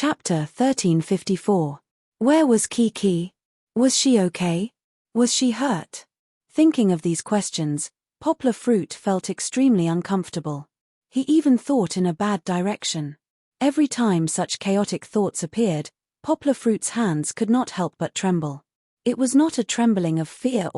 Chapter 1354. Where was Kiki? Was she okay? Was she hurt? Thinking of these questions, Poplar Fruit felt extremely uncomfortable. He even thought in a bad direction. Every time such chaotic thoughts appeared, Poplar Fruit's hands could not help but tremble. It was not a trembling of fear,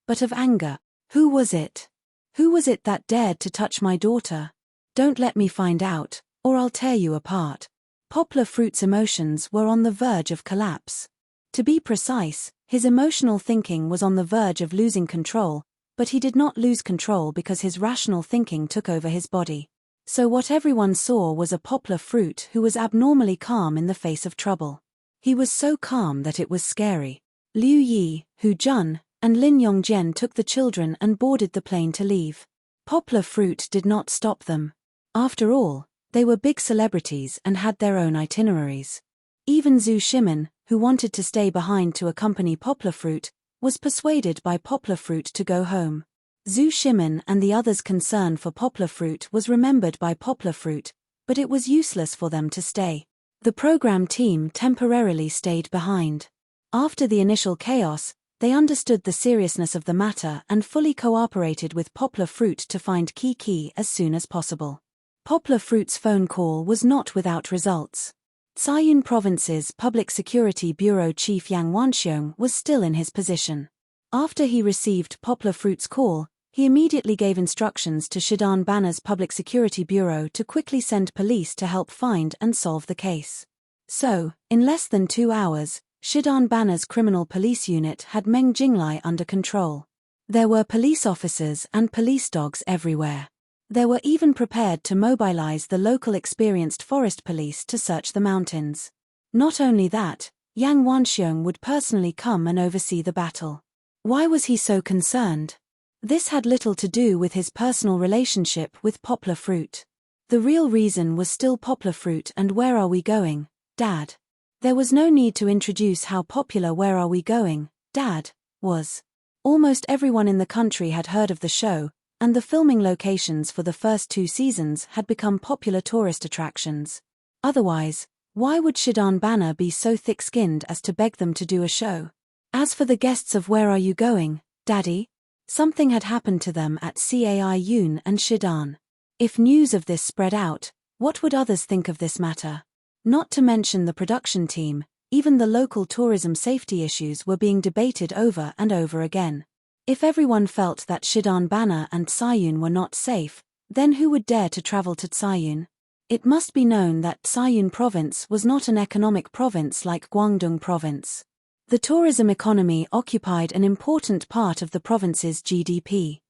but of anger. Who was it? Who was it that dared to touch my daughter? Don't let me find out, or I'll tear you apart. Poplar Fruit's emotions were on the verge of collapse. To be precise, his emotional thinking was on the verge of losing control, but he did not lose control because his rational thinking took over his body. So what everyone saw was a Poplar Fruit who was abnormally calm in the face of trouble. He was so calm that it was scary. Liu Yi, Hu Jun, and Lin Yongjian took the children and boarded the plane to leave. Poplar Fruit did not stop them. After all, they were big celebrities and had their own itineraries. Even Zhu Shimin, who wanted to stay behind to accompany Poplar Fruit, was persuaded by Poplar Fruit to go home. Zhu Shimin and the others' concern for Poplar Fruit was remembered by Poplar Fruit, but it was useless for them to stay. The program team temporarily stayed behind. After the initial chaos, they understood the seriousness of the matter and fully cooperated with Poplar Fruit to find Kiki as soon as possible. Poplar Fruit's phone call was not without results. Caiyun Province's Public Security Bureau Chief Yang Wanxiong was still in his position. After he received Poplar Fruit's call, he immediately gave instructions to Shidan Banner's Public Security Bureau to quickly send police to help find and solve the case. So, in less than 2 hours, Shidan Banner's criminal police unit had Meng Jinglai under control. There were police officers and police dogs everywhere. They were even prepared to mobilize the local experienced forest police to search the mountains. Not only that, Yang Wanxiong would personally come and oversee the battle. Why was he so concerned? This had little to do with his personal relationship with Poplar Fruit. The real reason was still Poplar Fruit and Where Are We Going, Dad? There was no need to introduce how popular Where Are We Going, Dad? Was. Almost everyone in the country had heard of the show, and the filming locations for the first 2 seasons had become popular tourist attractions. Otherwise, why would Shidan Banner be so thick-skinned as to beg them to do a show? As for the guests of Where Are You Going, Daddy? Something had happened to them at Caiyun and Shidan. If news of this spread out, what would others think of this matter? Not to mention the production team, even the local tourism safety issues were being debated over and over again. If everyone felt that Shidan Banner and Caiyun were not safe, then who would dare to travel to Caiyun? It must be known that Caiyun province was not an economic province like Guangdong province. The tourism economy occupied an important part of the province's GDP.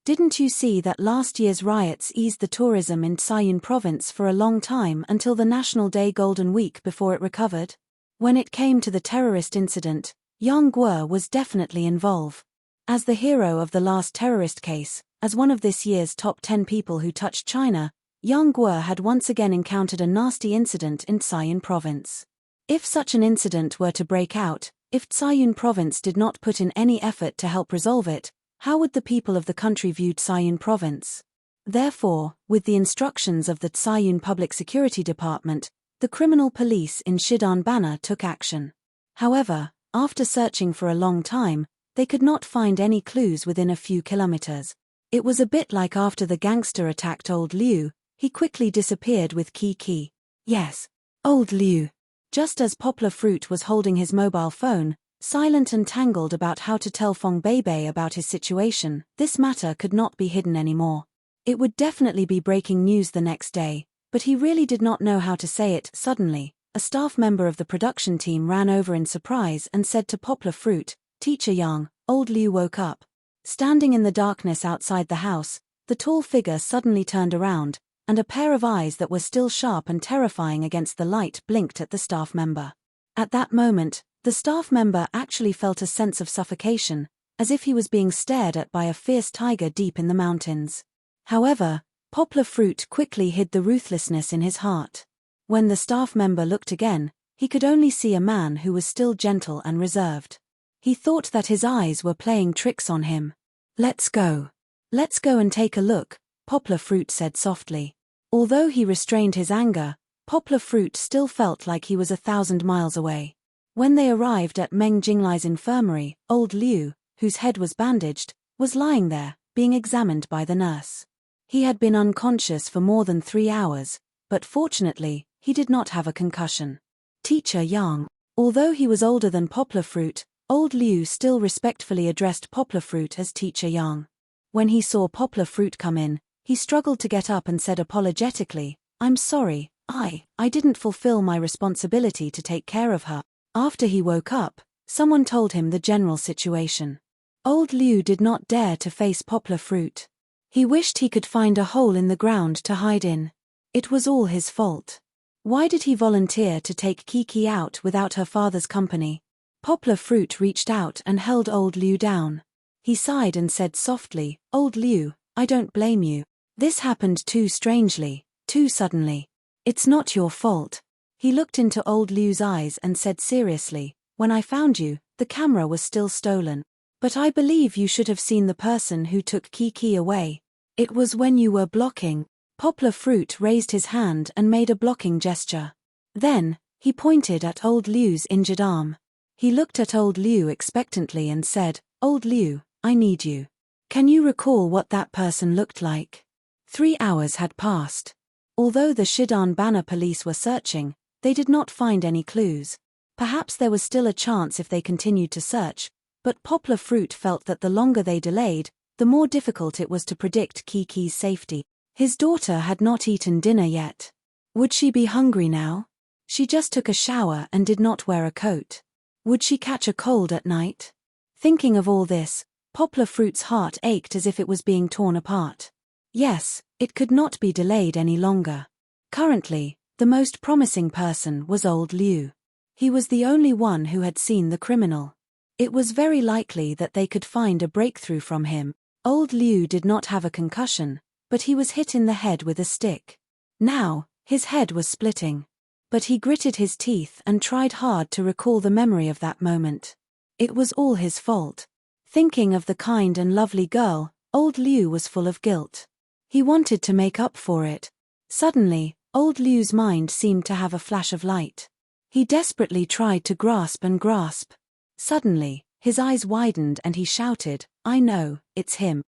Didn't you see that last year's riots eased the tourism in Caiyun province for a long time until the National Day Golden Week before it recovered? When it came to the terrorist incident, Yang Guo was definitely involved. As the hero of the last terrorist case, as one of this year's top 10 people who touched China, Yang Guo had once again encountered a nasty incident in Caiyun province. If such an incident were to break out, if Caiyun province did not put in any effort to help resolve it, how would the people of the country view Caiyun province? Therefore, with the instructions of the Caiyun Public Security Department, the criminal police in Shidan Banner took action. However, after searching for a long time, they could not find any clues within a few kilometers. It was a bit like after the gangster attacked old Liu, he quickly disappeared with Kiki. Yes, old Liu. Just as Poplar Fruit was holding his mobile phone, silent and tangled about how to tell Fong Beibei about his situation, this matter could not be hidden anymore. It would definitely be breaking news the next day, but he really did not know how to say it. Suddenly, a staff member of the production team ran over in surprise and said to Poplar Fruit, "Teacher Yang." Old Liu woke up. Standing in the darkness outside the house, the tall figure suddenly turned around, and a pair of eyes that were still sharp and terrifying against the light blinked at the staff member. At that moment, the staff member actually felt a sense of suffocation, as if he was being stared at by a fierce tiger deep in the mountains. However, Poplar Fruit quickly hid the ruthlessness in his heart. When the staff member looked again, he could only see a man who was still gentle and reserved. He thought that his eyes were playing tricks on him. "Let's go. Let's go and take a look," Poplar Fruit said softly. Although he restrained his anger, Poplar Fruit still felt like he was 1,000 miles away. When they arrived at Meng Jinglai's infirmary, old Liu, whose head was bandaged, was lying there, being examined by the nurse. He had been unconscious for more than 3 hours, but fortunately, he did not have a concussion. Teacher Yang. Although he was older than Poplar Fruit, old Liu still respectfully addressed Poplar Fruit as Teacher Yang. When he saw Poplar Fruit come in, he struggled to get up and said apologetically, "I'm sorry, I didn't fulfill my responsibility to take care of her." After he woke up, someone told him the general situation. Old Liu did not dare to face Poplar Fruit. He wished he could find a hole in the ground to hide in. It was all his fault. Why did he volunteer to take Kiki out without her father's company? Poplar Fruit reached out and held old Liu down. He sighed and said softly, "Old Liu, I don't blame you. This happened too strangely, too suddenly. It's not your fault." He looked into old Liu's eyes and said seriously, "When I found you, the camera was still stolen. But I believe you should have seen the person who took Kiki away. It was when you were blocking." Poplar Fruit raised his hand and made a blocking gesture. Then, he pointed at old Liu's injured arm. He looked at old Liu expectantly and said, "Old Liu, I need you. Can you recall what that person looked like?" 3 hours had passed. Although the Shidan Banner police were searching, they did not find any clues. Perhaps there was still a chance if they continued to search, but Poplar Fruit felt that the longer they delayed, the more difficult it was to predict Kiki's safety. His daughter had not eaten dinner yet. Would she be hungry now? She just took a shower and did not wear a coat. Would she catch a cold at night? Thinking of all this, Poplar Fruit's heart ached as if it was being torn apart. Yes, it could not be delayed any longer. Currently, the most promising person was old Liu. He was the only one who had seen the criminal. It was very likely that they could find a breakthrough from him. Old Liu did not have a concussion, but he was hit in the head with a stick. Now, his head was splitting. But he gritted his teeth and tried hard to recall the memory of that moment. It was all his fault. Thinking of the kind and lovely girl, old Liu was full of guilt. He wanted to make up for it. Suddenly, old Liu's mind seemed to have a flash of light. He desperately tried to grasp and grasp. Suddenly, his eyes widened and he shouted, "I know, it's him."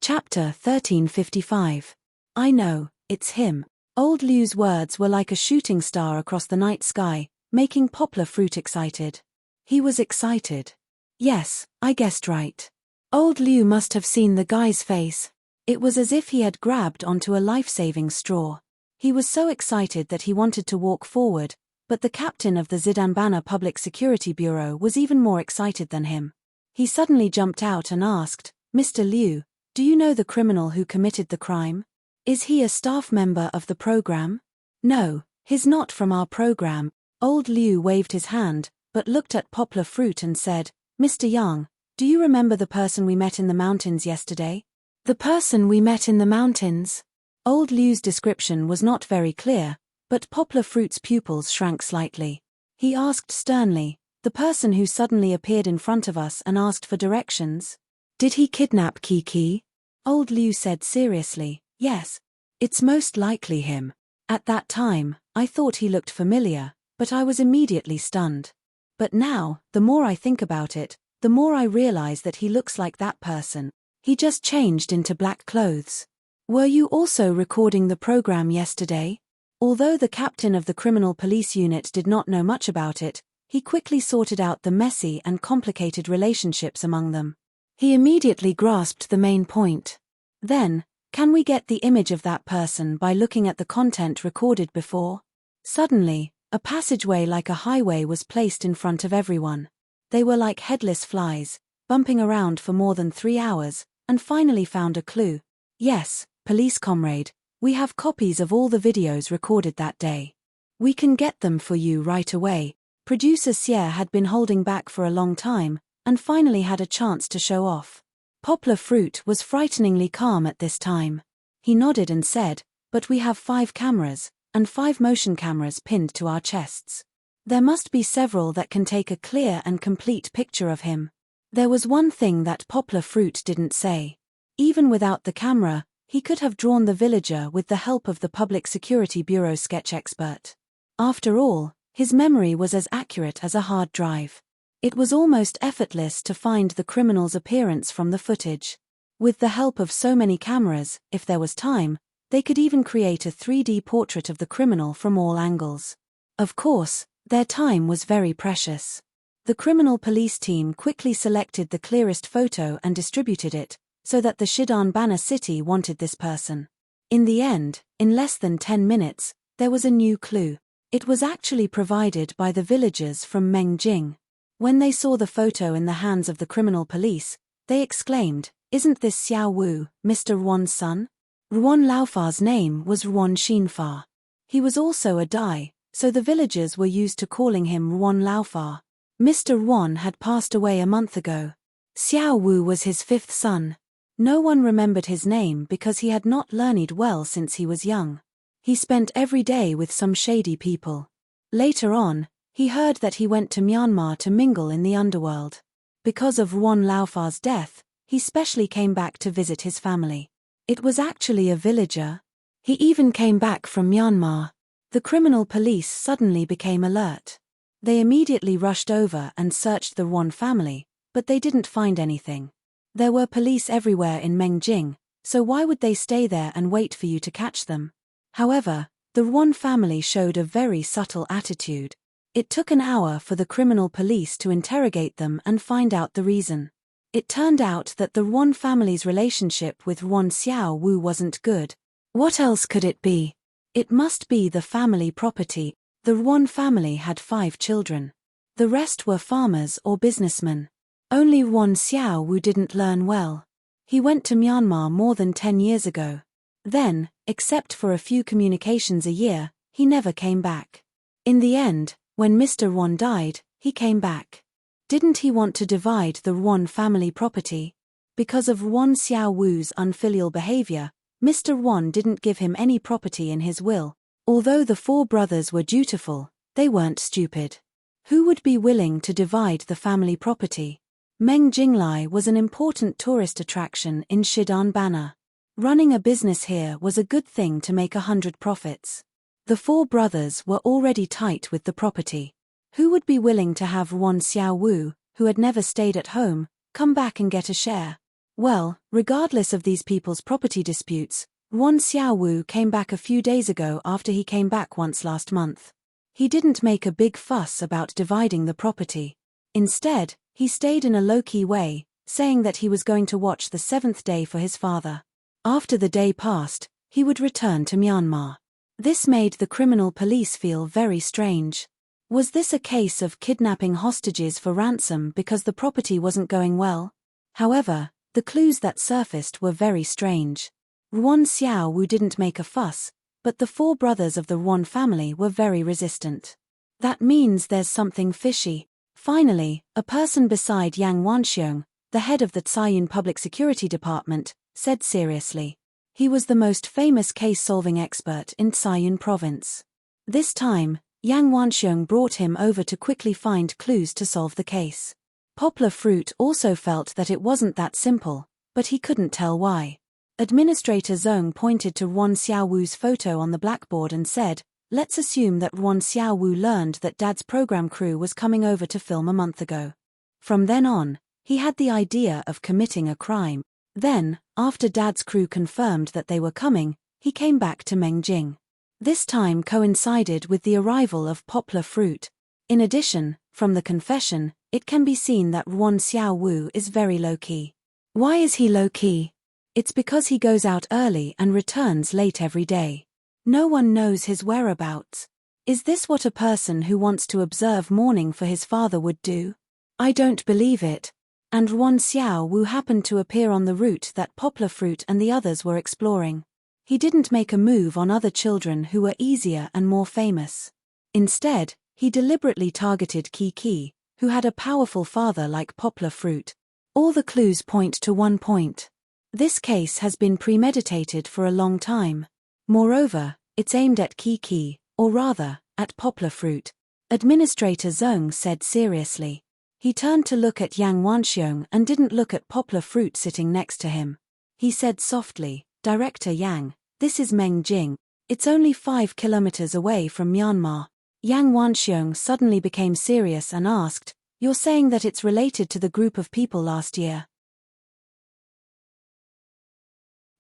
Chapter 1355. I know, it's him. Old Liu's words were like a shooting star across the night sky, making Poplar Fruit excited. He was excited. Yes, I guessed right. Old Liu must have seen the guy's face. It was as if he had grabbed onto a life-saving straw. He was so excited that he wanted to walk forward, but the captain of the Zidanbana Public Security Bureau was even more excited than him. He suddenly jumped out and asked, "Mr. Liu, do you know the criminal who committed the crime? Is he a staff member of the program?" "No, he's not from our program." Old Liu waved his hand, but looked at Poplar Fruit and said, "Mr. Yang, do you remember the person we met in the mountains yesterday?" "The person we met in the mountains?" Old Liu's description was not very clear, but Poplar Fruit's pupils shrank slightly. He asked sternly, "The person who suddenly appeared in front of us and asked for directions? Did he kidnap Kiki?" Old Liu said seriously, "Yes. It's most likely him. At that time, I thought he looked familiar, but I was immediately stunned. But now, the more I think about it, the more I realize that he looks like that person. He just changed into black clothes." "Were you also recording the program yesterday?" Although the captain of the criminal police unit did not know much about it, he quickly sorted out the messy and complicated relationships among them. He immediately grasped the main point. "Then, can we get the image of that person by looking at the content recorded before?" Suddenly, a passageway like a highway was placed in front of everyone. They were like headless flies, bumping around for more than 3 hours, and finally found a clue. "Yes, police comrade, we have copies of all the videos recorded that day. We can get them for you right away." Producer Xie had been holding back for a long time, and finally had a chance to show off. Poplar Fruit was frighteningly calm at this time. He nodded and said, "But we have 5 cameras, and 5 motion cameras pinned to our chests. There must be several that can take a clear and complete picture of him." There was one thing that Poplar Fruit didn't say. Even without the camera, He could have drawn the villager with the help of the Public Security Bureau sketch expert. After all, his memory was as accurate as a hard drive. It was almost effortless to find the criminal's appearance from the footage. With the help of so many cameras, if there was time, they could even create a 3D portrait of the criminal from all angles. Of course, their time was very precious. The criminal police team quickly selected the clearest photo and distributed it, so that the Shidane city wanted this person. In the end, in less than 10 minutes, there was a new clue. It was actually provided by the villagers from Mengjing. When they saw the photo in the hands of the criminal police, they exclaimed, "Isn't this Xiao Wu, Mr. Ruan's son?" Ruan Laofar's name was Ruan Xinfa. He was also a Dai, so the villagers were used to calling him Ruan Laofar. Mr. Ruan had passed away a month ago. Xiao Wu was his fifth son. No one remembered his name because he had not learned well since he was young. He spent every day with some shady people. Later on, he heard that he went to Myanmar to mingle in the underworld. Because of Ruan Laofar's death, he specially came back to visit his family. It was actually a villager. He even came back from Myanmar. The criminal police suddenly became alert. They immediately rushed over and searched the Ruan family, but they didn't find anything. There were police everywhere in Mengjing, so why would they stay there and wait for you to catch them? However, the Ruan family showed a very subtle attitude. It took an hour for the criminal police to interrogate them and find out the reason. It turned out that the Ruan family's relationship with Ruan Xiao Wu wasn't good. What else could it be? It must be the family property. The Ruan family had 5 children. The rest were farmers or businessmen. Only Ruan Xiao Wu didn't learn well. He went to Myanmar more than 10 years ago. Then, except for a few communications a year, he never came back. In the end, when Mr. Ruan died, he came back. Didn't he want to divide the Ruan family property? Because of Ruan Xiao Wu's unfilial behavior, Mr. Ruan didn't give him any property in his will. Although the 4 brothers were dutiful, they weren't stupid. Who would be willing to divide the family property? Mengjinglai was an important tourist attraction in Shidane. Running a business here was a good thing to make 100 profits. The 4 brothers were already tight with the property. Who would be willing to have Ruan Xiao Wu, who had never stayed at home, come back and get a share? Well, regardless of these people's property disputes, Ruan Xiao Wu came back a few days ago after he came back once last month. He didn't make a big fuss about dividing the property. Instead, he stayed in a low-key way, saying that he was going to watch the 7th day for his father. After the day passed, he would return to Myanmar. This made the criminal police feel very strange. Was this a case of kidnapping hostages for ransom because the property wasn't going well? However, the clues that surfaced were very strange. Ruan Xiao Wu didn't make a fuss, but the 4 brothers of the Ruan family were very resistant. That means there's something fishy. Finally, a person beside Yang Wanxiong, the head of the Tsayun Public Security Department, said seriously. He was the most famous case-solving expert in Tsayun province. This time, Yang Wanxiong brought him over to quickly find clues to solve the case. Poplar Fruit also felt that it wasn't that simple, but he couldn't tell why. Administrator Zhong pointed to Ruan Xiao Wu's photo on the blackboard and said, "Let's assume that Ruan Xiao Wu learned that Dad's program crew was coming over to film a month ago. From then on, he had the idea of committing a crime. Then, after Dad's crew confirmed that they were coming, he came back to Mengjing. This time coincided with the arrival of Poplar Fruit. In addition, from the confession, it can be seen that Ruan Xiao Wu is very low-key. Why is he low-key? It's because he goes out early and returns late every day. No one knows his whereabouts. Is this what a person who wants to observe mourning for his father would do? I don't believe it. And Ruan Xiao Wu happened to appear on the route that Poplar Fruit and the others were exploring. He didn't make a move on other children who were easier and more famous. Instead, he deliberately targeted Kiki, who had a powerful father like Poplar Fruit. All the clues point to one point. This case has been premeditated for a long time. Moreover, it's aimed at Kiki, or rather, at Poplar Fruit. Administrator Zhong said seriously. He turned to look at Yang Wanxiong and didn't look at Poplar Fruit sitting next to him. He said softly, Director Yang, this is Meng Jing. It's only 5 kilometers away from Myanmar. Yang Wanxiong suddenly became serious and asked, "You're saying that it's related to the group of people last year?"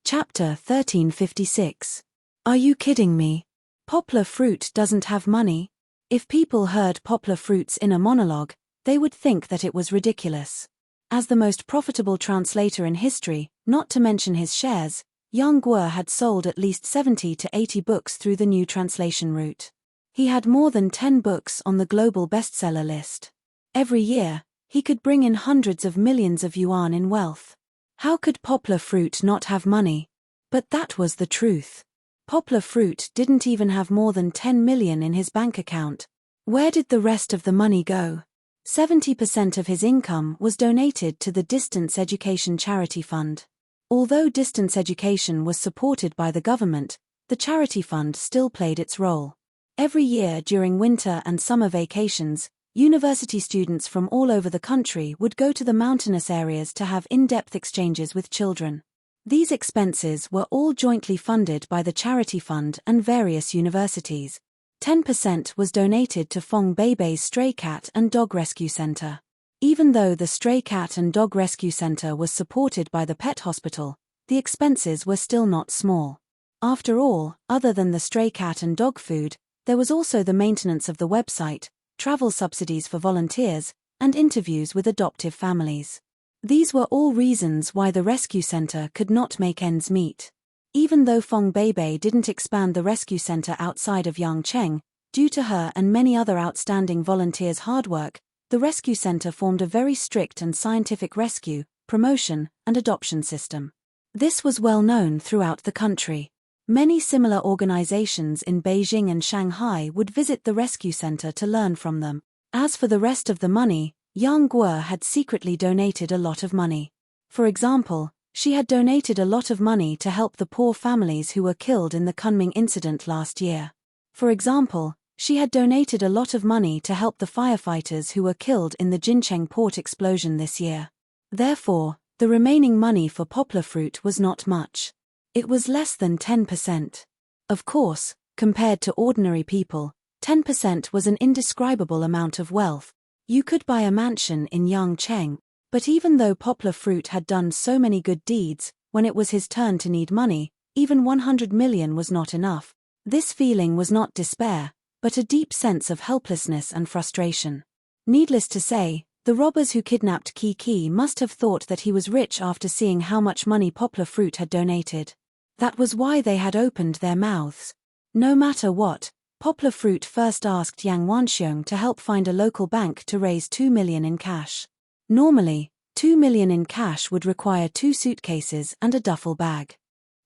Chapter 1356. Are you kidding me? Poplar fruit doesn't have money? If people heard Poplar fruit's inner monologue, they would think that it was ridiculous. As the most profitable translator in history, not to mention his shares, Yang Guo had sold at least 70 to 80 books through the new translation route. He had more than 10 books on the global bestseller list. Every year, he could bring in hundreds of millions of yuan in wealth. How could Poplar fruit not have money? But that was the truth. Poplar fruit didn't even have more than 10 million in his bank account. Where did the rest of the money go? 70% of his income was donated to the Distance Education Charity Fund. Although distance education was supported by the government, the charity fund still played its role. Every year during winter and summer vacations, university students from all over the country would go to the mountainous areas to have in-depth exchanges with children. These expenses were all jointly funded by the charity fund and various universities. 10% was donated to Phong Beibei's Stray Cat and Dog Rescue Center. Even though the Stray Cat and Dog Rescue Center was supported by the pet hospital, the expenses were still not small. After all, other than the stray cat and dog food, there was also the maintenance of the website, travel subsidies for volunteers, and interviews with adoptive families. These were all reasons why the rescue center could not make ends meet. Even though Phong Beibei didn't expand the rescue center outside of Yangcheng, due to her and many other outstanding volunteers' hard work, the rescue center formed a very strict and scientific rescue, promotion, and adoption system. This was well known throughout the country. Many similar organizations in Beijing and Shanghai would visit the rescue center to learn from them. As for the rest of the money, Yang Guo had secretly donated a lot of money. For example, she had donated a lot of money to help the poor families who were killed in the Kunming incident last year. For example, she had donated a lot of money to help the firefighters who were killed in the Jincheng port explosion this year. Therefore, the remaining money for Poplar fruit was not much. It was less than 10%. Of course, compared to ordinary people, 10% was an indescribable amount of wealth. You could buy a mansion in Yangcheng. But even though Poplar fruit had done so many good deeds, when it was his turn to need money, even 100 million was not enough. This feeling was not despair, but a deep sense of helplessness and frustration. Needless to say, the robbers who kidnapped Kiki must have thought that he was rich after seeing how much money Poplar fruit had donated. That was why they had opened their mouths. No matter what, Poplar fruit first asked Yang Wanxiong to help find a local bank to raise 2 million in cash. Normally, 2 million in cash would require 2 suitcases and a duffel bag.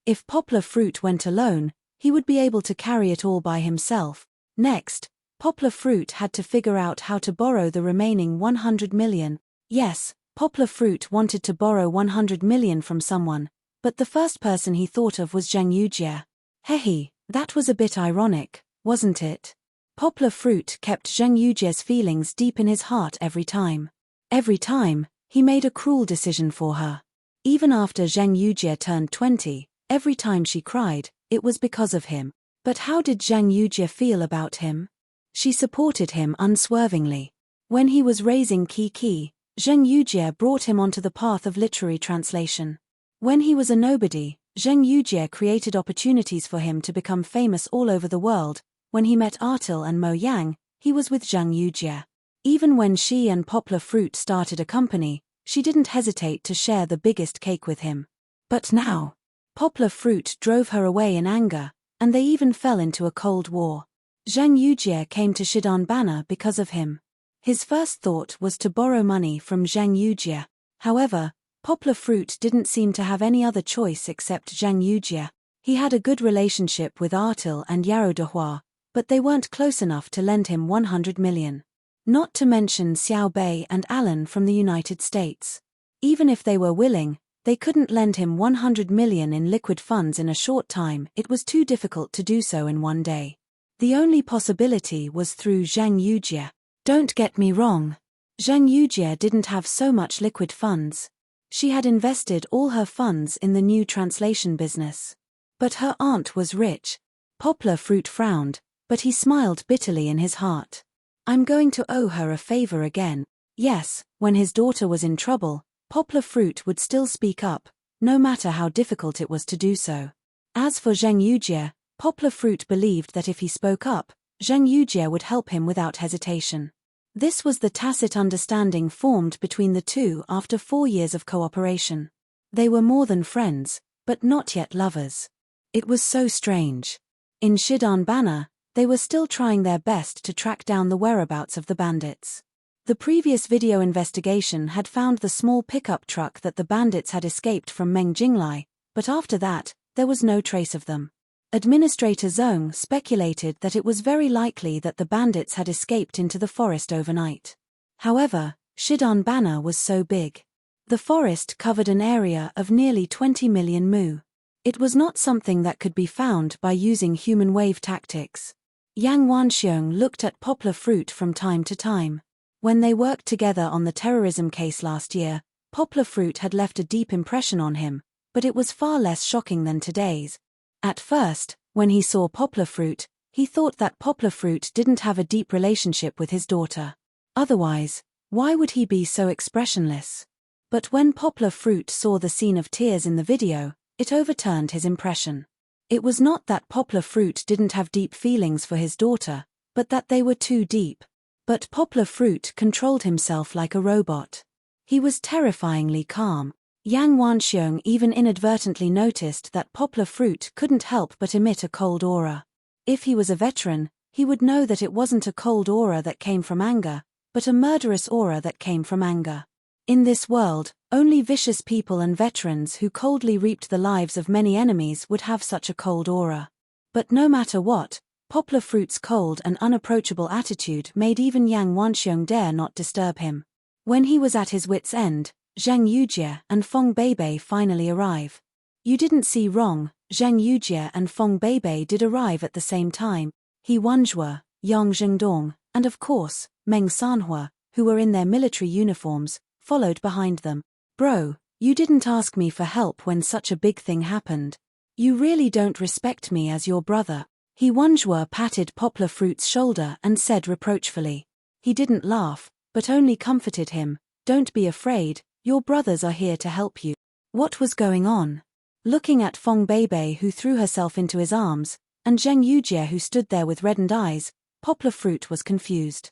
If Poplar fruit went alone, he would be able to carry it all by himself. Next, Poplar fruit had to figure out how to borrow the remaining 100 million. Yes, Poplar fruit wanted to borrow 100 million from someone, but the first person he thought of was Zheng Yujie. Hehe, that was a bit ironic, wasn't it? Poplar fruit kept Zheng Yujie's feelings deep in his heart every time. Every time, he made a cruel decision for her. Even after Zheng Yujie turned 20, every time she cried, it was because of him. But how did Zheng Yujie feel about him? She supported him unswervingly. When he was raising Kiki, Zheng Yujie brought him onto the path of literary translation. When he was a nobody, Zheng Yujie created opportunities for him to become famous all over the world. When he met Artil and Mo Yang, he was with Zheng Yujie. Even when she and Poplar fruit started a company, she didn't hesitate to share the biggest cake with him. But now, Poplar fruit drove her away in anger, and they even fell into a cold war. Zheng Yujie came to Shidan Banner because of him. His first thought was to borrow money from Zheng Yujie. However, Poplar fruit didn't seem to have any other choice except Zheng Yujie. He had a good relationship with Artil and Yarrow Dehua, but they weren't close enough to lend him 100 million. Not to mention Xiao Bei and Alan from the United States. Even if they were willing, they couldn't lend him 100 million in liquid funds in a short time. It was too difficult to do so in one day. The only possibility was through Zheng Yujie. Don't get me wrong. Zheng Yujie didn't have so much liquid funds. She had invested all her funds in the new translation business. But her aunt was rich. Poplar Fruit frowned, but he smiled bitterly in his heart. I'm going to owe her a favor again. Yes, when his daughter was in trouble, Poplar Fruit would still speak up, no matter how difficult it was to do so. As for Zheng Yujie, Poplar Fruit believed that if he spoke up, Zheng Yujie would help him without hesitation. This was the tacit understanding formed between the two after 4 years of cooperation. They were more than friends, but not yet lovers. It was so strange. In Shidan Banner, they were still trying their best to track down the whereabouts of the bandits. The previous video investigation had found the small pickup truck that the bandits had escaped from Meng Jinglai, but after that, there was no trace of them. Administrator Zhong speculated that it was very likely that the bandits had escaped into the forest overnight. However, Shidan Banner was so big. The forest covered an area of nearly 20 million mu. It was not something that could be found by using human wave tactics. Yang Wanxiong looked at Poplar Fruit from time to time. When they worked together on the terrorism case last year, Poplar Fruit had left a deep impression on him, but it was far less shocking than today's. At first, when he saw Poplar Fruit, he thought that Poplar Fruit didn't have a deep relationship with his daughter. Otherwise, why would he be so expressionless? But when Poplar Fruit saw the scene of tears in the video, it overturned his impression. It was not that Poplar Fruit didn't have deep feelings for his daughter, but that they were too deep. But Poplar Fruit controlled himself like a robot. He was terrifyingly calm. Yang Wanxiong even inadvertently noticed that Poplar Fruit couldn't help but emit a cold aura. If he was a veteran, he would know that it wasn't a cold aura that came from anger, but a murderous aura that came from anger. In this world, only vicious people and veterans who coldly reaped the lives of many enemies would have such a cold aura. But no matter what, Poplar Fruit's cold and unapproachable attitude made even Yang Wanxiong dare not disturb him. When he was at his wit's end, Zheng Yujie and Feng Beibei finally arrive. You didn't see wrong, Zheng Yujie and Feng Beibei did arrive at the same time. He Wanzhua, Yang Zhengdong, and of course, Meng Sanhua, who were in their military uniforms, followed behind them. Bro, you didn't ask me for help when such a big thing happened. You really don't respect me as your brother. He Wanzhua patted Poplar Fruit's shoulder and said reproachfully. He didn't laugh, but only comforted him. Don't be afraid, your brothers are here to help you. What was going on? Looking at Feng Beibei who threw herself into his arms, and Zheng Yujie who stood there with reddened eyes, Poplar Fruit was confused.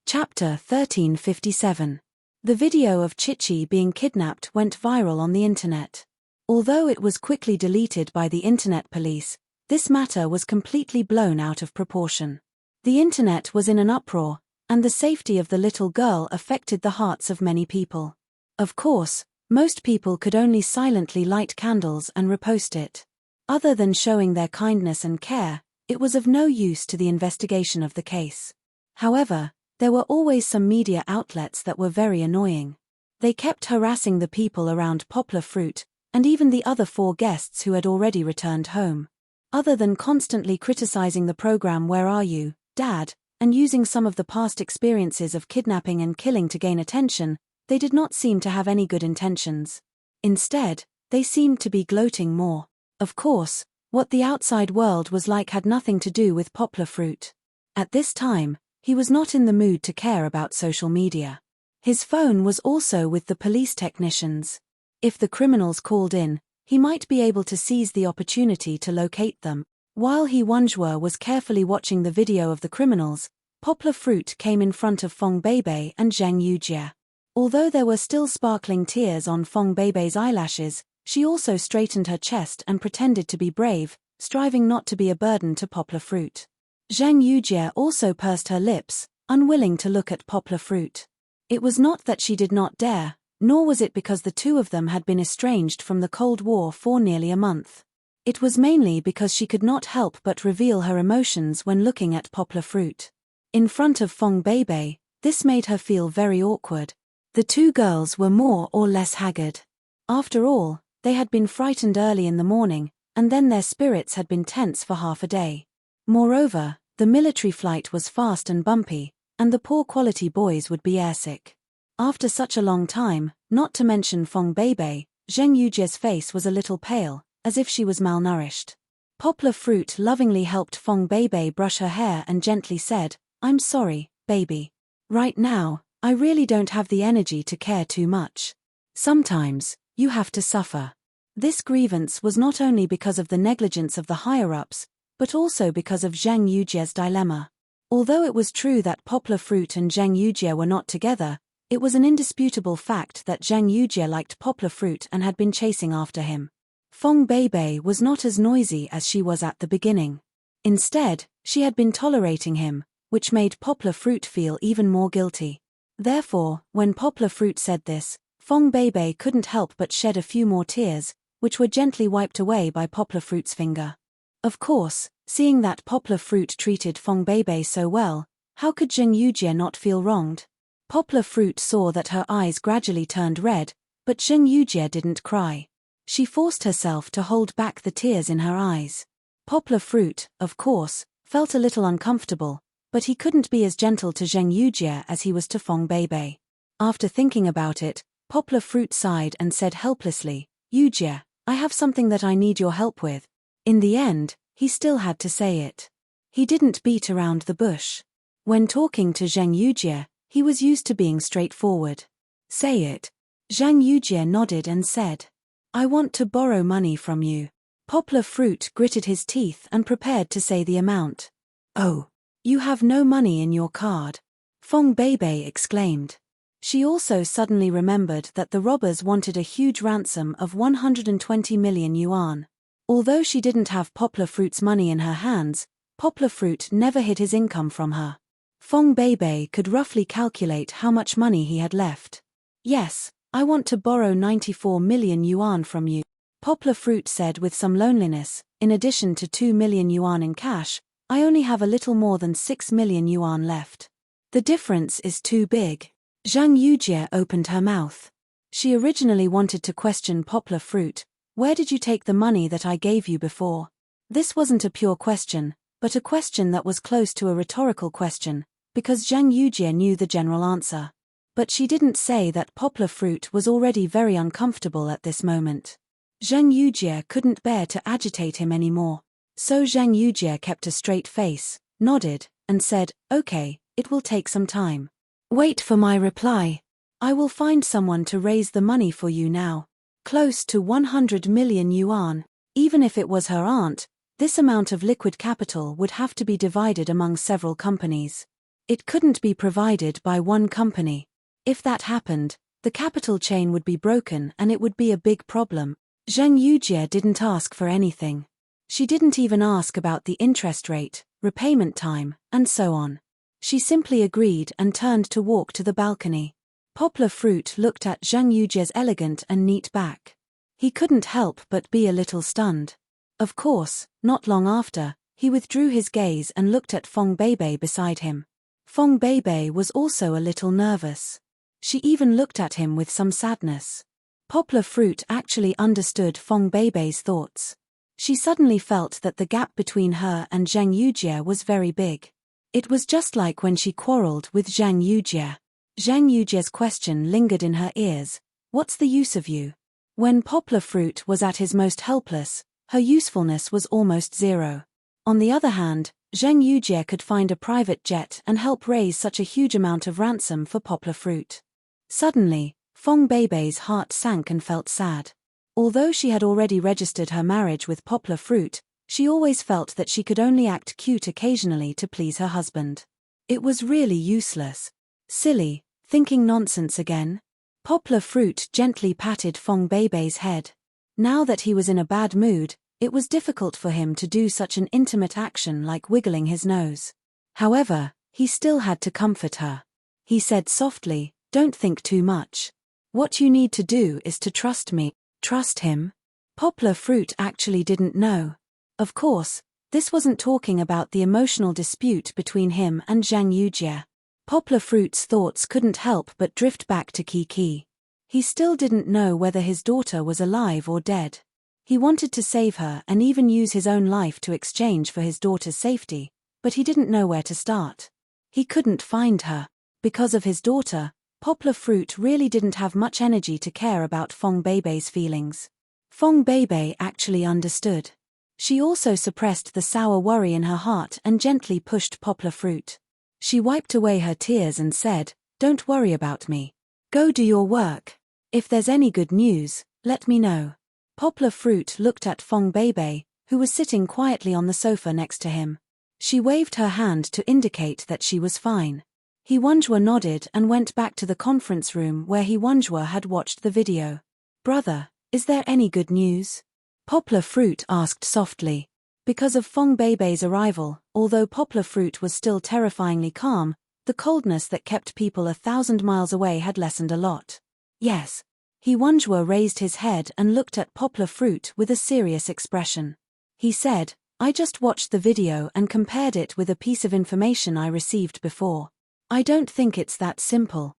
Chapter 1357. The video of Chichi being kidnapped went viral on the internet. Although it was quickly deleted by the internet police, this matter was completely blown out of proportion. The internet was in an uproar, and the safety of the little girl affected the hearts of many people. Of course, most people could only silently light candles and repost it. Other than showing their kindness and care, it was of no use to the investigation of the case. However, there were always some media outlets that were very annoying. They kept harassing the people around Poplar Fruit, and even the other 4 guests who had already returned home. Other than constantly criticizing the program Where Are You, Dad, and using some of the past experiences of kidnapping and killing to gain attention, they did not seem to have any good intentions. Instead, they seemed to be gloating more. Of course, what the outside world was like had nothing to do with Poplar Fruit. At this time, he was not in the mood to care about social media. His phone was also with the police technicians. If the criminals called in, he might be able to seize the opportunity to locate them. While he Wanzhua was carefully watching the video of the criminals, Poplar Fruit came in front of Feng Beibei and Zheng Yujie. Although there were still sparkling tears on Feng Beibei's eyelashes, she also straightened her chest and pretended to be brave, striving not to be a burden to Poplar Fruit. Zheng Yujie also pursed her lips, unwilling to look at Poplar Fruit. It was not that she did not dare, nor was it because the two of them had been estranged from the Cold War for nearly a month. It was mainly because she could not help but reveal her emotions when looking at Poplar Fruit. In front of Feng Beibei, this made her feel very awkward. The 2 girls were more or less haggard. After all, they had been frightened early in the morning, and then their spirits had been tense for half a day. Moreover, the military flight was fast and bumpy, and the poor quality boys would be airsick. After such a long time, not to mention Feng Beibei, Zheng Yujie's face was a little pale, as if she was malnourished. Poplar Fruit lovingly helped Feng Beibei brush her hair and gently said, "I'm sorry, baby. Right now, I really don't have the energy to care too much. Sometimes, you have to suffer." This grievance was not only because of the negligence of the higher-ups, but also because of Zheng Yujie's dilemma. Although it was true that Poplar Fruit and Zheng Yujie were not together, it was an indisputable fact that Zheng Yujie liked Poplar Fruit and had been chasing after him. Feng Beibei was not as noisy as she was at the beginning. Instead, she had been tolerating him, which made Poplar Fruit feel even more guilty. Therefore, when Poplar Fruit said this, Feng Beibei couldn't help but shed a few more tears, which were gently wiped away by Poplar Fruit's finger. Of course, seeing that Poplar Fruit treated Feng Beibei so well, how could Zheng Yujie not feel wronged? Poplar Fruit saw that her eyes gradually turned red, but Zheng Yujie didn't cry. She forced herself to hold back the tears in her eyes. Poplar Fruit, of course, felt a little uncomfortable, but he couldn't be as gentle to Zheng Yujie as he was to Feng Beibei. After thinking about it, Poplar Fruit sighed and said helplessly, "Yujie, I have something that I need your help with." In the end, he still had to say it. He didn't beat around the bush. When talking to Zheng Yujie, he was used to being straightforward. "Say it." Zheng Yujie nodded and said, "I want to borrow money from you." Poplar Fruit gritted his teeth and prepared to say the amount. "Oh, you have no money in your card," Feng Beibei exclaimed. She also suddenly remembered that the robbers wanted a huge ransom of 120 million yuan. Although she didn't have Poplar Fruit's money in her hands, Poplar Fruit never hid his income from her. Feng Beibei could roughly calculate how much money he had left. "Yes, I want to borrow 94 million yuan from you," Poplar Fruit said with some loneliness. "In addition to 2 million yuan in cash, I only have a little more than 6 million yuan left. The difference is too big." Zheng Yujie opened her mouth. She originally wanted to question Poplar Fruit, "Where did you take the money that I gave you before?" This wasn't a pure question, but a question that was close to a rhetorical question, because Zheng Yujie knew the general answer. But she didn't say that Poplar Fruit was already very uncomfortable at this moment. Zheng Yujie couldn't bear to agitate him anymore. So Zheng Yujie kept a straight face, nodded, and said, "Okay, it will take some time. Wait for my reply. I will find someone to raise the money for you now." Close to 100 million yuan. Even if it was her aunt, this amount of liquid capital would have to be divided among several companies. It couldn't be provided by one company. If that happened, the capital chain would be broken and it would be a big problem. Zheng Yujie didn't ask for anything. She didn't even ask about the interest rate, repayment time, and so on. She simply agreed and turned to walk to the balcony. Poplar Fruit looked at Zheng Yujie's elegant and neat back. He couldn't help but be a little stunned. Of course, not long after, he withdrew his gaze and looked at Feng Beibei beside him. Feng Beibei was also a little nervous. She even looked at him with some sadness. Poplar Fruit actually understood Feng Beibei's thoughts. She suddenly felt that the gap between her and Zheng Yujie was very big. It was just like when she quarreled with Zheng Yujie. Zheng Yujie's question lingered in her ears, "What's the use of you?" When Poplar Fruit was at his most helpless, her usefulness was almost zero. On the other hand, Zheng Yujie could find a private jet and help raise such a huge amount of ransom for Poplar Fruit. Suddenly, Feng Beibei's heart sank and felt sad. Although she had already registered her marriage with Poplar Fruit, she always felt that she could only act cute occasionally to please her husband. It was really useless. Silly, thinking nonsense again. Poplar Fruit gently patted Feng Beibei's head. Now that he was in a bad mood, it was difficult for him to do such an intimate action like wiggling his nose. However, he still had to comfort her. He said softly, "Don't think too much. What you need to do is to trust me." Trust him? Poplar Fruit actually didn't know. Of course, this wasn't talking about the emotional dispute between him and Zheng Yujie. Poplar Fruit's thoughts couldn't help but drift back to Kiki. He still didn't know whether his daughter was alive or dead. He wanted to save her and even use his own life to exchange for his daughter's safety, but he didn't know where to start. He couldn't find her. Because of his daughter, Poplar Fruit really didn't have much energy to care about Fong Beibei's feelings. Fong Beibei actually understood. She also suppressed the sour worry in her heart and gently pushed Poplar Fruit. She wiped away her tears and said, "Don't worry about me. Go do your work. If there's any good news, let me know." Poplar Fruit looked at Fong Beibei, who was sitting quietly on the sofa next to him. She waved her hand to indicate that she was fine. He Wonjua nodded and went back to the conference room where He Wonjua had watched the video. "Brother, is there any good news?" Poplar Fruit asked softly. Because of Fong Beibei's arrival, although Poplar Fruit was still terrifyingly calm, the coldness that kept people 1,000 miles away had lessened a lot. "Yes." He Wonjua raised his head and looked at Poplar Fruit with a serious expression. He said, "I just watched the video and compared it with a piece of information I received before. I don't think it's that simple."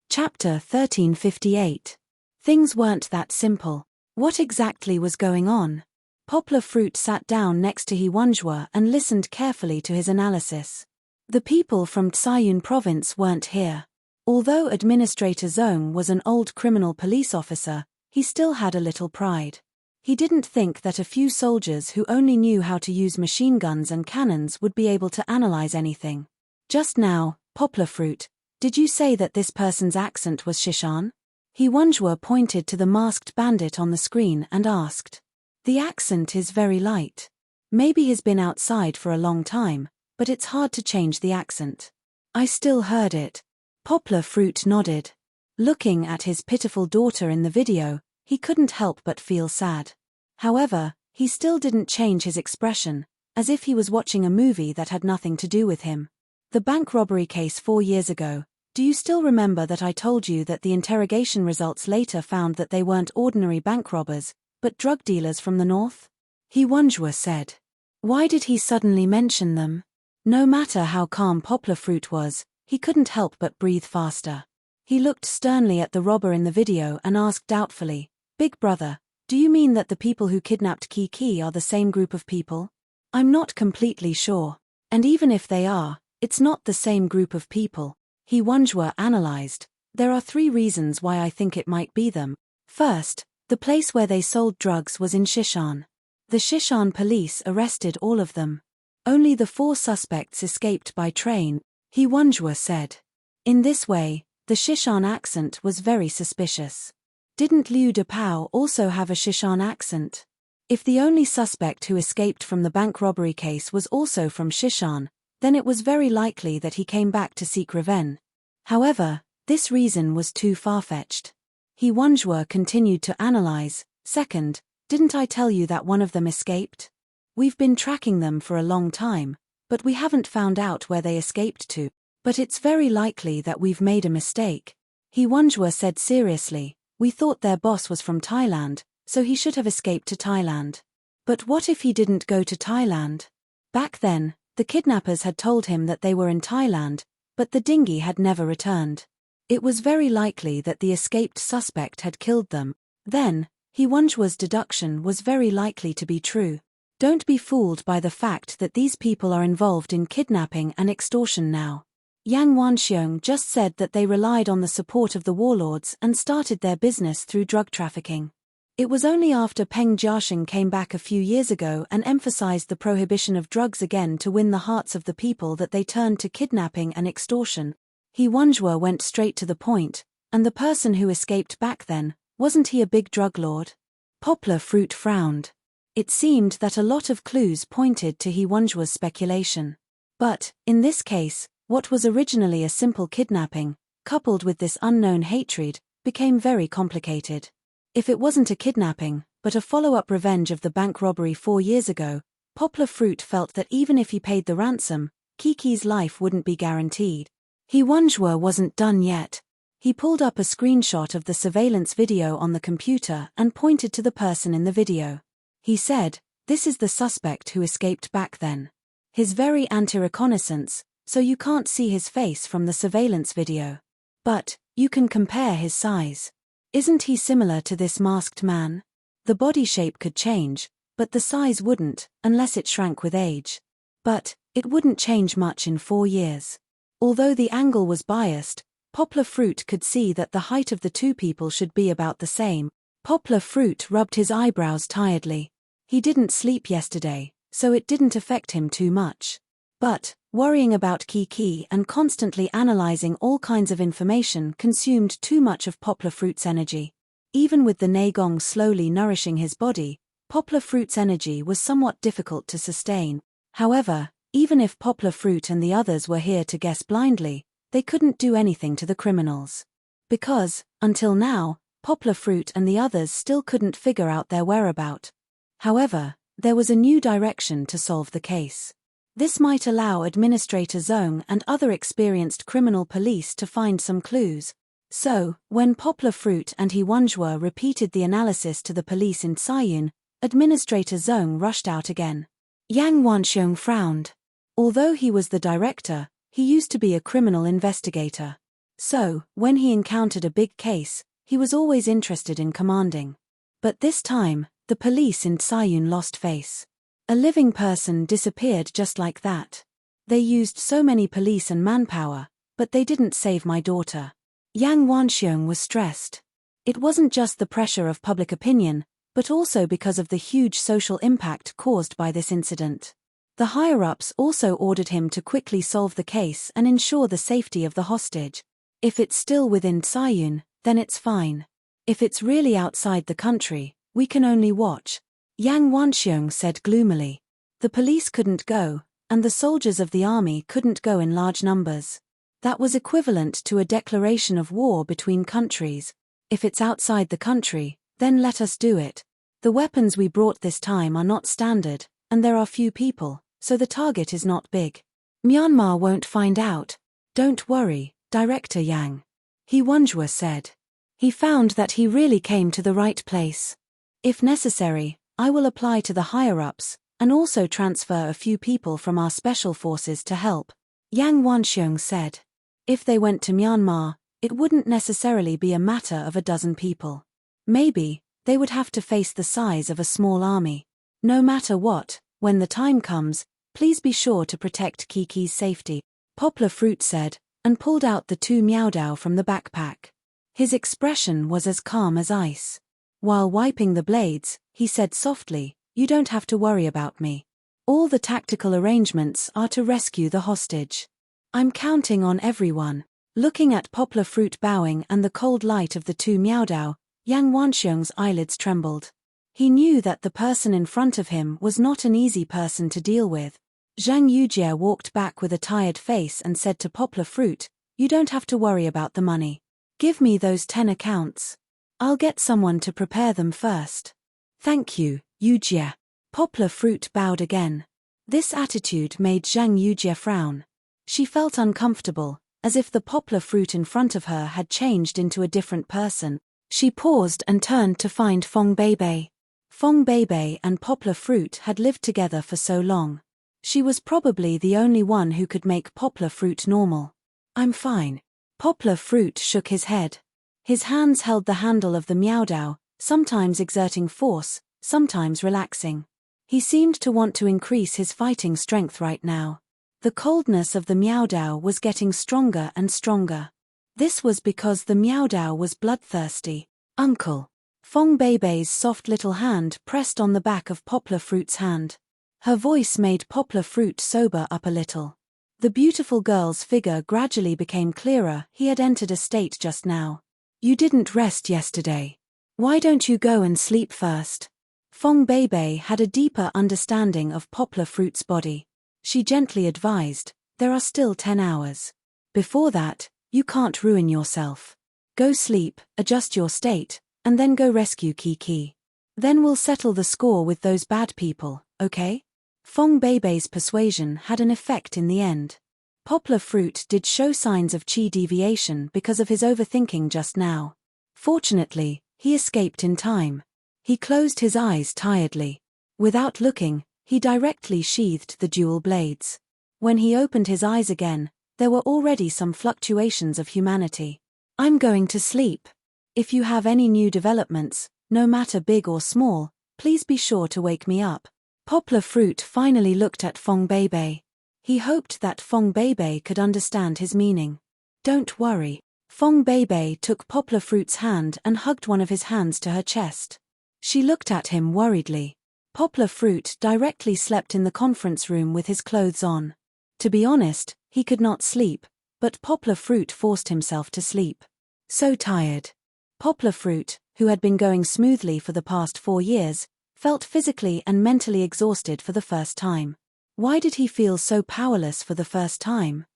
Chapter 1358. Things weren't that simple. What exactly was going on? Poplar Fruit sat down next to He Wonjua and listened carefully to his analysis. The people from Tsayun province weren't here. Although Administrator Zong was an old criminal police officer, he still had a little pride. He didn't think that a few soldiers who only knew how to use machine guns and cannons would be able to analyze anything. "Just now, Poplar Fruit, did you say that this person's accent was Shishan?" He Wonjua pointed to the masked bandit on the screen and asked. "The accent is very light. Maybe he's been outside for a long time, but it's hard to change the accent." "I still heard it." Poplar Fruit nodded. Looking at his pitiful daughter in the video, he couldn't help but feel sad. However, he still didn't change his expression, as if he was watching a movie that had nothing to do with him. "The bank robbery case 4 years ago, do you still remember that I told you that the interrogation results later found that they weren't ordinary bank robbers, but drug dealers from the north?" He Wonjua said. Why did he suddenly mention them? No matter how calm Poplar Fruit was, he couldn't help but breathe faster. He looked sternly at the robber in the video and asked doubtfully, "Big brother, do you mean that the people who kidnapped Kiki are the same group of people?" "I'm not completely sure. And even if they are, it's not the same group of people." He Wonjua analyzed. "There are 3 reasons why I think it might be them. First, the place where they sold drugs was in Shishan. The Shishan police arrested all of them. Only the 4 suspects escaped by train," He Wonjua said. In this way, the Shishan accent was very suspicious. Didn't Liu Depao also have a Shishan accent? If the only suspect who escaped from the bank robbery case was also from Shishan, then it was very likely that he came back to seek revenge. However, this reason was too far-fetched. He Wonjua continued to analyze. "Second, didn't I tell you that one of them escaped? We've been tracking them for a long time, but we haven't found out where they escaped to. But it's very likely that we've made a mistake." He Wonjua said seriously, "We thought their boss was from Thailand, so he should have escaped to Thailand. But what if he didn't go to Thailand? Back then, the kidnappers had told him that they were in Thailand, but the dinghy had never returned. It was very likely that the escaped suspect had killed them. Then, He Wonjua's deduction was very likely to be true. Don't be fooled by the fact that these people are involved in kidnapping and extortion now. Yang Wanxiong just said that they relied on the support of the warlords and started their business through drug trafficking. It was only after Peng Jiasheng came back a few years ago and emphasized the prohibition of drugs again to win the hearts of the people that they turned to kidnapping and extortion." He Wonjua went straight to the point, "And the person who escaped back then, wasn't he a big drug lord?" Poplar Fruit frowned. It seemed that a lot of clues pointed to He Wonjua's speculation. But, in this case, what was originally a simple kidnapping, coupled with this unknown hatred, became very complicated. If it wasn't a kidnapping, but a follow-up revenge of the bank robbery 4 years ago, Poplar Fruit felt that even if he paid the ransom, Kiki's life wouldn't be guaranteed. He Wonjua wasn't done yet. He pulled up a screenshot of the surveillance video on the computer and pointed to the person in the video. He said, "This is the suspect who escaped back then. He's very anti-reconnaissance, so you can't see his face from the surveillance video. But, you can compare his size. Isn't he similar to this masked man? The body shape could change, but the size wouldn't, unless it shrank with age. But, it wouldn't change much in 4 years. Although the angle was biased, Poplar Fruit could see that the height of the two people should be about the same. Poplar Fruit rubbed his eyebrows tiredly. He didn't sleep yesterday, so it didn't affect him too much. But, worrying about Kiki and constantly analyzing all kinds of information consumed too much of Poplar Fruit's energy. Even with the Negong slowly nourishing his body, Poplar Fruit's energy was somewhat difficult to sustain. However, even if Poplar Fruit and the others were here to guess blindly, they couldn't do anything to the criminals. Because, until now, Poplar Fruit and the others still couldn't figure out their whereabouts. However, there was a new direction to solve the case. This might allow Administrator Zhong and other experienced criminal police to find some clues. So, when Poplar Fruit and He Wonjua repeated the analysis to the police in Sayun, Administrator Zhong rushed out again. Yang Wanxiong frowned. Although he was the director, he used to be a criminal investigator. So, when he encountered a big case, he was always interested in commanding. But this time, the police in Sayun lost face. A living person disappeared just like that. They used so many police and manpower, but they didn't save my daughter. Yang Wanxiong was stressed. It wasn't just the pressure of public opinion, but also because of the huge social impact caused by this incident. The higher-ups also ordered him to quickly solve the case and ensure the safety of the hostage. If it's still within Sayun, then it's fine. If it's really outside the country, we can only watch. Yang Wanxiong said gloomily. The police couldn't go, and the soldiers of the army couldn't go in large numbers. That was equivalent to a declaration of war between countries. If it's outside the country, then let us do it. The weapons we brought this time are not standard, and there are few people, so the target is not big. Myanmar won't find out. Don't worry, Director Yang. He Wonjua said. He found that he really came to the right place. If necessary, I will apply to the higher-ups, and also transfer a few people from our special forces to help. Yang Wanxiong said. If they went to Myanmar, it wouldn't necessarily be a matter of a dozen people. Maybe, they would have to face the size of a small army. No matter what, when the time comes, please be sure to protect Kiki's safety, Poplar Fruit said, and pulled out the 2 Miaodao from the backpack. His expression was as calm as ice. While wiping the blades, he said softly, "You don't have to worry about me. All the tactical arrangements are to rescue the hostage. I'm counting on everyone." Looking at Poplar Fruit bowing and the cold light of the 2 Miaodao, Yang Wanxiong's eyelids trembled. He knew that the person in front of him was not an easy person to deal with. Zhang Yujie walked back with a tired face and said to Poplar Fruit, "You don't have to worry about the money. Give me those 10 accounts. I'll get someone to prepare them first." "Thank you, Yujie." Poplar Fruit bowed again. This attitude made Zhang Yujie frown. She felt uncomfortable, as if the Poplar Fruit in front of her had changed into a different person. She paused and turned to find Fong Beibei. Fong Beibei and Poplar Fruit had lived together for so long. She was probably the only one who could make Poplar Fruit normal. "I'm fine." Poplar Fruit shook his head. His hands held the handle of the Miaodao, sometimes exerting force, sometimes relaxing. He seemed to want to increase his fighting strength right now. The coldness of the Miaodao was getting stronger and stronger. This was because the Miaodao was bloodthirsty. "Uncle." Fong Beibei's soft little hand pressed on the back of Poplar Fruit's hand. Her voice made Poplar Fruit sober up a little. The beautiful girl's figure gradually became clearer. He had entered a state just now. "You didn't rest yesterday. Why don't you go and sleep first?" Fong Beibei had a deeper understanding of Poplar Fruit's body. She gently advised, "There are still 10 hours. Before that, you can't ruin yourself. Go sleep, adjust your state, and then go rescue Kiki. Then we'll settle the score with those bad people, okay?" Fong Beibei's persuasion had an effect in the end. Poplar Fruit did show signs of qi deviation because of his overthinking just now. Fortunately, he escaped in time. He closed his eyes tiredly. Without looking, he directly sheathed the dual blades. When he opened his eyes again, there were already some fluctuations of humanity. "I'm going to sleep. If you have any new developments, no matter big or small, please be sure to wake me up." Poplar Fruit finally looked at Fong Beibei. He hoped that Fong Beibei could understand his meaning. Don't worry. Fong Beibei took Poplar Fruit's hand and hugged one of his hands to her chest. She looked at him worriedly. Poplar Fruit directly slept in the conference room with his clothes on. To be honest, he could not sleep, but Poplar Fruit forced himself to sleep. So tired. Poplar Fruit, who had been going smoothly for the past 4 years, felt physically and mentally exhausted for the first time. Why did he feel so powerless for the first time?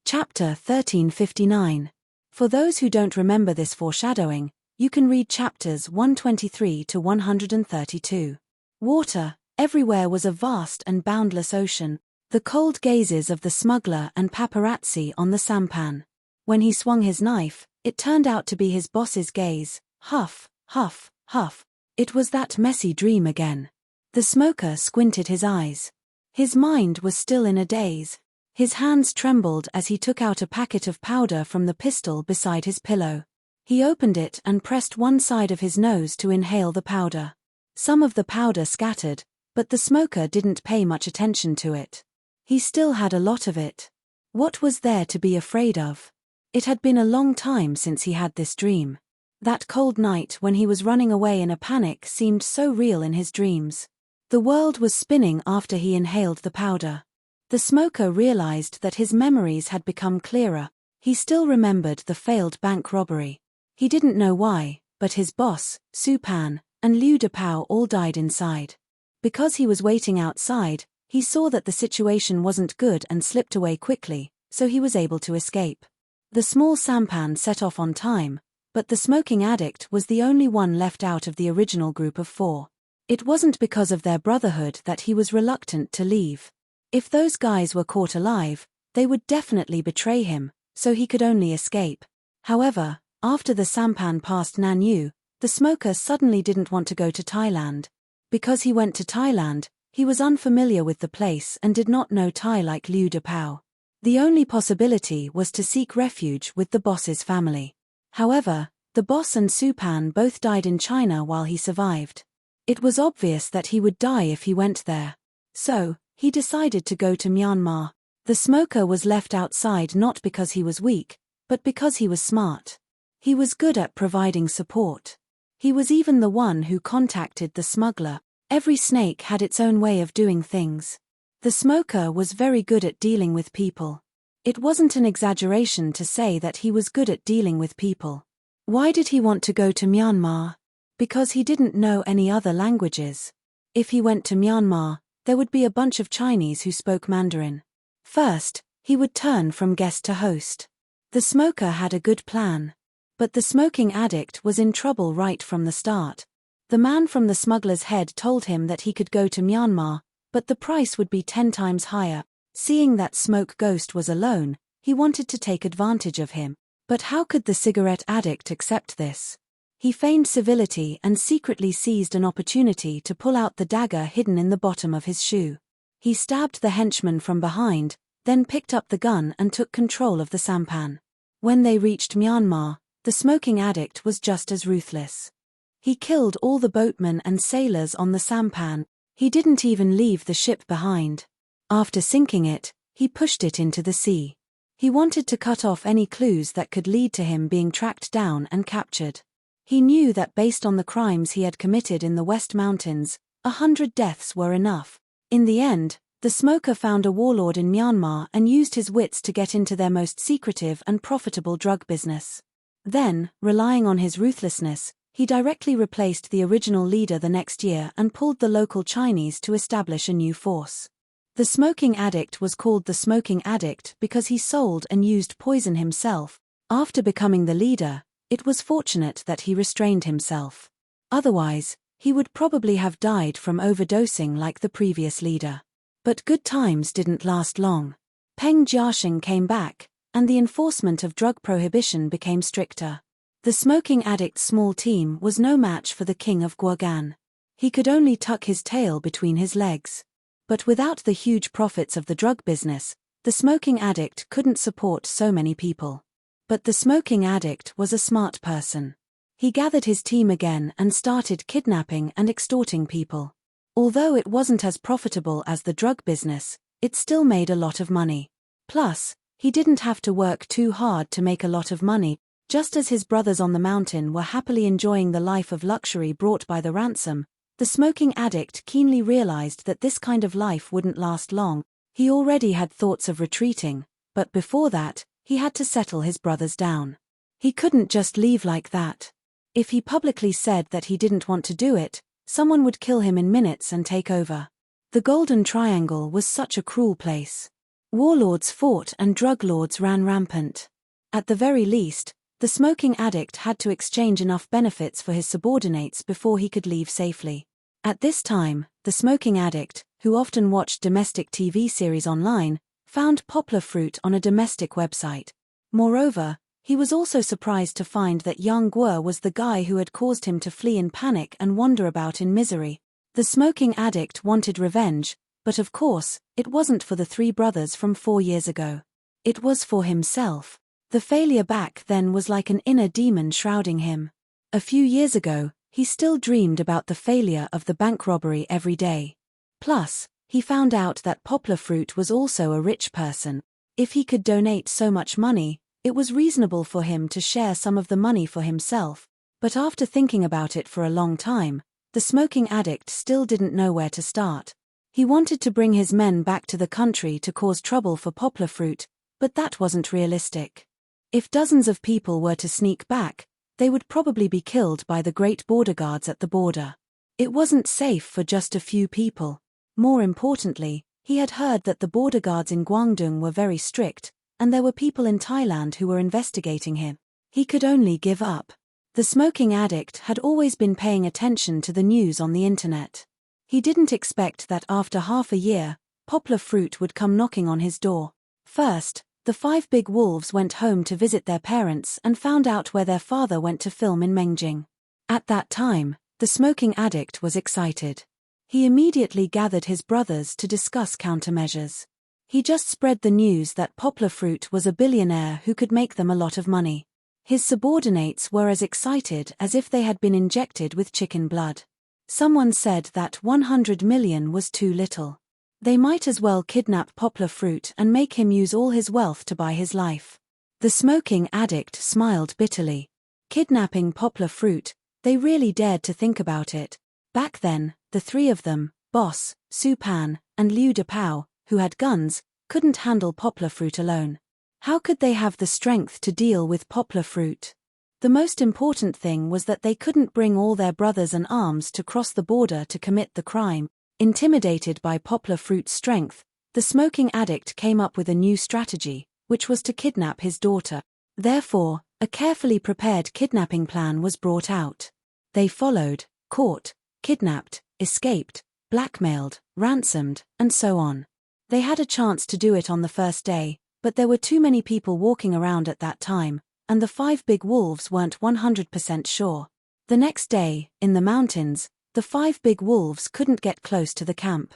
Chapter 1359. For those who don't remember this foreshadowing, you can read chapters 123 to 132. Water, everywhere was a vast and boundless ocean, the cold gazes of the smuggler and paparazzi on the sampan. When he swung his knife, it turned out to be his boss's gaze. Huff, huff, huff. It was that messy dream again. The smoker squinted his eyes. His mind was still in a daze. His hands trembled as he took out a packet of powder from the pistol beside his pillow. He opened it and pressed one side of his nose to inhale the powder. Some of the powder scattered, but the smoker didn't pay much attention to it. He still had a lot of it. What was there to be afraid of? It had been a long time since he had this dream. That cold night when he was running away in a panic seemed so real in his dreams. The world was spinning after he inhaled the powder. The smoker realized that his memories had become clearer. He still remembered the failed bank robbery. He didn't know why, but his boss, Su Pan, and Liu Depao all died inside. Because he was waiting outside, he saw that the situation wasn't good and slipped away quickly, so he was able to escape. The small sampan set off on time, but the smoking addict was the only one left out of the original group of 4. It wasn't because of their brotherhood that he was reluctant to leave. If those guys were caught alive, they would definitely betray him, so he could only escape. However, after the sampan passed Nanyu, the smoker suddenly didn't want to go to Thailand. Because he went to Thailand, he was unfamiliar with the place and did not know Thai like Liu Depao. The only possibility was to seek refuge with the boss's family. However, the boss and Su Pan both died in China while he survived. It was obvious that he would die if he went there. So, he decided to go to Myanmar. The smoker was left outside not because he was weak, but because he was smart. He was good at providing support. He was even the one who contacted the smuggler. Every snake had its own way of doing things. The smoker was very good at dealing with people. It wasn't an exaggeration to say that he was good at dealing with people. Why did he want to go to Myanmar? Because he didn't know any other languages. If he went to Myanmar, there would be a bunch of Chinese who spoke Mandarin. First, he would turn from guest to host. The smoker had a good plan. But the smoking addict was in trouble right from the start. The man from the smuggler's head told him that he could go to Myanmar, but the price would be 10 times higher. Seeing that Smoke Ghost was alone, he wanted to take advantage of him. But how could the cigarette addict accept this? He feigned civility and secretly seized an opportunity to pull out the dagger hidden in the bottom of his shoe. He stabbed the henchman from behind, then picked up the gun and took control of the sampan. When they reached Myanmar, the smoking addict was just as ruthless. He killed all the boatmen and sailors on the sampan. He didn't even leave the ship behind. After sinking it, he pushed it into the sea. He wanted to cut off any clues that could lead to him being tracked down and captured. He knew that based on the crimes he had committed in the West Mountains, 100 deaths were enough. In the end, the smoker found a warlord in Myanmar and used his wits to get into their most secretive and profitable drug business. Then, relying on his ruthlessness, he directly replaced the original leader the next year and pulled the local Chinese to establish a new force. The smoking addict was called the smoking addict because he sold and used poison himself. After becoming the leader, it was fortunate that he restrained himself. Otherwise, he would probably have died from overdosing like the previous leader. But good times didn't last long. Peng Jiaxing came back, and the enforcement of drug prohibition became stricter. The smoking addict's small team was no match for the king of Guogan. He could only tuck his tail between his legs. But without the huge profits of the drug business, the smoking addict couldn't support so many people. But the smoking addict was a smart person. He gathered his team again and started kidnapping and extorting people. Although it wasn't as profitable as the drug business, it still made a lot of money. Plus, he didn't have to work too hard to make a lot of money, just as his brothers on the mountain were happily enjoying the life of luxury brought by the ransom. The smoking addict keenly realized that this kind of life wouldn't last long. He already had thoughts of retreating, but before that, he had to settle his brothers down. He couldn't just leave like that. If he publicly said that he didn't want to do it, someone would kill him in minutes and take over. The Golden Triangle was such a cruel place. Warlords fought and drug lords ran rampant. At the very least, the smoking addict had to exchange enough benefits for his subordinates before he could leave safely. At this time, the smoking addict, who often watched domestic TV series online, found poplar fruit on a domestic website. Moreover, he was also surprised to find that Yang Guo was the guy who had caused him to flee in panic and wander about in misery. The smoking addict wanted revenge, but of course, it wasn't for the three brothers from 4 years ago. It was for himself. The failure back then was like an inner demon shrouding him. A few years ago, he still dreamed about the failure of the bank robbery every day. Plus, he found out that poplar fruit was also a rich person. If he could donate so much money, it was reasonable for him to share some of the money for himself. But after thinking about it for a long time, the smoking addict still didn't know where to start. He wanted to bring his men back to the country to cause trouble for poplar fruit, but that wasn't realistic. If dozens of people were to sneak back, they would probably be killed by the great border guards at the border. It wasn't safe for just a few people. More importantly, he had heard that the border guards in Guangdong were very strict, and there were people in Thailand who were investigating him. He could only give up. The smoking addict had always been paying attention to the news on the internet. He didn't expect that after half a year, poplar fruit would come knocking on his door. First, the 5 big wolves went home to visit their parents and found out where their father went to film in Mengjing. At that time, the smoking addict was excited. He immediately gathered his brothers to discuss countermeasures. He just spread the news that poplar fruit was a billionaire who could make them a lot of money. His subordinates were as excited as if they had been injected with chicken blood. Someone said that 100 million was too little. They might as well kidnap poplar fruit and make him use all his wealth to buy his life. The smoking addict smiled bitterly. Kidnapping poplar fruit, they really dared to think about it. Back then, the 3 of them, Boss, Su Pan, and Liu Depao, who had guns, couldn't handle poplar fruit alone. How could they have the strength to deal with poplar fruit? The most important thing was that they couldn't bring all their brothers in arms to cross the border to commit the crime. Intimidated by poplar fruit's strength, the smoking addict came up with a new strategy, which was to kidnap his daughter. Therefore, a carefully prepared kidnapping plan was brought out. They followed, caught, kidnapped, escaped, blackmailed, ransomed, and so on. They had a chance to do it on the first day, but there were too many people walking around at that time, and the 5 big wolves weren't 100% sure. The next day, in the mountains, the 5 big wolves couldn't get close to the camp.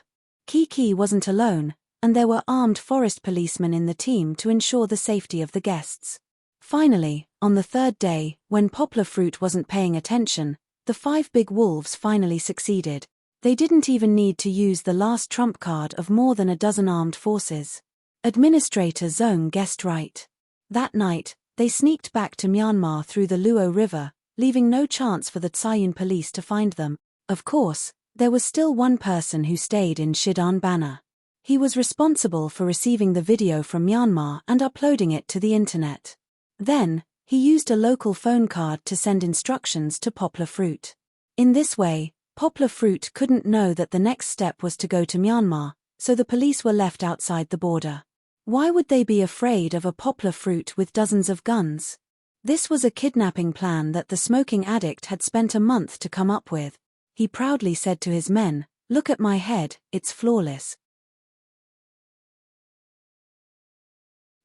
Kiki wasn't alone, and there were armed forest policemen in the team to ensure the safety of the guests. Finally, on the 3rd day, when poplar fruit wasn't paying attention, the 5 big wolves finally succeeded. They didn't even need to use the last trump card of more than a dozen armed forces. Administrator Zhong guessed right. That night, they sneaked back to Myanmar through the Luo River, leaving no chance for the Tsayun police to find them. Of course, there was still one person who stayed in Shidan Bana. He was responsible for receiving the video from Myanmar and uploading it to the internet. Then, he used a local phone card to send instructions to poplar fruit. In this way, poplar fruit couldn't know that the next step was to go to Myanmar, so the police were left outside the border. Why would they be afraid of a poplar fruit with dozens of guns? This was a kidnapping plan that the smoking addict had spent a month to come up with. He proudly said to his men, "Look at my head, it's flawless."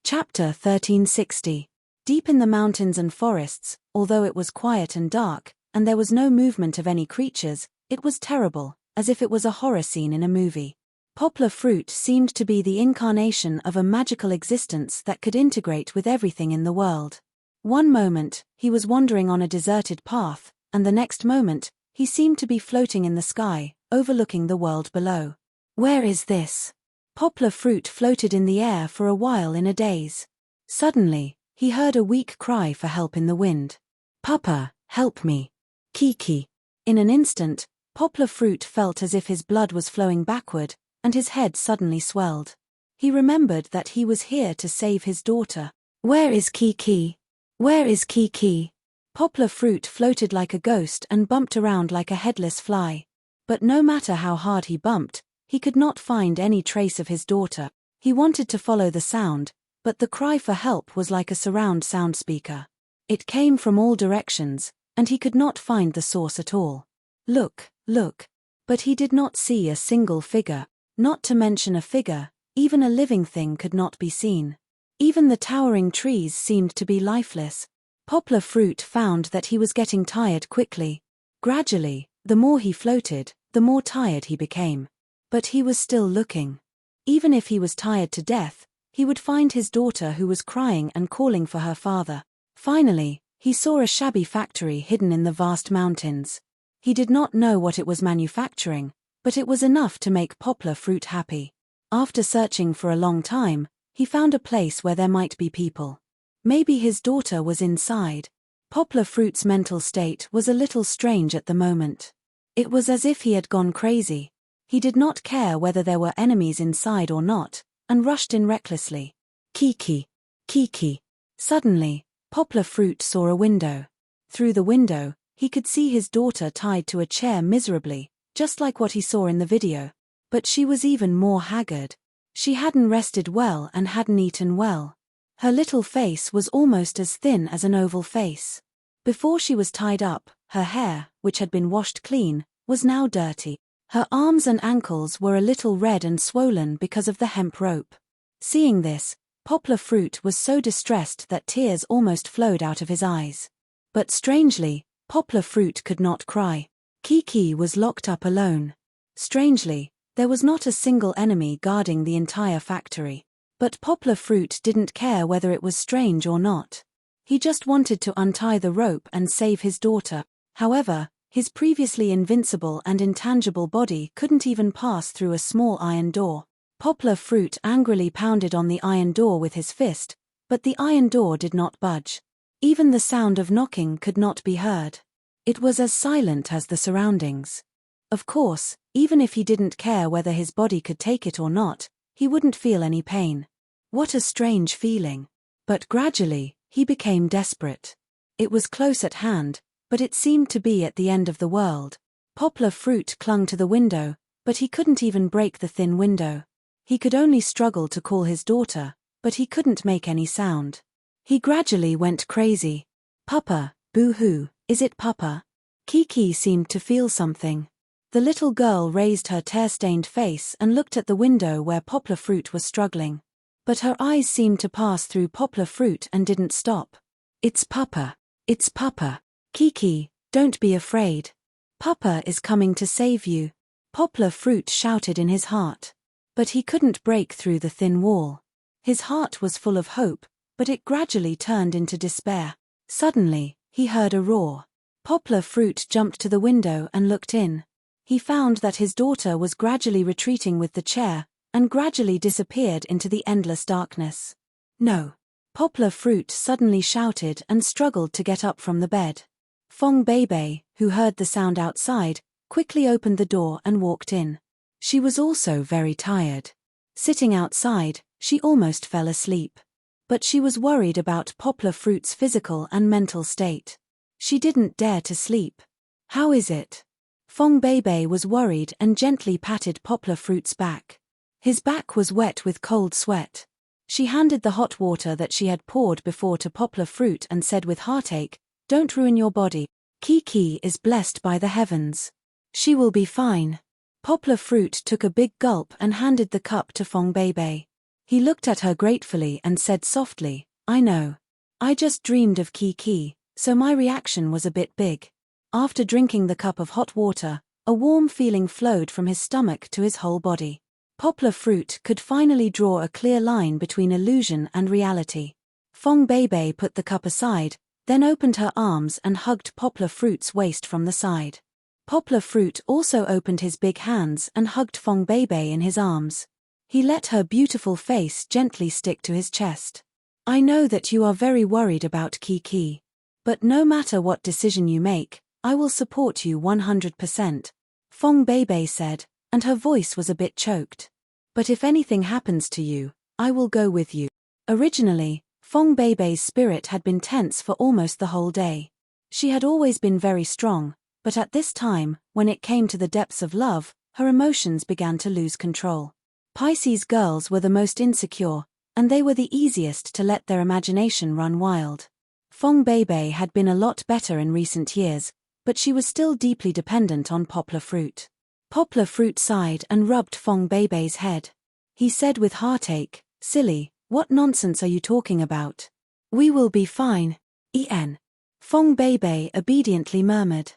Chapter 1360. Deep in the mountains and forests, although it was quiet and dark, and there was no movement of any creatures, it was terrible, as if it was a horror scene in a movie. Poplar fruit seemed to be the incarnation of a magical existence that could integrate with everything in the world. One moment, he was wandering on a deserted path, and the next moment, he seemed to be floating in the sky, overlooking the world below. Where is this? Poplar fruit floated in the air for a while in a daze. Suddenly, he heard a weak cry for help in the wind. Papa, help me. Kiki. In an instant, Poplar fruit felt as if his blood was flowing backward, and his head suddenly swelled. He remembered that he was here to save his daughter. Where is Kiki? Where is Kiki? Poplar fruit floated like a ghost and bumped around like a headless fly. But no matter how hard he bumped, he could not find any trace of his daughter. He wanted to follow the sound, but the cry for help was like a surround sound speaker. It came from all directions, and he could not find the source at all. Look, look. But he did not see a single figure, not to mention a figure, even a living thing could not be seen. Even the towering trees seemed to be lifeless. Poplar fruit found that he was getting tired quickly. Gradually, the more he floated, the more tired he became. But he was still looking. Even if he was tired to death, he would find his daughter who was crying and calling for her father. Finally, he saw a shabby factory hidden in the vast mountains. He did not know what it was manufacturing, but it was enough to make Poplar fruit happy. After searching for a long time, he found a place where there might be people. Maybe his daughter was inside. Poplar fruit's mental state was a little strange at the moment. It was as if he had gone crazy. He did not care whether there were enemies inside or not, and rushed in recklessly. Kiki. Kiki. Suddenly, Poplar fruit saw a window. Through the window, he could see his daughter tied to a chair miserably, just like what he saw in the video. But she was even more haggard. She hadn't rested well and hadn't eaten well. Her little face was almost as thin as an oval face. Before she was tied up, her hair, which had been washed clean, was now dirty. Her arms and ankles were a little red and swollen because of the hemp rope. Seeing this, Poplar fruit was so distressed that tears almost flowed out of his eyes. But strangely, Poplar fruit could not cry. Kiki was locked up alone. Strangely, there was not a single enemy guarding the entire factory. But Poplar fruit didn't care whether it was strange or not. He just wanted to untie the rope and save his daughter. However, his previously invincible and intangible body couldn't even pass through a small iron door. Poplar fruit angrily pounded on the iron door with his fist, but the iron door did not budge. Even the sound of knocking could not be heard. It was as silent as the surroundings. Of course, even if he didn't care whether his body could take it or not, he wouldn't feel any pain. What a strange feeling. But gradually, he became desperate. It was close at hand, but it seemed to be at the end of the world. Poplar fruit clung to the window, but he couldn't even break the thin window. He could only struggle to call his daughter, but he couldn't make any sound. He gradually went crazy. Papa, boo-hoo, is it Papa? Kiki seemed to feel something. The little girl raised her tear-stained face and looked at the window where Poplar fruit was struggling. But her eyes seemed to pass through Poplar fruit and didn't stop. It's Papa. It's Papa. Kiki, don't be afraid. Papa is coming to save you. Poplar fruit shouted in his heart. But he couldn't break through the thin wall. His heart was full of hope, but it gradually turned into despair. Suddenly, he heard a roar. Poplar fruit jumped to the window and looked in. He found that his daughter was gradually retreating with the chair, and gradually disappeared into the endless darkness. No. Poplar fruit suddenly shouted and struggled to get up from the bed. Fong Beibei, who heard the sound outside, quickly opened the door and walked in. She was also very tired. Sitting outside, she almost fell asleep. But she was worried about Poplar fruit's physical and mental state. She didn't dare to sleep. How is it? Fong Beibei was worried and gently patted Poplar fruit's back. His back was wet with cold sweat. She handed the hot water that she had poured before to Poplar fruit and said with heartache, "Don't ruin your body. Kiki is blessed by the heavens. She will be fine." Poplar fruit took a big gulp and handed the cup to Fong Beibei. He looked at her gratefully and said softly, "I know. I just dreamed of Kiki, so my reaction was a bit big." After drinking the cup of hot water, a warm feeling flowed from his stomach to his whole body. Poplar fruit could finally draw a clear line between illusion and reality. Fong Beibei put the cup aside, then opened her arms and hugged Poplar fruit's waist from the side. Poplar Fruit also opened his big hands and hugged Fong Beibei in his arms. He let her beautiful face gently stick to his chest. I know that you are very worried about Kiki. But no matter what decision you make, I will support you 100%, Fong Beibei said, and her voice was a bit choked. But if anything happens to you, I will go with you. Originally, Fong Beibei's spirit had been tense for almost the whole day. She had always been very strong, but at this time, when it came to the depths of love, her emotions began to lose control. Pisces girls were the most insecure, and they were the easiest to let their imagination run wild. Fong Beibei had been a lot better in recent years, but she was still deeply dependent on Poplar Fruit. Poplar Fruit sighed and rubbed Fong Beibei's head. He said with heartache, "Silly, what nonsense are you talking about? We will be fine, En." Fong Beibei obediently murmured.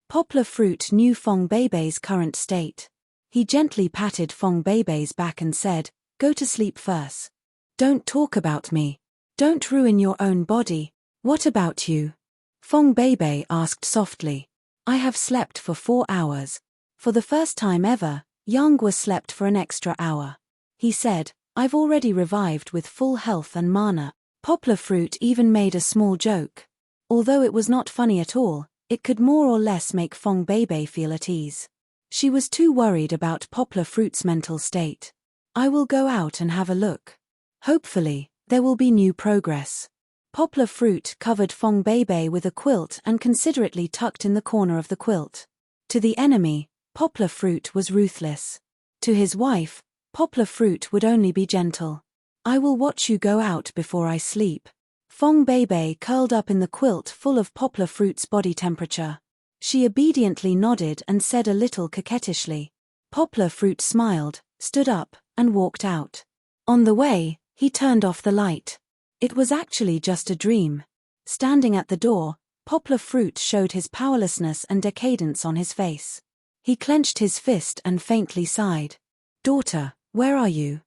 Poplar Fruit knew Fong Beibei's current state. He gently patted Fong Beibei's back and said, "Go to sleep first. Don't talk about me. Don't ruin your own body. What about you?" Fong Beibei asked softly. "I have slept for 4 hours. For the first time ever, Yang slept for an extra hour." He said, "I've already revived with full health and mana." Poplar Fruit even made a small joke. Although it was not funny at all, it could more or less make Fong Beibei feel at ease. She was too worried about Poplar Fruit's mental state. "I will go out and have a look. Hopefully, there will be new progress." Poplar Fruit covered Fong Beibei with a quilt and considerately tucked in the corner of the quilt. To the enemy, Poplar Fruit was ruthless. To his wife, Poplar Fruit would only be gentle. "I will watch you go out before I sleep." Fong Beibei curled up in the quilt full of Poplar Fruit's body temperature. She obediently nodded and said a little coquettishly. Poplar Fruit smiled, stood up, and walked out. On the way, he turned off the light. It was actually just a dream. Standing at the door, Poplar Fruit showed his powerlessness and decadence on his face. He clenched his fist and faintly sighed. "Daughter, where are you?"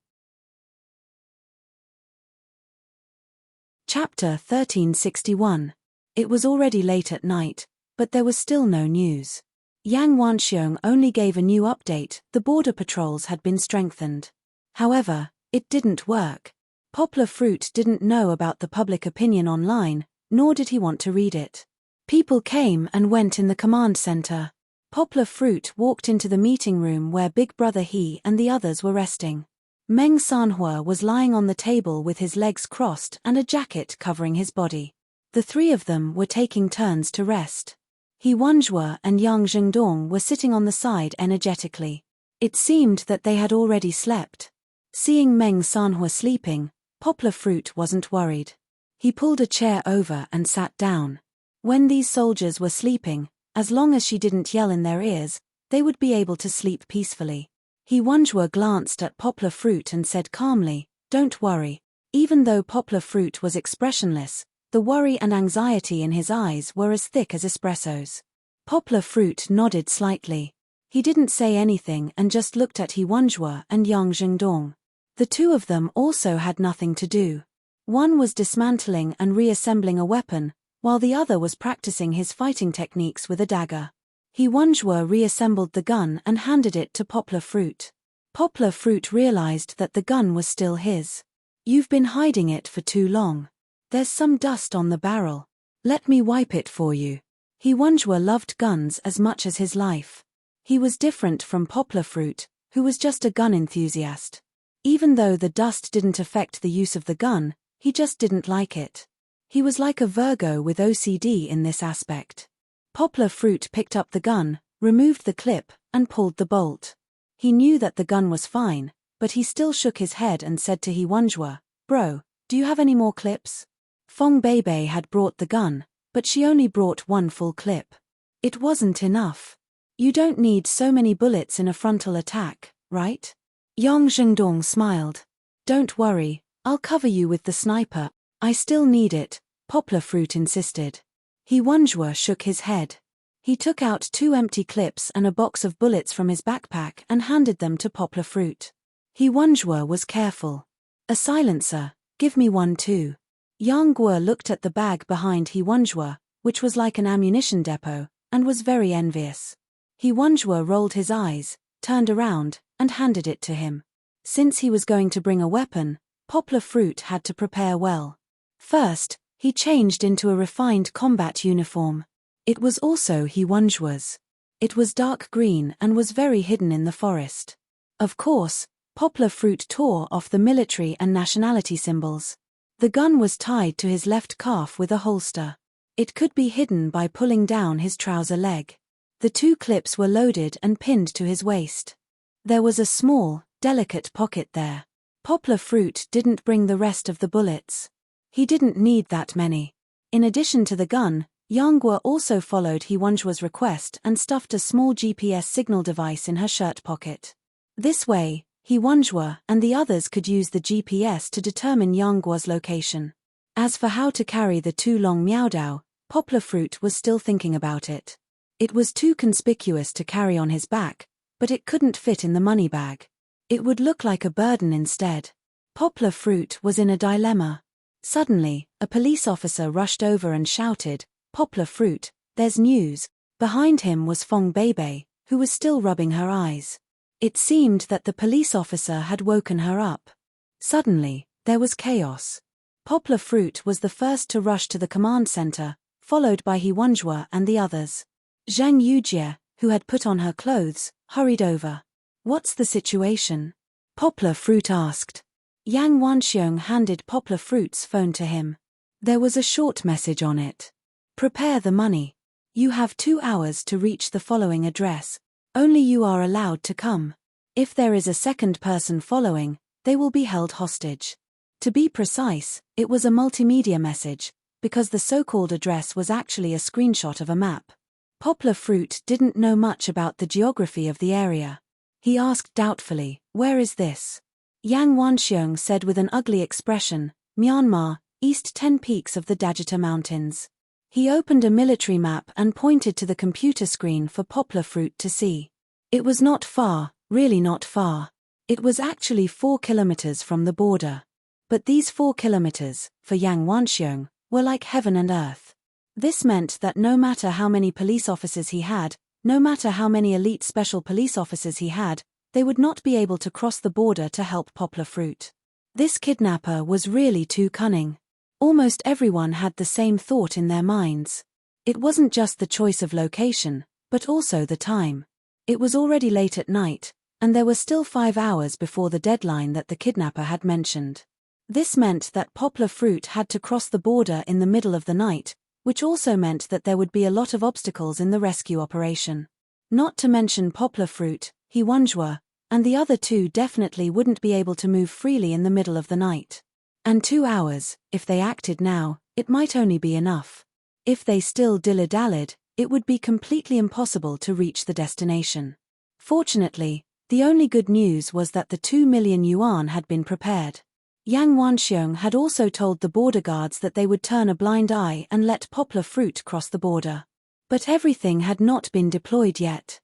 Chapter 1361. It was already late at night, but there was still no news. Yang Wanxiong only gave a new update: the border patrols had been strengthened. However, it didn't work. Poplar Fruit didn't know about the public opinion online, nor did he want to read it. People came and went in the command center. Poplar Fruit walked into the meeting room where Big Brother He and the others were resting. Meng Sanhua was lying on the table with his legs crossed and a jacket covering his body. The three of them were taking turns to rest. He Wanzhua and Yang Zhengdong were sitting on the side energetically. It seemed that they had already slept. Seeing Meng Sanhua sleeping, Poplar Fruit wasn't worried. He pulled a chair over and sat down. When these soldiers were sleeping, as long as she didn't yell in their ears, they would be able to sleep peacefully. He Wanzhua glanced at Poplar Fruit and said calmly, "Don't worry." Even though Poplar Fruit was expressionless, the worry and anxiety in his eyes were as thick as espressos. Poplar Fruit nodded slightly. He didn't say anything and just looked at He Wanzhua and Yang Zhengdong. The two of them also had nothing to do. One was dismantling and reassembling a weapon, while the other was practicing his fighting techniques with a dagger. He Wanzhua reassembled the gun and handed it to Poplar Fruit. Poplar Fruit realized that the gun was still his. "You've been hiding it for too long. There's some dust on the barrel. Let me wipe it for you." He Wanzhua loved guns as much as his life. He was different from Poplar Fruit, who was just a gun enthusiast. Even though the dust didn't affect the use of the gun, he just didn't like it. He was like a Virgo with OCD in this aspect. Poplar Fruit picked up the gun, removed the clip, and pulled the bolt. He knew that the gun was fine, but he still shook his head and said to He Wanzhua, "Bro, do you have any more clips?" Fong Beibei had brought the gun, but she only brought one full clip. It wasn't enough. "You don't need so many bullets in a frontal attack, right?" Yang Zhengdong smiled. "Don't worry, I'll cover you with the sniper." "I still need it," Poplar Fruit insisted. He Wanzhua shook his head. He took out 2 empty clips and a box of bullets from his backpack and handed them to Poplar Fruit. He Wanzhua was careful. "A silencer, give me one too." Yang Guo looked at the bag behind He Wanzhua, which was like an ammunition depot, and was very envious. He Wonjua rolled his eyes, turned around, and handed it to him. Since he was going to bring a weapon, Poplar Fruit had to prepare well. First, he changed into a refined combat uniform. It was also He Wonjua's. It was dark green and was very hidden in the forest. Of course, Poplar Fruit tore off the military and nationality symbols. The gun was tied to his left calf with a holster. It could be hidden by pulling down his trouser leg. The 2 clips were loaded and pinned to his waist. There was a small, delicate pocket there. Poplar Fruit didn't bring the rest of the bullets. He didn't need that many. In addition to the gun, Yanghua also followed He Wonjua's request and stuffed a small GPS signal device in her shirt pocket. This way, He Wonjua and the others could use the GPS to determine Yanggua's location. As for how to carry the 2 long Miaodao, Poplar Fruit was still thinking about it. It was too conspicuous to carry on his back, but it couldn't fit in the money bag. It would look like a burden instead. Poplar Fruit was in a dilemma. Suddenly, a police officer rushed over and shouted, "Poplar Fruit, there's news." Behind him was Fong Beibei, who was still rubbing her eyes. It seemed that the police officer had woken her up. Suddenly, there was chaos. Poplar Fruit was the first to rush to the command center, followed by He Wonjua and the others. Zhang Yujie, who had put on her clothes, hurried over. "What's the situation?" Poplar Fruit asked. Yang Wanxiong handed Poplar Fruit's phone to him. There was a short message on it. "Prepare the money. You have 2 hours to reach the following address. Only you are allowed to come. If there is a second person following, they will be held hostage." To be precise, it was a multimedia message, because the so-called address was actually a screenshot of a map. Poplar Fruit didn't know much about the geography of the area. He asked doubtfully, "Where is this?" Yang Wanxiong said with an ugly expression, "Myanmar, east 10 peaks of the Dajita Mountains." He opened a military map and pointed to the computer screen for Poplar Fruit to see. It was not far, really not far. It was actually 4 kilometers from the border. But these 4 kilometers, for Yang Wanxiong, were like heaven and earth. This meant that no matter how many police officers he had, no matter how many elite special police officers he had, they would not be able to cross the border to help Poplar Fruit. This kidnapper was really too cunning. Almost everyone had the same thought in their minds. It wasn't just the choice of location, but also the time. It was already late at night, and there were still 5 hours before the deadline that the kidnapper had mentioned. This meant that Poplar Fruit had to cross the border in the middle of the night, which also meant that there would be a lot of obstacles in the rescue operation. Not to mention Poplar Fruit, He Wonjua, and the other 2 definitely wouldn't be able to move freely in the middle of the night. And 2 hours, if they acted now, it might only be enough. If they still dilly-dallied, it would be completely impossible to reach the destination. Fortunately, the only good news was that the 2 million yuan had been prepared. Yang Wanxiong had also told the border guards that they would turn a blind eye and let Poplar Fruit cross the border. But everything had not been deployed yet.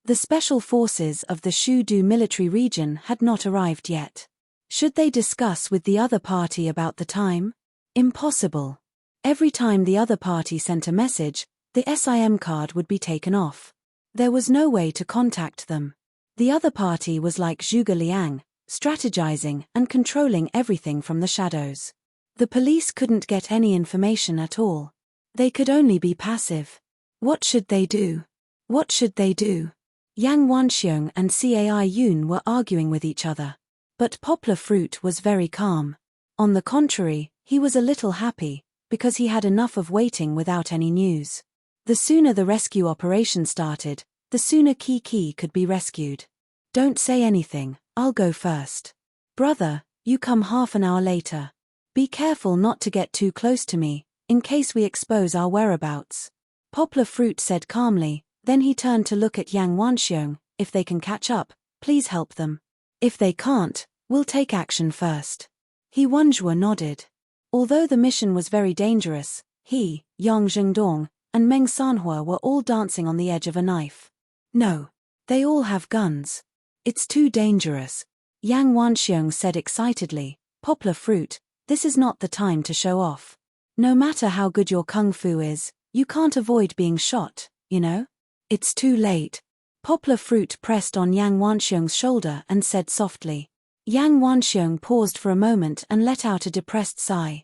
The special forces of the Shudu military region had not arrived yet. Should they discuss with the other party about the time? Impossible. Every time the other party sent a message, the SIM card would be taken off. There was no way to contact them. The other party was like Zhuge Liang, strategizing and controlling everything from the shadows. The police couldn't get any information at all. They could only be passive. What should they do? What should they do? Yang Wanxiong and Cai Yun were arguing with each other. But Poplar Fruit was very calm. On the contrary, he was a little happy, because he had enough of waiting without any news. The sooner the rescue operation started, the sooner Kiki could be rescued. "Don't say anything, I'll go first. Brother, you come half an hour later. Be careful not to get too close to me, in case we expose our whereabouts." Poplar Fruit said calmly, then he turned to look at Yang Wanxiong. "If they can catch up, please help them. If they can't, we'll take action first." He Wonjua nodded. Although the mission was very dangerous, he, Yang Zhengdong, and Meng Sanhua were all dancing on the edge of a knife. "No. They all have guns. It's too dangerous," Yang Wanxiong said excitedly. "Poplar Fruit, this is not the time to show off. No matter how good your kung fu is, you can't avoid being shot, you know? It's too late. Poplar Fruit pressed on Yang Wanxiong's shoulder and said softly. Yang Wanxiong paused for a moment and let out a depressed sigh.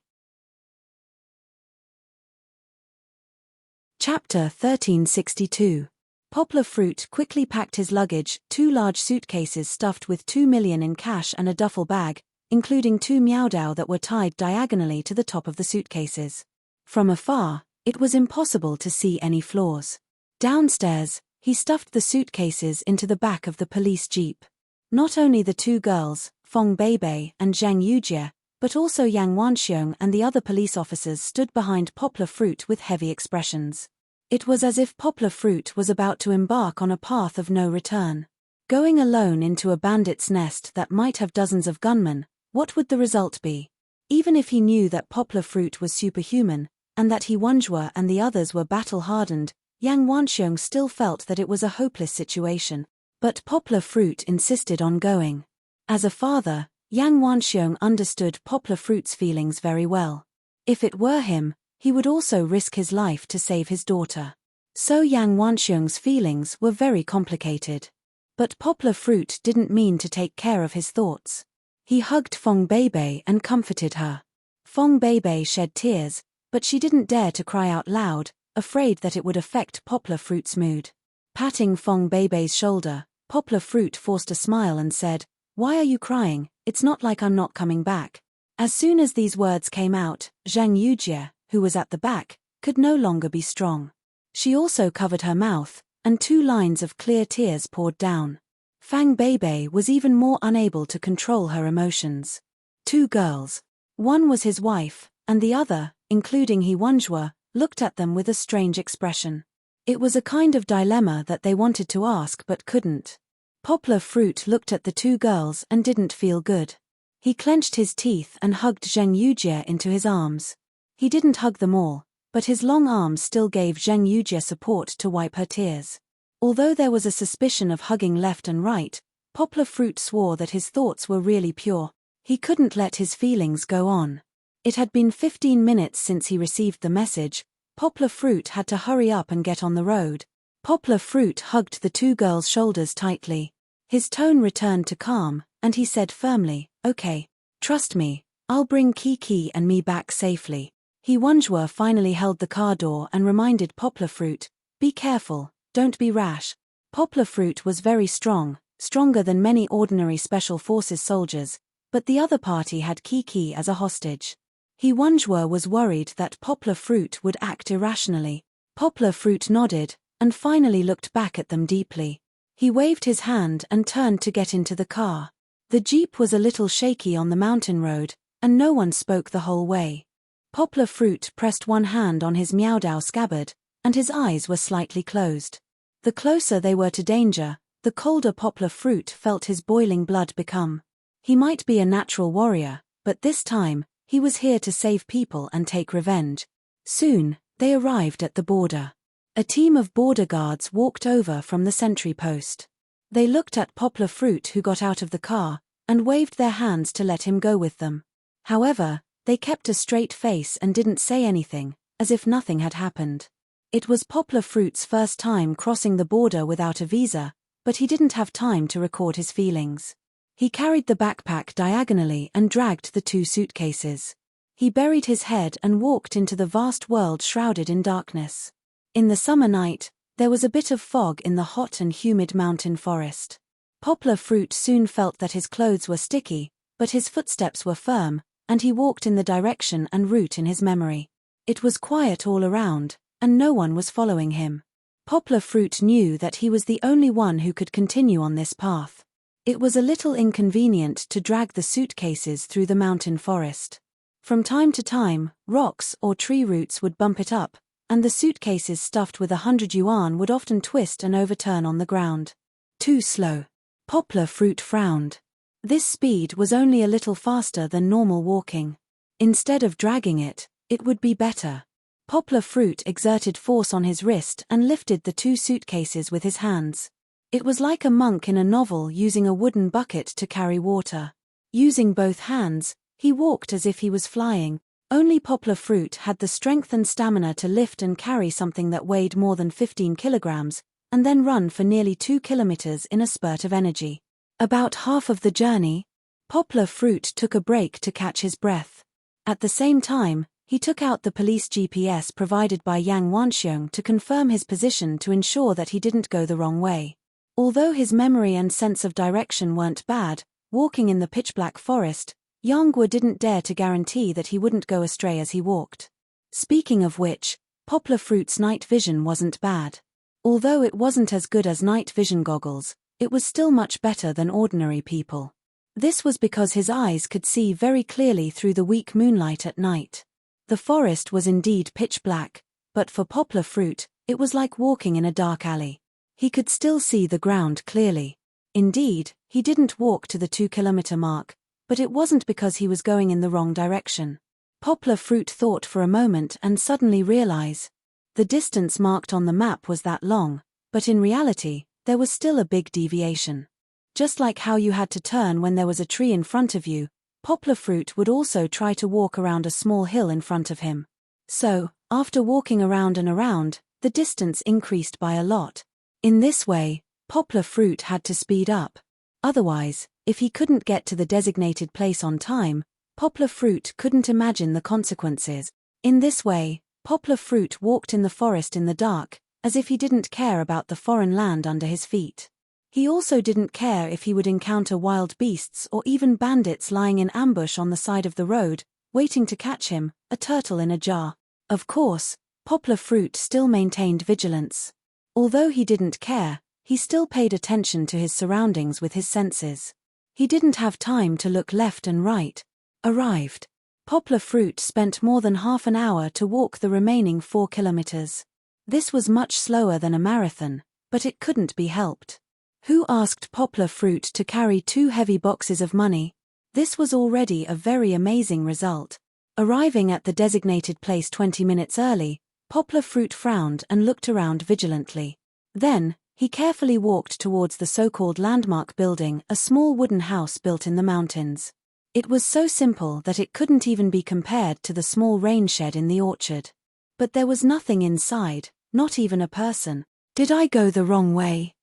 Chapter 1362. Poplar Fruit quickly packed his luggage, 2 large suitcases stuffed with 2 million in cash and a duffel bag, including 2 miaodao that were tied diagonally to the top of the suitcases. From afar, it was impossible to see any flaws. Downstairs, he stuffed the suitcases into the back of the police jeep. Not only the 2 girls, Feng Beibei and Zhang Yujie, but also Yang Wanxiong and the other police officers stood behind Poplar Fruit with heavy expressions. It was as if Poplar Fruit was about to embark on a path of no return. Going alone into a bandit's nest that might have dozens of gunmen, what would the result be? Even if he knew that Poplar Fruit was superhuman, and that he Wenjue and the others were battle-hardened, Yang Wanxiong still felt that it was a hopeless situation. But Poplar Fruit insisted on going. As a father, Yang Wanxiong understood Poplar Fruit's feelings very well. If it were him, he would also risk his life to save his daughter. So Yang Wanxiong's feelings were very complicated. But Poplar Fruit didn't mean to take care of his thoughts. He hugged Feng Beibei and comforted her. Feng Beibei shed tears, but she didn't dare to cry out loud, afraid that it would affect Poplar Fruit's mood. Patting Feng Beibei's shoulder, Poplar Fruit forced a smile and said, "Why are you crying? It's not like I'm not coming back." As soon as these words came out, Zhang Yujie, who was at the back, could no longer be strong. She also covered her mouth, and 2 lines of clear tears poured down. Feng Beibei was even more unable to control her emotions. 2 girls. One was his wife, and the other, including He Wenjue, looked at them with a strange expression. It was a kind of dilemma that they wanted to ask but couldn't. Poplar Fruit looked at the 2 girls and didn't feel good. He clenched his teeth and hugged Zhang Yujie into his arms. He didn't hug them all, but his long arms still gave Zhang Yujie support to wipe her tears. Although there was a suspicion of hugging left and right, Poplar Fruit swore that his thoughts were really pure. He couldn't let his feelings go on. It had been 15 minutes since he received the message. Poplar Fruit had to hurry up and get on the road. Poplar Fruit hugged the 2 girls' shoulders tightly. His tone returned to calm, and he said firmly, "Okay. Trust me, I'll bring Kiki and me back safely." He Wenjue finally held the car door and reminded Poplar Fruit, "Be careful, don't be rash." Poplar Fruit was very strong, stronger than many ordinary Special Forces soldiers, but the other party had Kiki as a hostage. He Wenjue was worried that Poplar Fruit would act irrationally. Poplar Fruit nodded, and finally looked back at them deeply. He waved his hand and turned to get into the car. The jeep was a little shaky on the mountain road, and no one spoke the whole way. Poplar Fruit pressed one hand on his miaodao scabbard, and his eyes were slightly closed. The closer they were to danger, the colder Poplar Fruit felt his boiling blood become. He might be a natural warrior, but this time, he was here to save people and take revenge. Soon, they arrived at the border. A team of border guards walked over from the sentry post. They looked at Poplar Fruit, who got out of the car, and waved their hands to let him go with them. However, they kept a straight face and didn't say anything, as if nothing had happened. It was Poplar Fruit's first time crossing the border without a visa, but he didn't have time to record his feelings. He carried the backpack diagonally and dragged the 2 suitcases. He buried his head and walked into the vast world shrouded in darkness. In the summer night, there was a bit of fog in the hot and humid mountain forest. Poplar Fruit soon felt that his clothes were sticky, but his footsteps were firm, and he walked in the direction and route in his memory. It was quiet all around, and no one was following him. Poplar Fruit knew that he was the only one who could continue on this path. It was a little inconvenient to drag the suitcases through the mountain forest. From time to time, rocks or tree roots would bump it up, and the suitcases stuffed with 100 yuan would often twist and overturn on the ground. Too slow. Poplar Fruit frowned. This speed was only a little faster than normal walking. Instead of dragging it, it would be better. Poplar Fruit exerted force on his wrist and lifted the 2 suitcases with his hands. It was like a monk in a novel using a wooden bucket to carry water. Using both hands, he walked as if he was flying. Only Poplar Fruit had the strength and stamina to lift and carry something that weighed more than 15 kilograms, and then run for nearly 2 kilometers in a spurt of energy. About half of the journey, Poplar Fruit took a break to catch his breath. At the same time, he took out the police GPS provided by Yang Wanxiong to confirm his position to ensure that he didn't go the wrong way. Although his memory and sense of direction weren't bad, walking in the pitch-black forest, Yang didn't dare to guarantee that he wouldn't go astray as he walked. Speaking of which, Poplar Fruit's night vision wasn't bad. Although it wasn't as good as night vision goggles, it was still much better than ordinary people. This was because his eyes could see very clearly through the weak moonlight at night. The forest was indeed pitch black, but for Poplar Fruit, it was like walking in a dark alley. He could still see the ground clearly. Indeed, he didn't walk to the 2-kilometer mark, but it wasn't because he was going in the wrong direction. Poplar Fruit thought for a moment and suddenly realized the distance marked on the map was that long, but in reality, there was still a big deviation. Just like how you had to turn when there was a tree in front of you, Poplar Fruit would also try to walk around a small hill in front of him. So, after walking around and around, the distance increased by a lot. In this way, Poplar Fruit had to speed up. Otherwise, if he couldn't get to the designated place on time, Poplar Fruit couldn't imagine the consequences. In this way, Poplar Fruit walked in the forest in the dark, as if he didn't care about the foreign land under his feet. He also didn't care if he would encounter wild beasts or even bandits lying in ambush on the side of the road, waiting to catch him, a turtle in a jar. Of course, Poplar Fruit still maintained vigilance. Although he didn't care, he still paid attention to his surroundings with his senses. He didn't have time to look left and right. Arrived. Poplar Fruit spent more than half an hour to walk the remaining 4 kilometers. This was much slower than a marathon, but it couldn't be helped. Who asked Poplar Fruit to carry 2 heavy boxes of money? This was already a very amazing result. Arriving at the designated place 20 minutes early, Poplar Fruit frowned and looked around vigilantly. Then, he carefully walked towards the so-called landmark building, a small wooden house built in the mountains. It was so simple that it couldn't even be compared to the small rain shed in the orchard. But there was nothing inside, not even a person. Did I go the wrong way?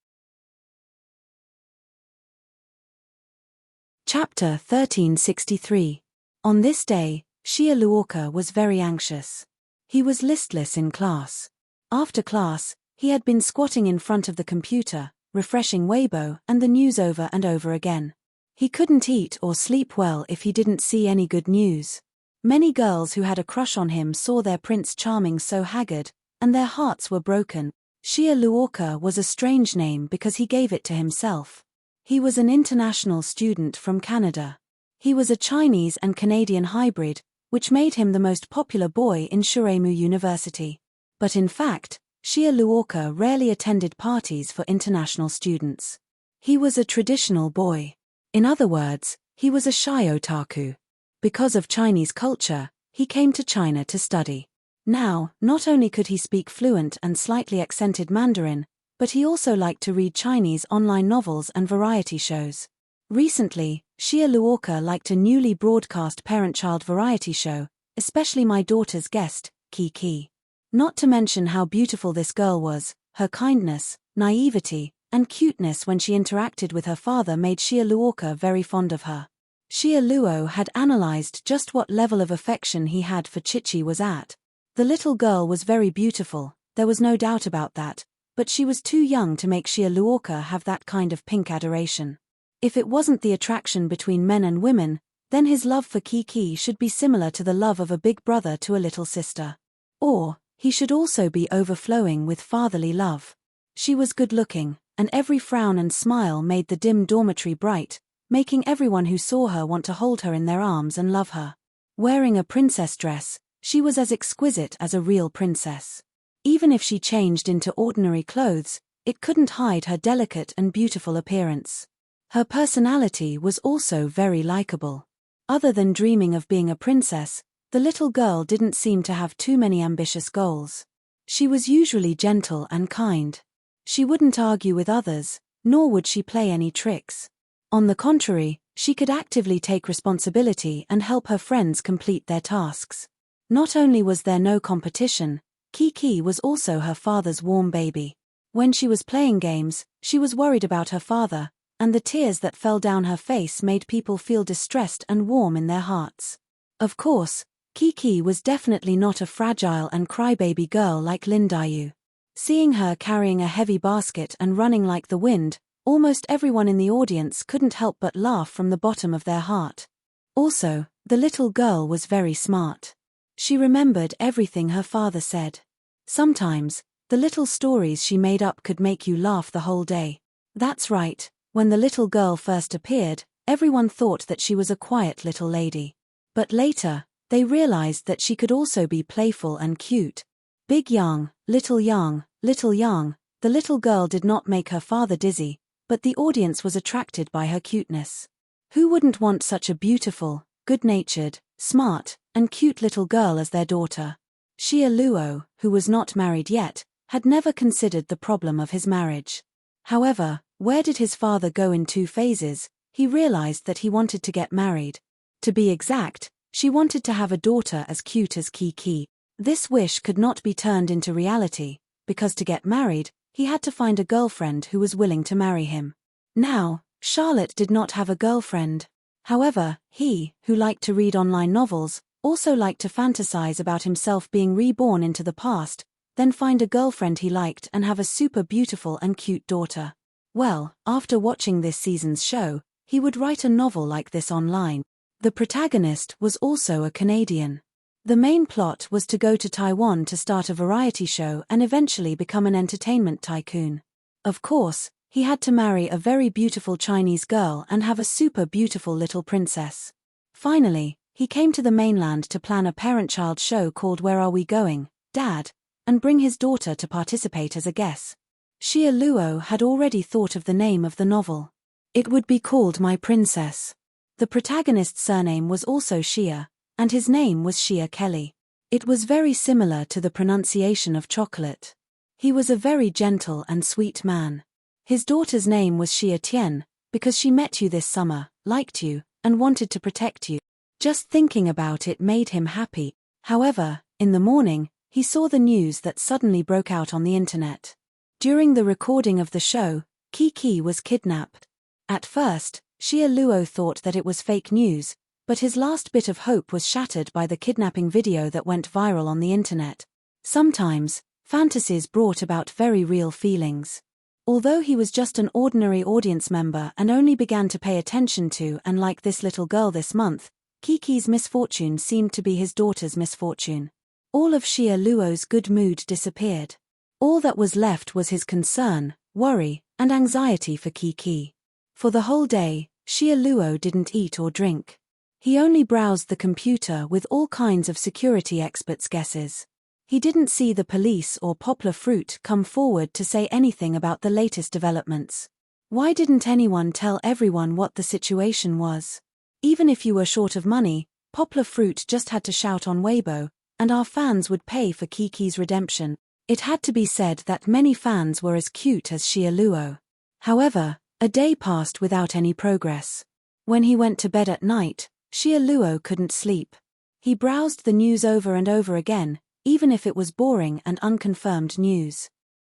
Chapter 1363. On this day, Xia Luoka was very anxious. He was listless in class. After class, he had been squatting in front of the computer, refreshing Weibo and the news over and over again. He couldn't eat or sleep well if he didn't see any good news. Many girls who had a crush on him saw their Prince Charming so haggard, and their hearts were broken. Xia Luoka was a strange name because he gave it to himself. He was an international student from Canada. He was a Chinese and Canadian hybrid, which made him the most popular boy in Shuremu University. But in fact, Xia Luoka rarely attended parties for international students. He was a traditional boy. In other words, he was a shy otaku. Because of Chinese culture, he came to China to study. Now, not only could he speak fluent and slightly accented Mandarin, but he also liked to read Chinese online novels and variety shows. Recently, Xia Luoka liked a newly broadcast parent-child variety show, especially My Daughter's Guest, Kiki. Not to mention how beautiful this girl was, her kindness, naivety, and cuteness when she interacted with her father made Xia Luoka very fond of her. Xia Luo had analyzed just what level of affection he had for Chichi was at. The little girl was very beautiful, there was no doubt about that, but she was too young to make Xia Luoka have that kind of pink adoration. If it wasn't the attraction between men and women, then his love for Kiki should be similar to the love of a big brother to a little sister. Or, he should also be overflowing with fatherly love. She was good-looking, and every frown and smile made the dim dormitory bright, making everyone who saw her want to hold her in their arms and love her. Wearing a princess dress, she was as exquisite as a real princess. Even if she changed into ordinary clothes, it couldn't hide her delicate and beautiful appearance. Her personality was also very likable. Other than dreaming of being a princess, the little girl didn't seem to have too many ambitious goals. She was usually gentle and kind. She wouldn't argue with others, nor would she play any tricks. On the contrary, she could actively take responsibility and help her friends complete their tasks. Not only was there no competition, Kiki was also her father's warm baby. When she was playing games, she was worried about her father, and the tears that fell down her face made people feel distressed and warm in their hearts. Of course, Kiki was definitely not a fragile and crybaby girl like Lin Dayu. Seeing her carrying a heavy basket and running like the wind, almost everyone in the audience couldn't help but laugh from the bottom of their heart. Also, the little girl was very smart. She remembered everything her father said. Sometimes, the little stories she made up could make you laugh the whole day. That's right, when the little girl first appeared, everyone thought that she was a quiet little lady. But later, they realized that she could also be playful and cute. Big Yang, Little Yang, Little Yang, the little girl did not make her father dizzy, but the audience was attracted by her cuteness. Who wouldn't want such a beautiful, good-natured, smart, and cute little girl as their daughter? Xia Luo, who was not married yet, had never considered the problem of his marriage. However, where did his father go in 2 phases? He realized that he wanted to get married. To be exact, she wanted to have a daughter as cute as Kiki. This wish could not be turned into reality, because to get married, he had to find a girlfriend who was willing to marry him. Now, Charlotte did not have a girlfriend. However, he, who liked to read online novels, also liked to fantasize about himself being reborn into the past, then find a girlfriend he liked and have a super beautiful and cute daughter. Well, after watching this season's show, he would write a novel like this online. The protagonist was also a Canadian. The main plot was to go to Taiwan to start a variety show and eventually become an entertainment tycoon. Of course, he had to marry a very beautiful Chinese girl and have a super beautiful little princess. Finally, he came to the mainland to plan a parent-child show called Where Are We Going, Dad? And bring his daughter to participate as a guest. Xia Luo had already thought of the name of the novel. It would be called My Princess. The protagonist's surname was also Xia, and his name was Xia Kelly. It was very similar to the pronunciation of chocolate. He was a very gentle and sweet man. His daughter's name was Xia Tian, because she met you this summer, liked you, and wanted to protect you. Just thinking about it made him happy. However, in the morning, he saw the news that suddenly broke out on the internet. During the recording of the show, Kiki was kidnapped. At first, Xia Luo thought that it was fake news, but his last bit of hope was shattered by the kidnapping video that went viral on the internet. Sometimes, fantasies brought about very real feelings. Although he was just an ordinary audience member and only began to pay attention to and like this little girl this month, Kiki's misfortune seemed to be his daughter's misfortune. All of Xia Luo's good mood disappeared. All that was left was his concern, worry, and anxiety for Kiki. For the whole day, Xia Luo didn't eat or drink. He only browsed the computer with all kinds of security experts' guesses. He didn't see the police or Poplar Fruit come forward to say anything about the latest developments. Why didn't anyone tell everyone what the situation was? Even if you were short of money, Poplar Fruit just had to shout on Weibo, and our fans would pay for Kiki's redemption. It had to be said that many fans were as cute as Xia Luo. However, a day passed without any progress. When he went to bed at night, Xia Luo couldn't sleep. He browsed the news over and over again, even if it was boring and unconfirmed news.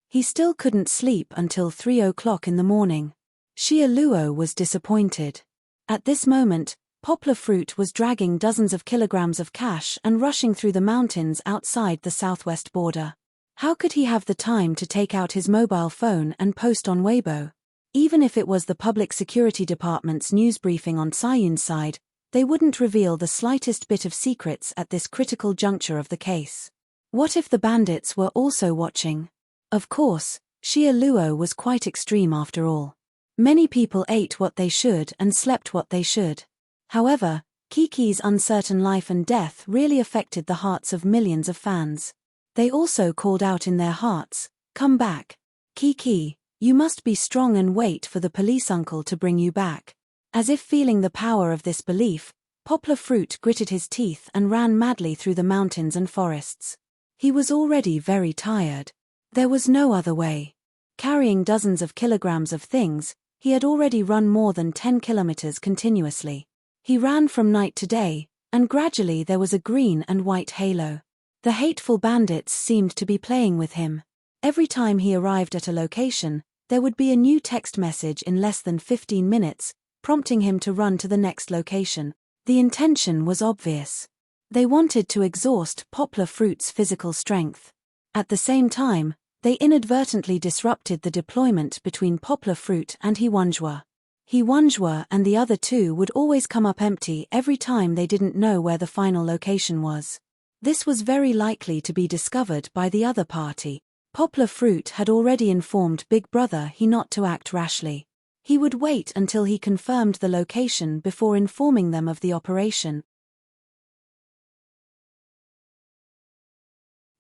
He still couldn't sleep until 3 o'clock in the morning. Xia Luo was disappointed. At this moment, Poplar Fruit was dragging dozens of kilograms of cash and rushing through the mountains outside the southwest border. How could he have the time to take out his mobile phone and post on Weibo? Even if it was the Public Security Department's news briefing on Sayun's side, they wouldn't reveal the slightest bit of secrets at this critical juncture of the case. What if the bandits were also watching? Of course, Xia Luo was quite extreme after all. Many people ate what they should and slept what they should. However, Kiki's uncertain life and death really affected the hearts of millions of fans. They also called out in their hearts, "Come back. Kiki, you must be strong and wait for the police uncle to bring you back." As if feeling the power of this belief, Poplar Fruit gritted his teeth and ran madly through the mountains and forests. He was already very tired. There was no other way. Carrying dozens of kilograms of things, he had already run more than 10 kilometers continuously. He ran from night to day, and gradually there was a green and white halo. The hateful bandits seemed to be playing with him. Every time he arrived at a location, there would be a new text message in less than 15 minutes, prompting him to run to the next location. The intention was obvious. They wanted to exhaust Poplar Fruit's physical strength. At the same time, they inadvertently disrupted the deployment between Poplar Fruit and Hiwanjua. Hiwanjua and the other two would always come up empty every time they didn't know where the final location was. This was very likely to be discovered by the other party. Poplar Fruit had already informed Big Brother he not to act rashly. He would wait until he confirmed the location before informing them of the operation.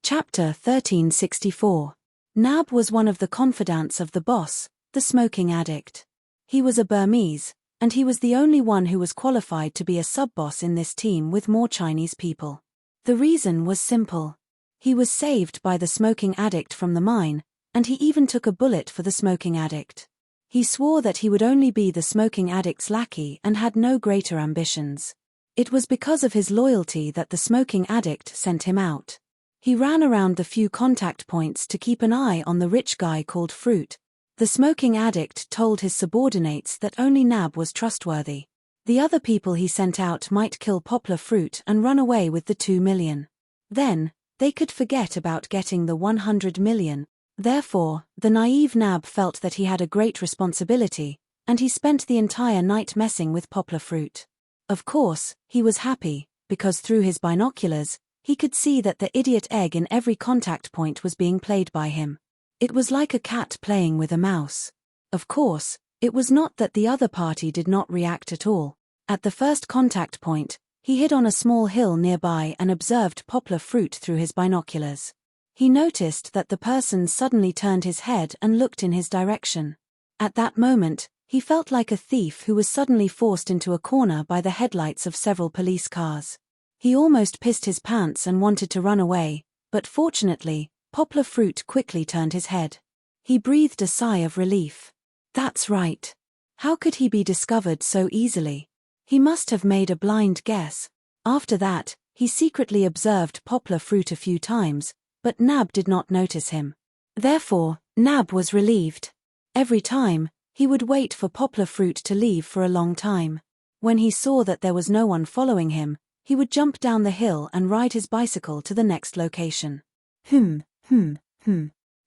Chapter 1364. Nab was one of the confidants of the boss, the smoking addict. He was a Burmese, and he was the only one who was qualified to be a sub-boss in this team with more Chinese people. The reason was simple. He was saved by the smoking addict from the mine, and he even took a bullet for the smoking addict. He swore that he would only be the smoking addict's lackey and had no greater ambitions. It was because of his loyalty that the smoking addict sent him out. He ran around the few contact points to keep an eye on the rich guy called Fruit. The smoking addict told his subordinates that only Nab was trustworthy. The other people he sent out might kill Poplar Fruit and run away with the 2 million. Then, they could forget about getting the 100 million. Therefore, the naive Nab felt that he had a great responsibility, and he spent the entire night messing with Poplar Fruit. Of course, he was happy, because through his binoculars, he could see that the idiot egg in every contact point was being played by him. It was like a cat playing with a mouse. Of course, it was not that the other party did not react at all. At the first contact point, he hid on a small hill nearby and observed Poplar Fruit through his binoculars. He noticed that the person suddenly turned his head and looked in his direction. At that moment, he felt like a thief who was suddenly forced into a corner by the headlights of several police cars. He almost pissed his pants and wanted to run away, but fortunately, Poplar Fruit quickly turned his head. He breathed a sigh of relief. That's right. How could he be discovered so easily? He must have made a blind guess. After that, he secretly observed Poplar Fruit a few times, but Nab did not notice him. Therefore, Nab was relieved. Every time, he would wait for Poplar Fruit to leave for a long time. When he saw that there was no one following him, he would jump down the hill and ride his bicycle to the next location.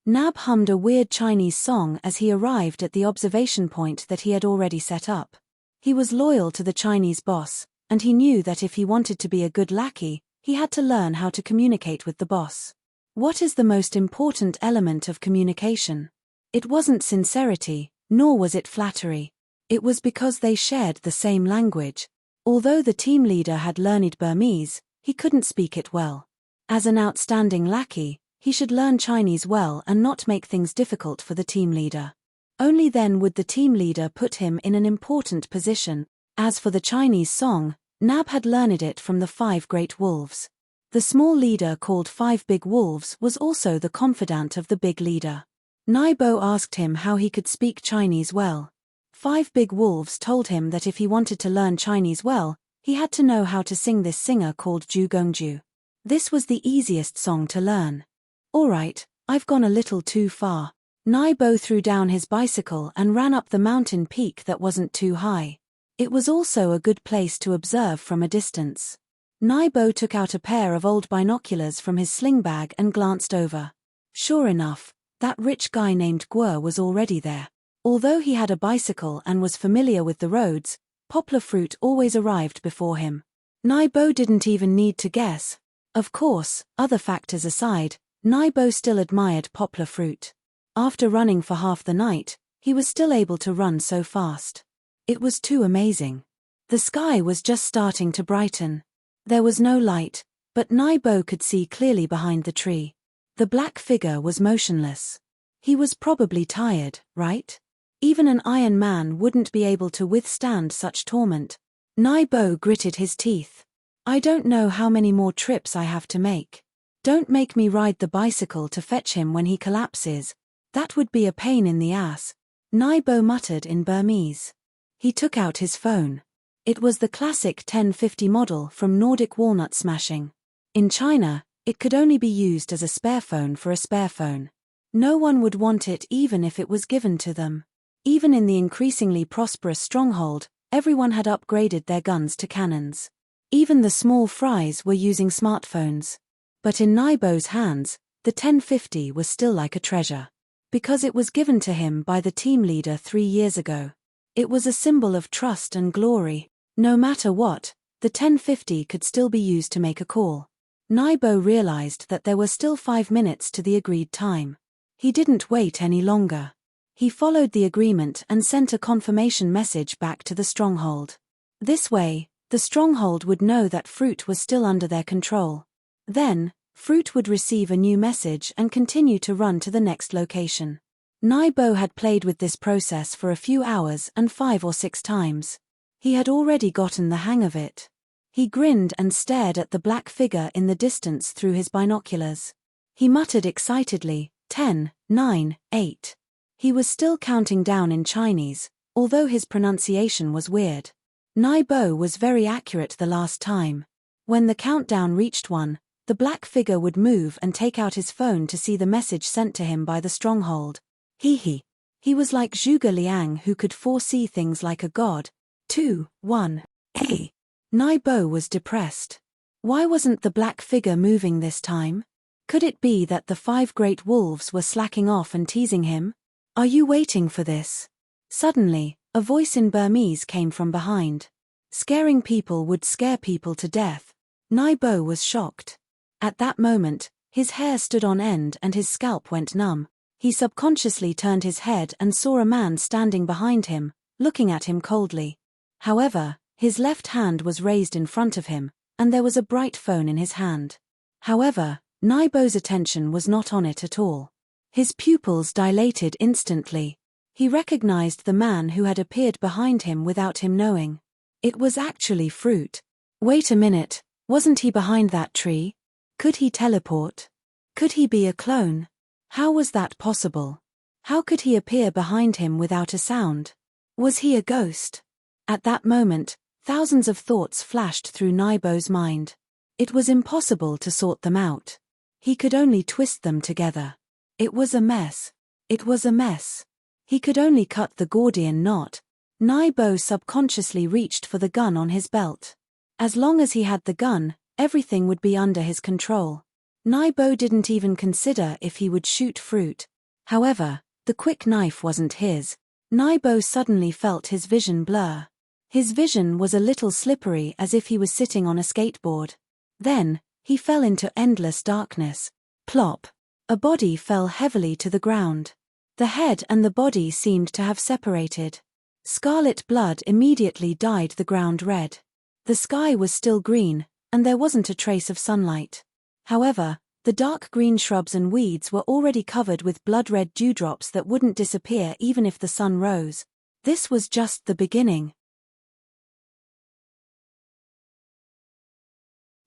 Nab hummed a weird Chinese song as he arrived at the observation point that he had already set up. He was loyal to the Chinese boss, and he knew that if he wanted to be a good lackey, he had to learn how to communicate with the boss. What is the most important element of communication? It wasn't sincerity, nor was it flattery. It was because they shared the same language. Although the team leader had learned Burmese, he couldn't speak it well. As an outstanding lackey, he should learn Chinese well and not make things difficult for the team leader. Only then would the team leader put him in an important position. As for the Chinese song, Nab had learned it from the 5 Great Wolves. The small leader called 5 Big Wolves was also the confidant of the big leader. Naibo asked him how he could speak Chinese well. 5 Big Wolves told him that if he wanted to learn Chinese well, he had to know how to sing this singer called Ju Gongju. This was the easiest song to learn. Alright, I've gone a little too far. Naibo threw down his bicycle and ran up the mountain peak that wasn't too high. It was also a good place to observe from a distance. Naibo took out a pair of old binoculars from his sling bag and glanced over. Sure enough, that rich guy named Guo was already there. Although he had a bicycle and was familiar with the roads, Poplar Fruit always arrived before him. Naibo didn't even need to guess. Of course, other factors aside, Naibo still admired Poplar Fruit. After running for half the night, he was still able to run so fast. It was too amazing. The sky was just starting to brighten. There was no light, but Naibo could see clearly behind the tree. The black figure was motionless. He was probably tired, right? Even an Iron Man wouldn't be able to withstand such torment. Naibo gritted his teeth. I don't know how many more trips I have to make. Don't make me ride the bicycle to fetch him when he collapses. That would be a pain in the ass, Naibo muttered in Burmese. He took out his phone. It was the classic 1050 model from Nordic Walnut Smashing. In China, it could only be used as a spare phone for a spare phone. No one would want it even if it was given to them. Even in the increasingly prosperous stronghold, everyone had upgraded their guns to cannons. Even the small fries were using smartphones. But in Naibo's hands, the 1050 was still like a treasure. Because it was given to him by the team leader 3 years ago. It was a symbol of trust and glory. No matter what, the 1050 could still be used to make a call. Naibo realized that there were still 5 minutes to the agreed time. He didn't wait any longer. He followed the agreement and sent a confirmation message back to the stronghold. This way, the stronghold would know that Fruit was still under their control. Then, Fruit would receive a new message and continue to run to the next location. Naibo had played with this process for a few hours and 5 or 6 times. He had already gotten the hang of it. He grinned and stared at the black figure in the distance through his binoculars. He muttered excitedly, 10, 9, 8. He was still counting down in Chinese, although his pronunciation was weird. Naibo was very accurate the last time. When the countdown reached 1, the black figure would move and take out his phone to see the message sent to him by the stronghold. He was like Zhuge Liang, who could foresee things like a god. 2, 1, hey. Naibo was depressed. Why wasn't the black figure moving this time? Could it be that the 5 great wolves were slacking off and teasing him? Are you waiting for this? Suddenly, a voice in Burmese came from behind. Scaring people would scare people to death. Naibo was shocked. At that moment, his hair stood on end and his scalp went numb. He subconsciously turned his head and saw a man standing behind him, looking at him coldly. However, his left hand was raised in front of him, and there was a bright phone in his hand. However, Naibo's attention was not on it at all. His pupils dilated instantly. He recognized the man who had appeared behind him without him knowing. It was actually Fruit. Wait a minute, wasn't he behind that tree? Could he teleport? Could he be a clone? How was that possible? How could he appear behind him without a sound? Was he a ghost? At that moment, thousands of thoughts flashed through Naibo's mind. It was impossible to sort them out. He could only twist them together. It was a mess. It was a mess. He could only cut the Gordian knot. Naibo subconsciously reached for the gun on his belt. As long as he had the gun, everything would be under his control. Naibo didn't even consider if he would shoot Fruit. However, the quick knife wasn't his. Naibo suddenly felt his vision blur. His vision was a little slippery, as if he was sitting on a skateboard. Then, he fell into endless darkness. Plop! A body fell heavily to the ground. The head and the body seemed to have separated. Scarlet blood immediately dyed the ground red. The sky was still green, and there wasn't a trace of sunlight. However, the dark green shrubs and weeds were already covered with blood-red dewdrops that wouldn't disappear even if the sun rose. This was just the beginning.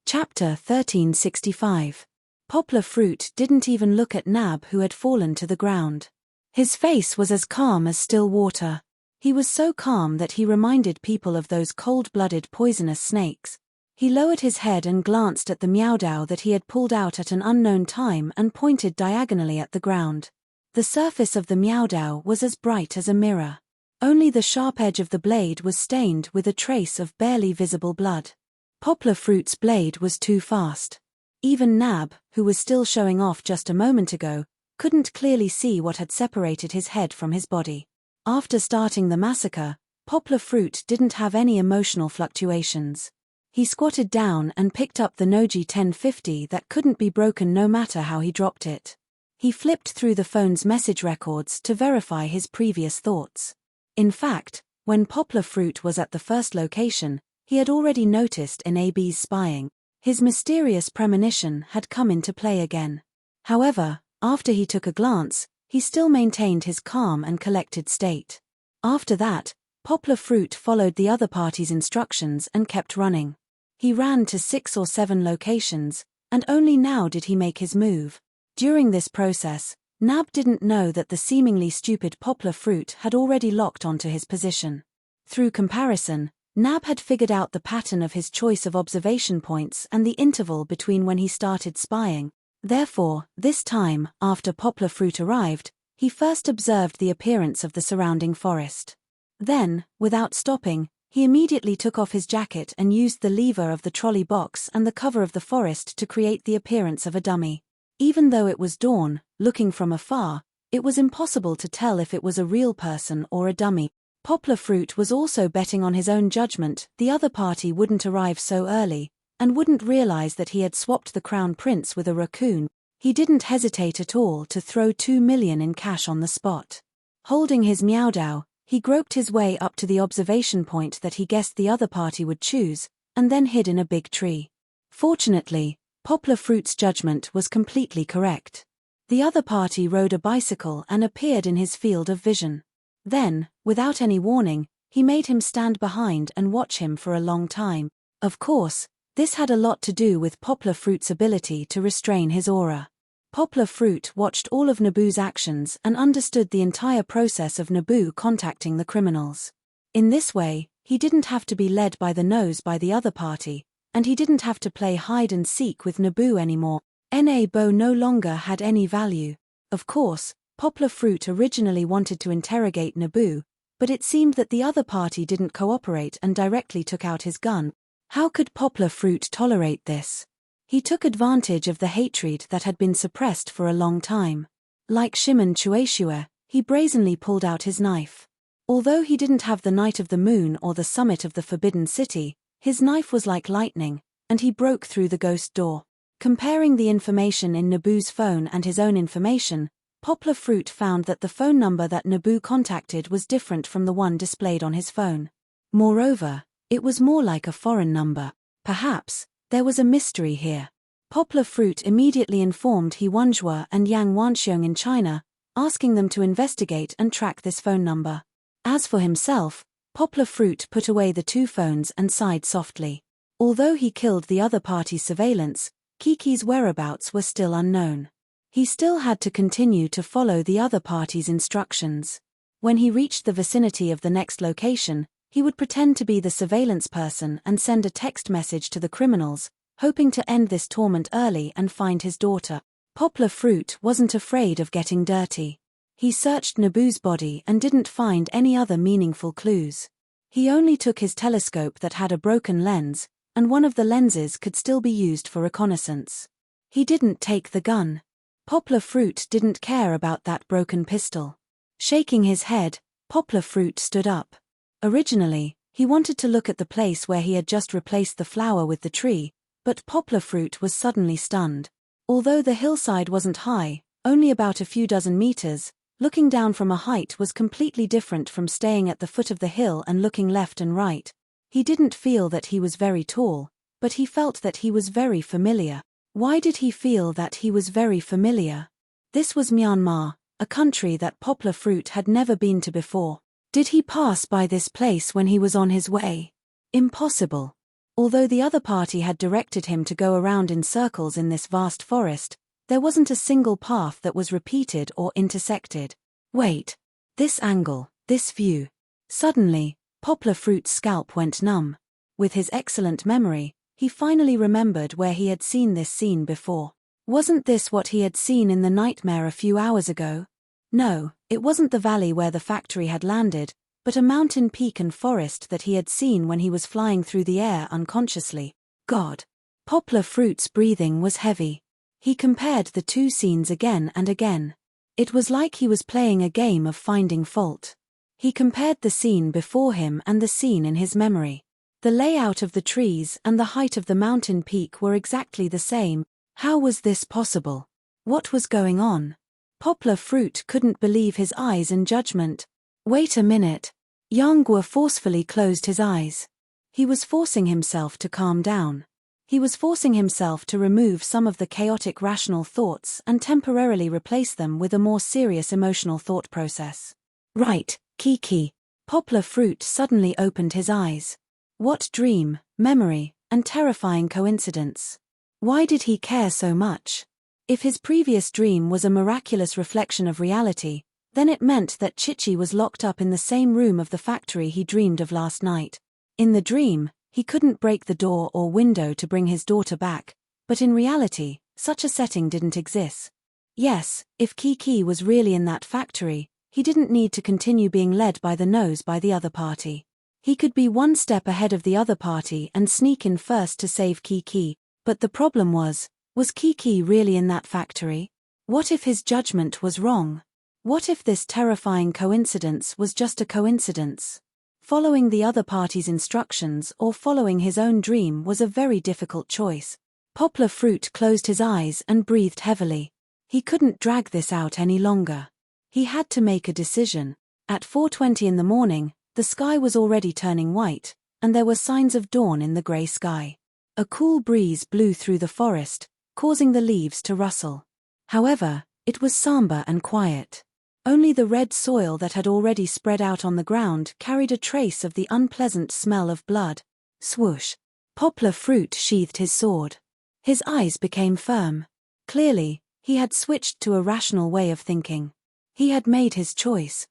Chapter 1365. Poplar Fruit didn't even look at Nab, who had fallen to the ground. His face was as calm as still water. He was so calm that he reminded people of those cold-blooded poisonous snakes. He lowered his head and glanced at the meowdow that he had pulled out at an unknown time and pointed diagonally at the ground. The surface of the meowdow was as bright as a mirror. Only the sharp edge of the blade was stained with a trace of barely visible blood. Poplar Fruit's blade was too fast. Even Nab, who was still showing off just a moment ago, couldn't clearly see what had separated his head from his body. After starting the massacre, Poplar Fruit didn't have any emotional fluctuations. He squatted down and picked up the Noji 1050 that couldn't be broken no matter how he dropped it. He flipped through the phone's message records to verify his previous thoughts. In fact, when Poplar Fruit was at the first location, he had already noticed NAB's spying. His mysterious premonition had come into play again. However, after he took a glance, he still maintained his calm and collected state. After that, Poplar Fruit followed the other party's instructions and kept running. He ran to 6 or 7 locations, and only now did he make his move. During this process, Nab didn't know that the seemingly stupid Poplar Fruit had already locked onto his position. Through comparison, Nab had figured out the pattern of his choice of observation points and the interval between when he started spying. Therefore, this time, after Poplar Fruit arrived, he first observed the appearance of the surrounding forest. Then, without stopping, he immediately took off his jacket and used the lever of the trolley box and the cover of the forest to create the appearance of a dummy. Even though it was dawn, looking from afar, it was impossible to tell if it was a real person or a dummy. Poplar Fruit was also betting on his own judgment. The other party wouldn't arrive so early, and wouldn't realize that he had swapped the crown prince with a raccoon. He didn't hesitate at all to throw 2 million in cash on the spot. Holding his meowdow, he groped his way up to the observation point that he guessed the other party would choose, and then hid in a big tree. Fortunately, Poplar Fruit's judgment was completely correct. The other party rode a bicycle and appeared in his field of vision. Then, without any warning, he made him stand behind and watch him for a long time. Of course, this had a lot to do with Poplar Fruit's ability to restrain his aura. Poplar Fruit watched all of Naboo's actions and understood the entire process of Naboo contacting the criminals. In this way, he didn't have to be led by the nose by the other party, and he didn't have to play hide and seek with Naboo anymore. Nabo no longer had any value. Of course, Poplar Fruit originally wanted to interrogate Naboo, but it seemed that the other party didn't cooperate and directly took out his gun. How could Poplar Fruit tolerate this? He took advantage of the hatred that had been suppressed for a long time. Like Shimon Chueshua, he brazenly pulled out his knife. Although he didn't have the Night of the Moon or the summit of the Forbidden City, his knife was like lightning, and he broke through the ghost door. Comparing the information in Naboo's phone and his own information, Poplar Fruit found that the phone number that Naboo contacted was different from the one displayed on his phone. Moreover, it was more like a foreign number. Perhaps there was a mystery here. Poplar Fruit immediately informed He Wanzhua and Yang Wanxiong in China, asking them to investigate and track this phone number. As for himself, Poplar Fruit put away the two phones and sighed softly. Although he killed the other party's surveillance, Kiki's whereabouts were still unknown. He still had to continue to follow the other party's instructions. When he reached the vicinity of the next location, he would pretend to be the surveillance person and send a text message to the criminals, hoping to end this torment early and find his daughter. Poplar Fruit wasn't afraid of getting dirty. He searched Naboo's body and didn't find any other meaningful clues. He only took his telescope that had a broken lens, and one of the lenses could still be used for reconnaissance. He didn't take the gun. Poplar Fruit didn't care about that broken pistol. Shaking his head, Poplar Fruit stood up. Originally, he wanted to look at the place where he had just replaced the flower with the tree, but Poplar Fruit was suddenly stunned. Although the hillside wasn't high, only about a few dozen meters, looking down from a height was completely different from staying at the foot of the hill and looking left and right. He didn't feel that he was very tall, but he felt that he was very familiar. Why did he feel that he was very familiar? This was Myanmar, a country that Poplar Fruit had never been to before. Did he pass by this place when he was on his way? Impossible. Although the other party had directed him to go around in circles in this vast forest, there wasn't a single path that was repeated or intersected. Wait. This angle, this view. Suddenly, Poplar Fruit's scalp went numb. With his excellent memory, he finally remembered where he had seen this scene before. Wasn't this what he had seen in the nightmare a few hours ago? No, it wasn't the valley where the factory had landed, but a mountain peak and forest that he had seen when he was flying through the air unconsciously. God! Poplar Fruit's breathing was heavy. He compared the two scenes again and again. It was like he was playing a game of finding fault. He compared the scene before him and the scene in his memory. The layout of the trees and the height of the mountain peak were exactly the same. How was this possible? What was going on? Poplar Fruit couldn't believe his eyes and judgment. Wait a minute. Yanghua forcefully closed his eyes. He was forcing himself to calm down. He was forcing himself to remove some of the chaotic rational thoughts and temporarily replace them with a more serious emotional thought process. Right, Kiki. Poplar Fruit suddenly opened his eyes. What dream, memory, and terrifying coincidence. Why did he care so much? If his previous dream was a miraculous reflection of reality, then it meant that Chichi was locked up in the same room of the factory he dreamed of last night. In the dream, he couldn't break the door or window to bring his daughter back, but in reality, Such a setting didn't exist. Yes, if Kiki was really in that factory, he didn't need to continue being led by the nose by the other party. He could be one step ahead of the other party and sneak in first to save Kiki, but the problem was Kiki really in that factory? What if his judgment was wrong? What if this terrifying coincidence was just a coincidence? Following the other party's instructions or following his own dream was a very difficult choice. Poplar Fruit closed his eyes and breathed heavily. He couldn't drag this out any longer. He had to make a decision. At 4:20 in the morning, the sky was already turning white, and there were signs of dawn in the grey sky. A cool breeze blew through the forest, causing the leaves to rustle. However, it was somber and quiet. Only the red soil that had already spread out on the ground carried a trace of the unpleasant smell of blood. Swoosh! Poplar Fruit sheathed his sword. His eyes became firm. Clearly, he had switched to a rational way of thinking. He had made his choice.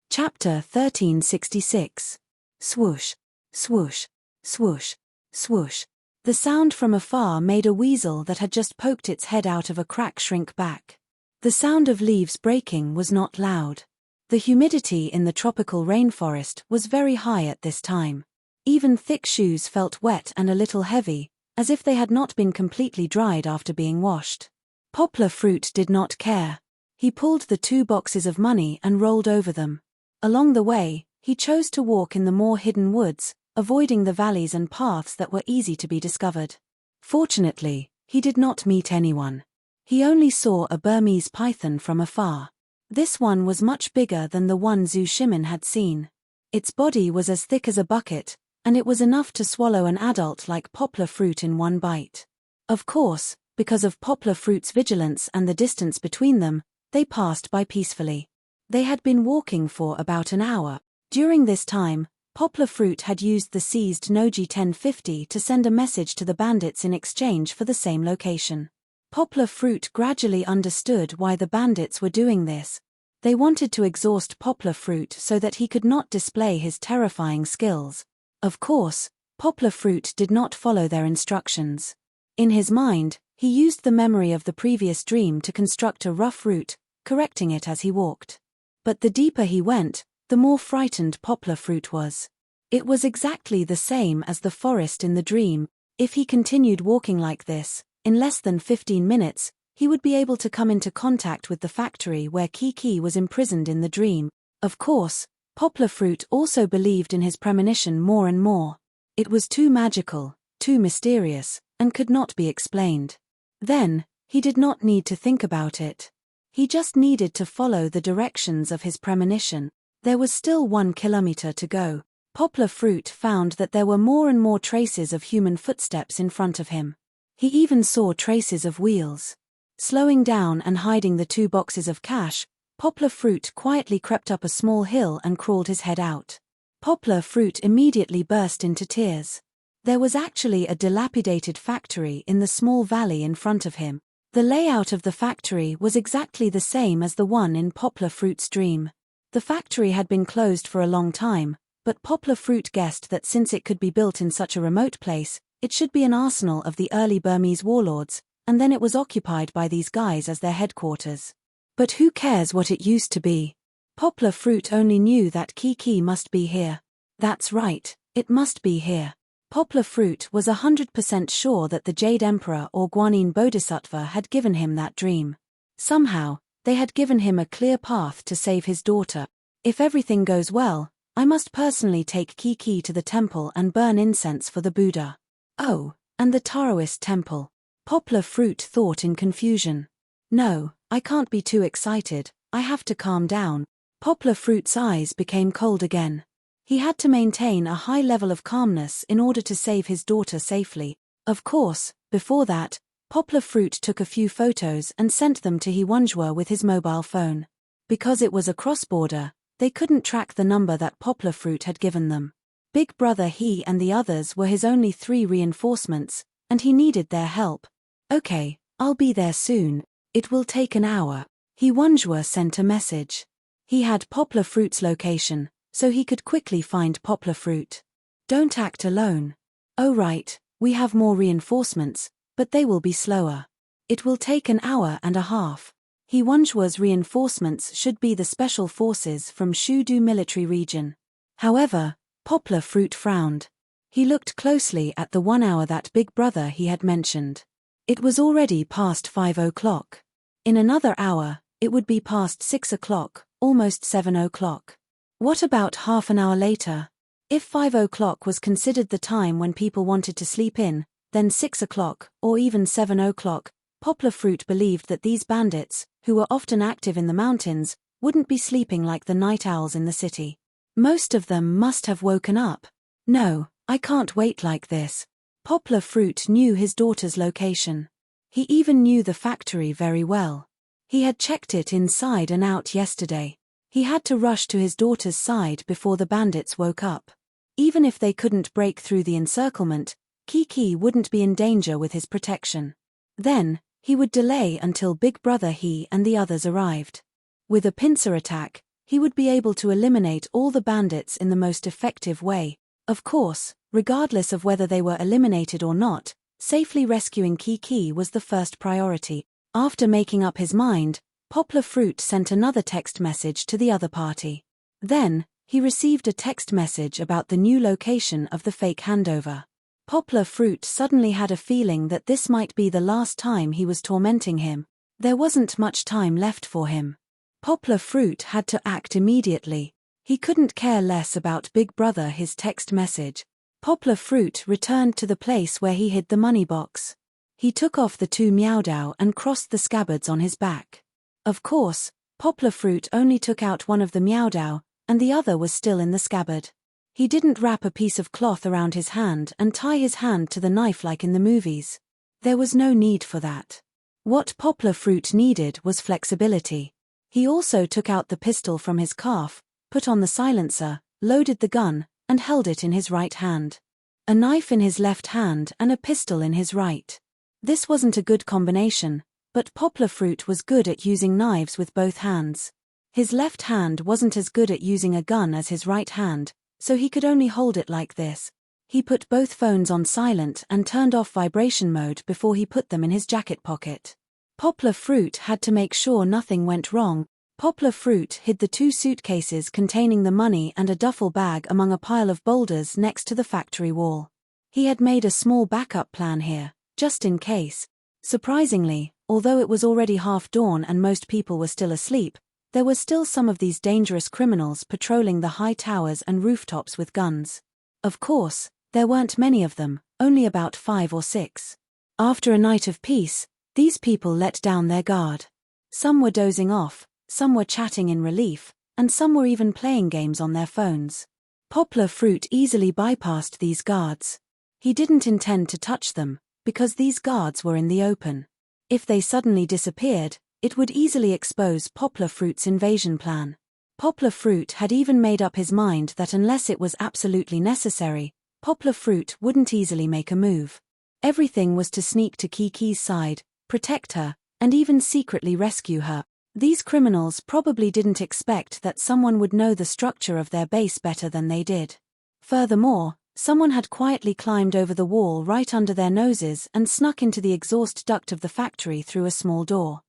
Chapter 1366. Swoosh, swoosh, swoosh, swoosh. The sound from afar made a weasel that had just poked its head out of a crack shrink back. The sound of leaves breaking was not loud. The humidity in the tropical rainforest was very high at this time. Even thick shoes felt wet and a little heavy, as if they had not been completely dried after being washed. Poplar Fruit did not care. He pulled the 2 boxes of money and rolled over them. Along the way, he chose to walk in the more hidden woods, avoiding the valleys and paths that were easy to be discovered. Fortunately, he did not meet anyone. He only saw a Burmese python from afar. This one was much bigger than the one Zhu Shimin had seen. Its body was as thick as a bucket, and it was enough to swallow an adult like Poplar Fruit in one bite. Of course, because of Poplar Fruit's vigilance and the distance between them, they passed by peacefully. They had been walking for about an hour. During this time, Poplar Fruit had used the seized Noji 1050 to send a message to the bandits in exchange for the same location. Poplar Fruit gradually understood why the bandits were doing this. They wanted to exhaust Poplar Fruit so that he could not display his terrifying skills. Of course, Poplar Fruit did not follow their instructions. In his mind, he used the memory of the previous dream to construct a rough route, correcting it as he walked. But the deeper he went, the more frightened Poplar Fruit was. It was exactly the same as the forest in the dream. If he continued walking like this, in less than 15 minutes, he would be able to come into contact with the factory where Kiki was imprisoned in the dream. Of course, Poplar Fruit also believed in his premonition more and more. It was too magical, too mysterious, and could not be explained. Then, he did not need to think about it. He just needed to follow the directions of his premonition. There was still 1 kilometer to go. Poplar Fruit found that there were more and more traces of human footsteps in front of him. He even saw traces of wheels. Slowing down and hiding the 2 boxes of cash, Poplar Fruit quietly crept up a small hill and crawled his head out. Poplar Fruit immediately burst into tears. There was actually a dilapidated factory in the small valley in front of him. The layout of the factory was exactly the same as the one in Poplar Fruit's dream. The factory had been closed for a long time, but Poplar Fruit guessed that since it could be built in such a remote place, it should be an arsenal of the early Burmese warlords, and then it was occupied by these guys as their headquarters. But who cares what it used to be? Poplar Fruit only knew that Kiki must be here. That's right, it must be here. Poplar Fruit was 100% sure that the Jade Emperor or Guanyin Bodhisattva had given him that dream. Somehow, they had given him a clear path to save his daughter. If everything goes well, I must personally take Kiki to the temple and burn incense for the Buddha. Oh, and the Taoist temple. Poplar Fruit thought in confusion. No, I can't be too excited, I have to calm down. Poplar Fruit's eyes became cold again. He had to maintain a high level of calmness in order to save his daughter safely. Of course, before that, Poplar Fruit took a few photos and sent them to Hewanjua with his mobile phone. Because it was a cross-border, they couldn't track the number that Poplar Fruit had given them. Big Brother he and the others were his only 3 reinforcements, and he needed their help. Okay, I'll be there soon. It will take an hour. Hewanjua sent a message. He had Poplar Fruit's location, so he could quickly find Poplar Fruit. Don't act alone. "Oh right, we have more reinforcements, but they will be slower. It will take an hour and a half." Hwanghua's reinforcements should be the special forces from Shudu military region. However, Poplar Fruit frowned. He looked closely at the 1 hour that big brother he had mentioned. It was already past 5 o'clock. In another hour, it would be past 6 o'clock, almost 7 o'clock. What about half an hour later? If 5 o'clock was considered the time when people wanted to sleep in, then 6 o'clock, or even 7 o'clock, Poplar Fruit believed that these bandits, who were often active in the mountains, wouldn't be sleeping like the night owls in the city. Most of them must have woken up. "No, I can't wait like this." Poplar Fruit knew his daughter's location. He even knew the factory very well. He had checked it inside and out yesterday. He had to rush to his daughter's side before the bandits woke up. Even if they couldn't break through the encirclement, Kiki wouldn't be in danger with his protection. Then, he would delay until Big Brother he and the others arrived. With a pincer attack, he would be able to eliminate all the bandits in the most effective way. Of course, regardless of whether they were eliminated or not, safely rescuing Kiki was the first priority. After making up his mind, Poplar Fruit sent another text message to the other party. Then, he received a text message about the new location of the fake handover. Poplar Fruit suddenly had a feeling that this might be the last time he was tormenting him. There wasn't much time left for him. Poplar Fruit had to act immediately. He couldn't care less about Big Brother his text message. Poplar Fruit returned to the place where he hid the money box. He took off the 2 Meowdow and crossed the scabbards on his back. Of course, Poplar Fruit only took out one of the Meowdow, and the other was still in the scabbard. He didn't wrap a piece of cloth around his hand and tie his hand to the knife like in the movies. There was no need for that. What Poplar Fruit needed was flexibility. He also took out the pistol from his calf, put on the silencer, loaded the gun, and held it in his right hand. A knife in his left hand and a pistol in his right. This wasn't a good combination, but Poplar Fruit was good at using knives with both hands. His left hand wasn't as good at using a gun as his right hand, so he could only hold it like this. He put both phones on silent and turned off vibration mode before he put them in his jacket pocket. Poplar Fruit had to make sure nothing went wrong. Poplar Fruit hid the 2 suitcases containing the money and a duffel bag among a pile of boulders next to the factory wall. He had made a small backup plan here, just in case. Surprisingly, although it was already half dawn and most people were still asleep, there were still some of these dangerous criminals patrolling the high towers and rooftops with guns. Of course, there weren't many of them, only about 5 or 6. After a night of peace, these people let down their guard. Some were dozing off, some were chatting in relief, and some were even playing games on their phones. Poplar Fruit easily bypassed these guards. He didn't intend to touch them, because these guards were in the open. If they suddenly disappeared, it would easily expose Poplar Fruit's invasion plan. Poplar Fruit had even made up his mind that unless it was absolutely necessary, Poplar Fruit wouldn't easily make a move. Everything was to sneak to Kiki's side, protect her, and even secretly rescue her. These criminals probably didn't expect that someone would know the structure of their base better than they did. Furthermore, someone had quietly climbed over the wall right under their noses and snuck into the exhaust duct of the factory through a small door.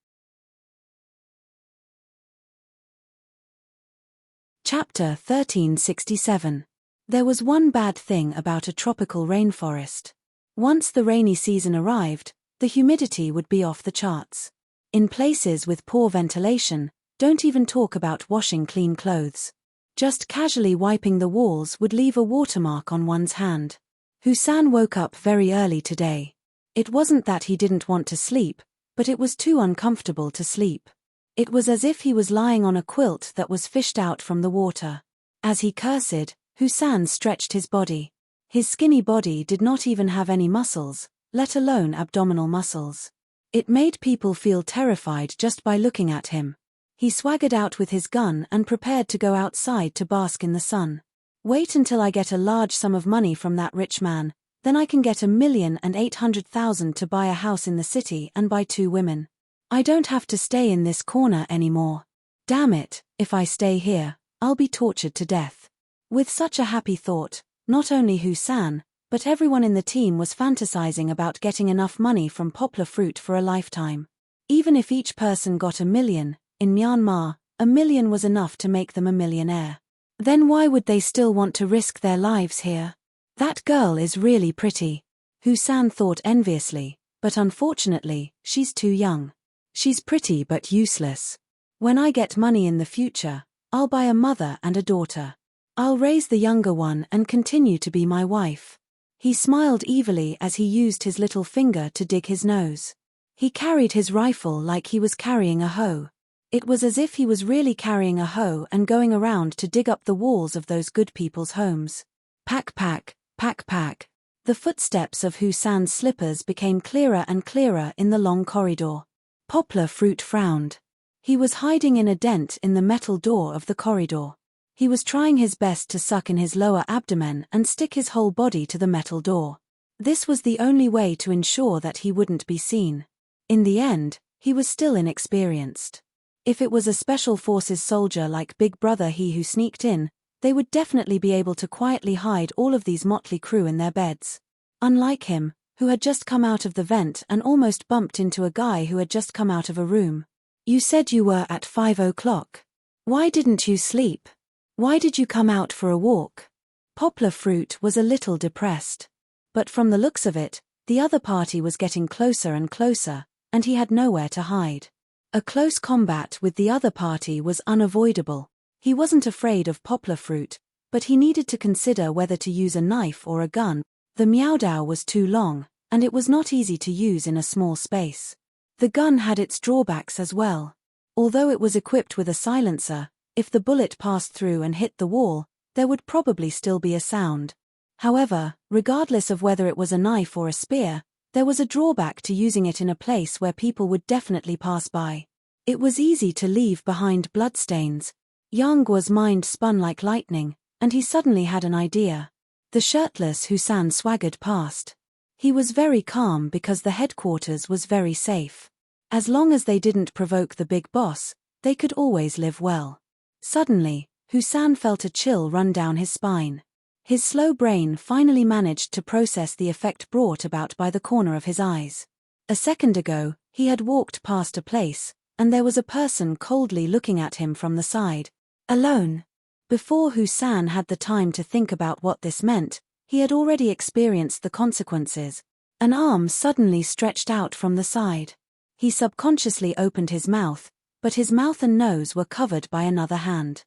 Chapter 1367. There was one bad thing about a tropical rainforest. Once the rainy season arrived, the humidity would be off the charts. In places with poor ventilation, don't even talk about washing clean clothes. Just casually wiping the walls would leave a watermark on one's hand. Husan woke up very early today. It wasn't that he didn't want to sleep, but it was too uncomfortable to sleep. It was as if he was lying on a quilt that was fished out from the water. As he cursed, Husan stretched his body. His skinny body did not even have any muscles, let alone abdominal muscles. It made people feel terrified just by looking at him. He swaggered out with his gun and prepared to go outside to bask in the sun. Wait until I get a large sum of money from that rich man, then I can get 1,800,000 to buy a house in the city and buy 2 women. I don't have to stay in this corner anymore. Damn it, if I stay here, I'll be tortured to death. With such a happy thought, not only Husan, but everyone in the team was fantasizing about getting enough money from poplar fruit for a lifetime. Even if each person got $1 million, in Myanmar, $1 million was enough to make them a millionaire. Then why would they still want to risk their lives here? That girl is really pretty, Husan thought enviously, but unfortunately, she's too young. She's pretty but useless. When I get money in the future, I'll buy a mother and a daughter. I'll raise the younger one and continue to be my wife. He smiled evilly as he used his little finger to dig his nose. He carried his rifle like he was carrying a hoe. It was as if he was really carrying a hoe and going around to dig up the walls of those good people's homes. Pack pack, pack pack. The footsteps of Husan's slippers became clearer and clearer in the long corridor. Poplar Fruit frowned. He was hiding in a dent in the metal door of the corridor. He was trying his best to suck in his lower abdomen and stick his whole body to the metal door. This was the only way to ensure that he wouldn't be seen. In the end, he was still inexperienced. If it was a special forces soldier like Big Brother he who sneaked in, they would definitely be able to quietly hide all of these motley crew in their beds. Unlike him, who had just come out of the vent and almost bumped into a guy who had just come out of a room. You said you were at 5 o'clock. Why didn't you sleep? Why did you come out for a walk? Poplar Fruit was a little depressed. But from the looks of it, the other party was getting closer and closer, and he had nowhere to hide. A close combat with the other party was unavoidable. He wasn't afraid of Poplar Fruit, but he needed to consider whether to use a knife or a gun. The Meowdow was too long, and it was not easy to use in a small space. The gun had its drawbacks as well. Although it was equipped with a silencer, if the bullet passed through and hit the wall, there would probably still be a sound. However, regardless of whether it was a knife or a spear, there was a drawback to using it in a place where people would definitely pass by. It was easy to leave behind bloodstains. Yanggua's mind spun like lightning, and he suddenly had an idea. The shirtless Husan swaggered past. He was very calm because the headquarters was very safe. As long as they didn't provoke the big boss, they could always live well. Suddenly, Husan felt a chill run down his spine. His slow brain finally managed to process the effect brought about by the corner of his eyes. A second ago, he had walked past a place, and there was a person coldly looking at him from the side. Alone. Before Husan had the time to think about what this meant, he had already experienced the consequences. An arm suddenly stretched out from the side. He subconsciously opened his mouth, but his mouth and nose were covered by another hand.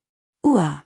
Ooh!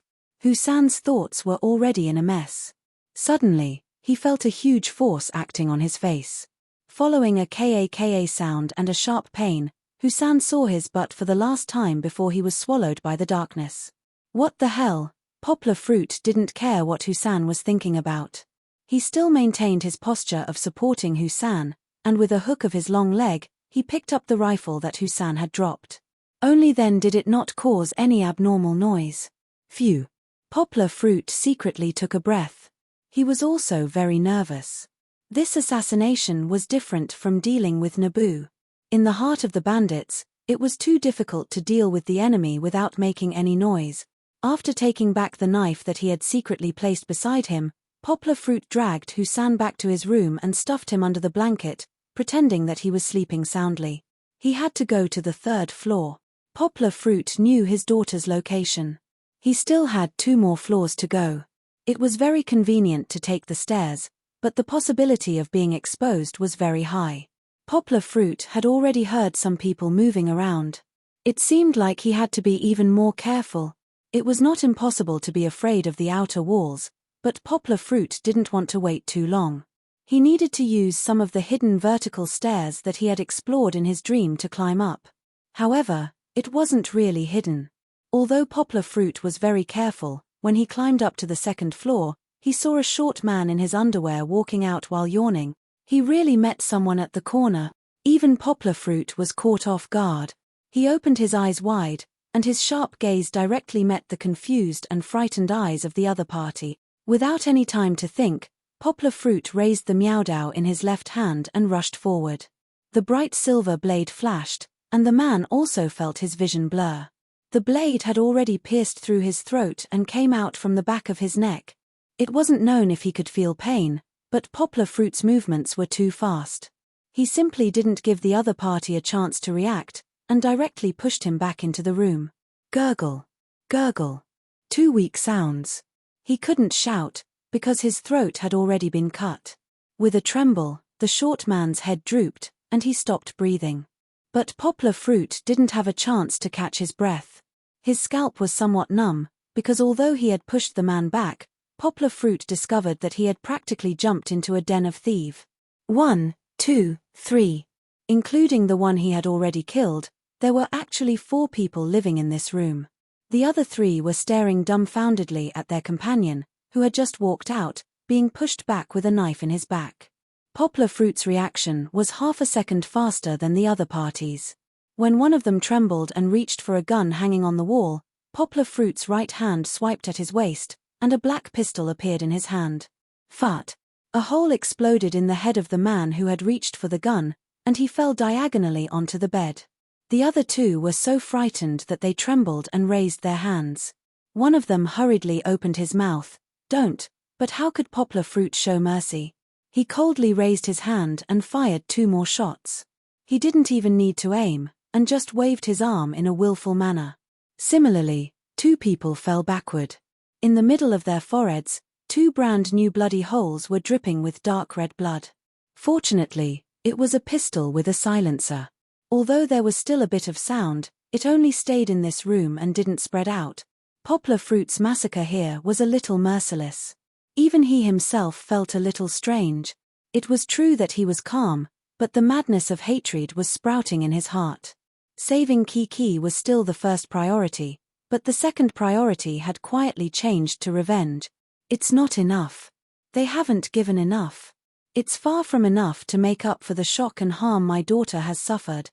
Husan's thoughts were already in a mess. Suddenly, he felt a huge force acting on his face. Following a ka sound and a sharp pain, Husan saw his butt for the last time before he was swallowed by the darkness. What the hell? Poplar Fruit didn't care what Husan was thinking about. He still maintained his posture of supporting Husan, and with a hook of his long leg, he picked up the rifle that Husan had dropped. Only then did it not cause any abnormal noise. Phew. Poplar Fruit secretly took a breath. He was also very nervous. This assassination was different from dealing with Naboo. In the heart of the bandits, it was too difficult to deal with the enemy without making any noise. After taking back the knife that he had secretly placed beside him, Poplar Fruit dragged Husan back to his room and stuffed him under the blanket, pretending that he was sleeping soundly. He had to go to the 3rd floor. Poplar Fruit knew his daughter's location. He still had 2 more floors to go. It was very convenient to take the stairs, but the possibility of being exposed was very high. Poplar Fruit had already heard some people moving around. It seemed like he had to be even more careful. It was not impossible to be afraid of the outer walls, but Poplar Fruit didn't want to wait too long. He needed to use some of the hidden vertical stairs that he had explored in his dream to climb up. However, it wasn't really hidden. Although Poplar Fruit was very careful, when he climbed up to the 2nd floor, he saw a short man in his underwear walking out while yawning. He really met someone at the corner. Even Poplar Fruit was caught off guard. He opened his eyes wide, and his sharp gaze directly met the confused and frightened eyes of the other party. Without any time to think, Poplar Fruit raised the Meowdow in his left hand and rushed forward. The bright silver blade flashed, and the man also felt his vision blur. The blade had already pierced through his throat and came out from the back of his neck. It wasn't known if he could feel pain, But Poplar Fruit's movements were too fast. He simply didn't give the other party a chance to react, and directly pushed him back into the room. Gurgle. Gurgle. 2 weak sounds. He couldn't shout, because his throat had already been cut. With a tremble, the short man's head drooped, and he stopped breathing. But Poplar Fruit didn't have a chance to catch his breath. His scalp was somewhat numb, because although he had pushed the man back, Poplar Fruit discovered that he had practically jumped into a den of thieves. 1, 2, 3. Including the one he had already killed, there were actually 4 people living in this room. The other 3 were staring dumbfoundedly at their companion, who had just walked out, being pushed back with a knife in his back. Poplar Fruit's reaction was half a second faster than the other party's. When one of them trembled and reached for a gun hanging on the wall, Poplar Fruit's right hand swiped at his waist, and a black pistol appeared in his hand. Fart. A hole exploded in the head of the man who had reached for the gun, and he fell diagonally onto the bed. The other 2 were so frightened that they trembled and raised their hands. One of them hurriedly opened his mouth. Don't, but how could Poplar Fruit show mercy? He coldly raised his hand and fired 2 more shots. He didn't even need to aim, and just waved his arm in a willful manner. Similarly, 2 people fell backward. In the middle of their foreheads, 2 brand new bloody holes were dripping with dark red blood. Fortunately, it was a pistol with a silencer. Although there was still a bit of sound, it only stayed in this room and didn't spread out. Poplar Fruit's massacre here was a little merciless. Even he himself felt a little strange. It was true that he was calm, but the madness of hatred was sprouting in his heart. Saving Kiki was still the first priority, but the second priority had quietly changed to revenge. It's not enough. They haven't given enough. It's far from enough to make up for the shock and harm my daughter has suffered.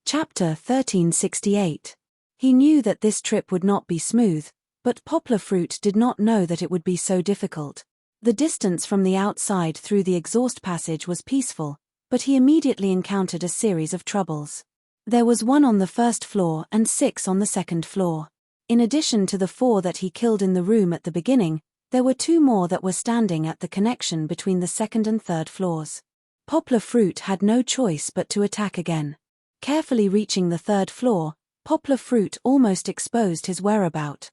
Chapter 1368. He knew that this trip would not be smooth, but Poplar Fruit did not know that it would be so difficult. The distance from the outside through the exhaust passage was peaceful, but he immediately encountered a series of troubles. There was 1 on the first floor and 6 on the second floor. In addition to the 4 that he killed in the room at the beginning, there were 2 more that were standing at the connection between the second and third floors. Poplar Fruit had no choice but to attack again. Carefully reaching the third floor, Poplar Fruit almost exposed his whereabout.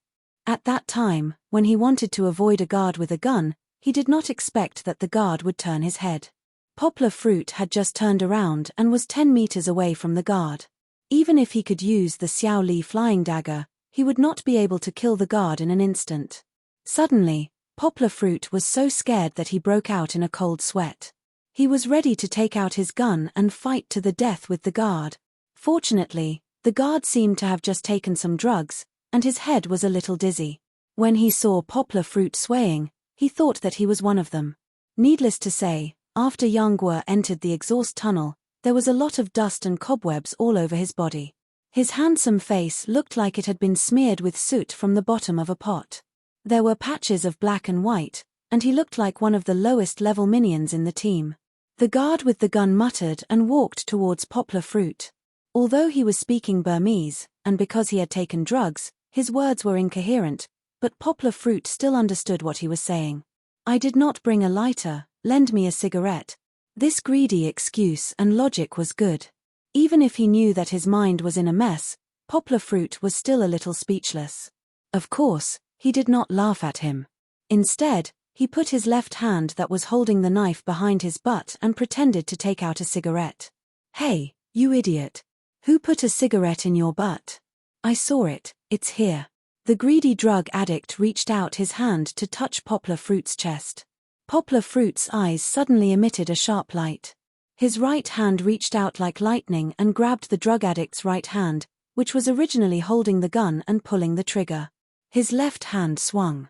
At that time, when he wanted to avoid a guard with a gun, he did not expect that the guard would turn his head. Poplar Fruit had just turned around and was 10 meters away from the guard. Even if he could use the Xiao Li flying dagger, he would not be able to kill the guard in an instant. Suddenly, Poplar Fruit was so scared that he broke out in a cold sweat. He was ready to take out his gun and fight to the death with the guard. Fortunately, the guard seemed to have just taken some drugs, and his head was a little dizzy. When he saw Poplar Fruit swaying, he thought that he was one of them. Needless to say, after Yang entered the exhaust tunnel, there was a lot of dust and cobwebs all over his body. His handsome face looked like it had been smeared with soot from the bottom of a pot. There were patches of black and white, and he looked like one of the lowest level minions in the team. The guard with the gun muttered and walked towards Poplar Fruit. Although he was speaking Burmese, and because he had taken drugs, his words were incoherent, but Poplar Fruit still understood what he was saying. "I did not bring a lighter, lend me a cigarette." This greedy excuse and logic was good. Even if he knew that his mind was in a mess, Poplar Fruit was still a little speechless. Of course, he did not laugh at him. Instead, he put his left hand that was holding the knife behind his butt and pretended to take out a cigarette. "Hey, you idiot. Who put a cigarette in your butt?" "I saw it, it's here." The greedy drug addict reached out his hand to touch Poplar Fruit's chest. Poplar Fruit's eyes suddenly emitted a sharp light. His right hand reached out like lightning and grabbed the drug addict's right hand, which was originally holding the gun, and pulling the trigger. His left hand swung.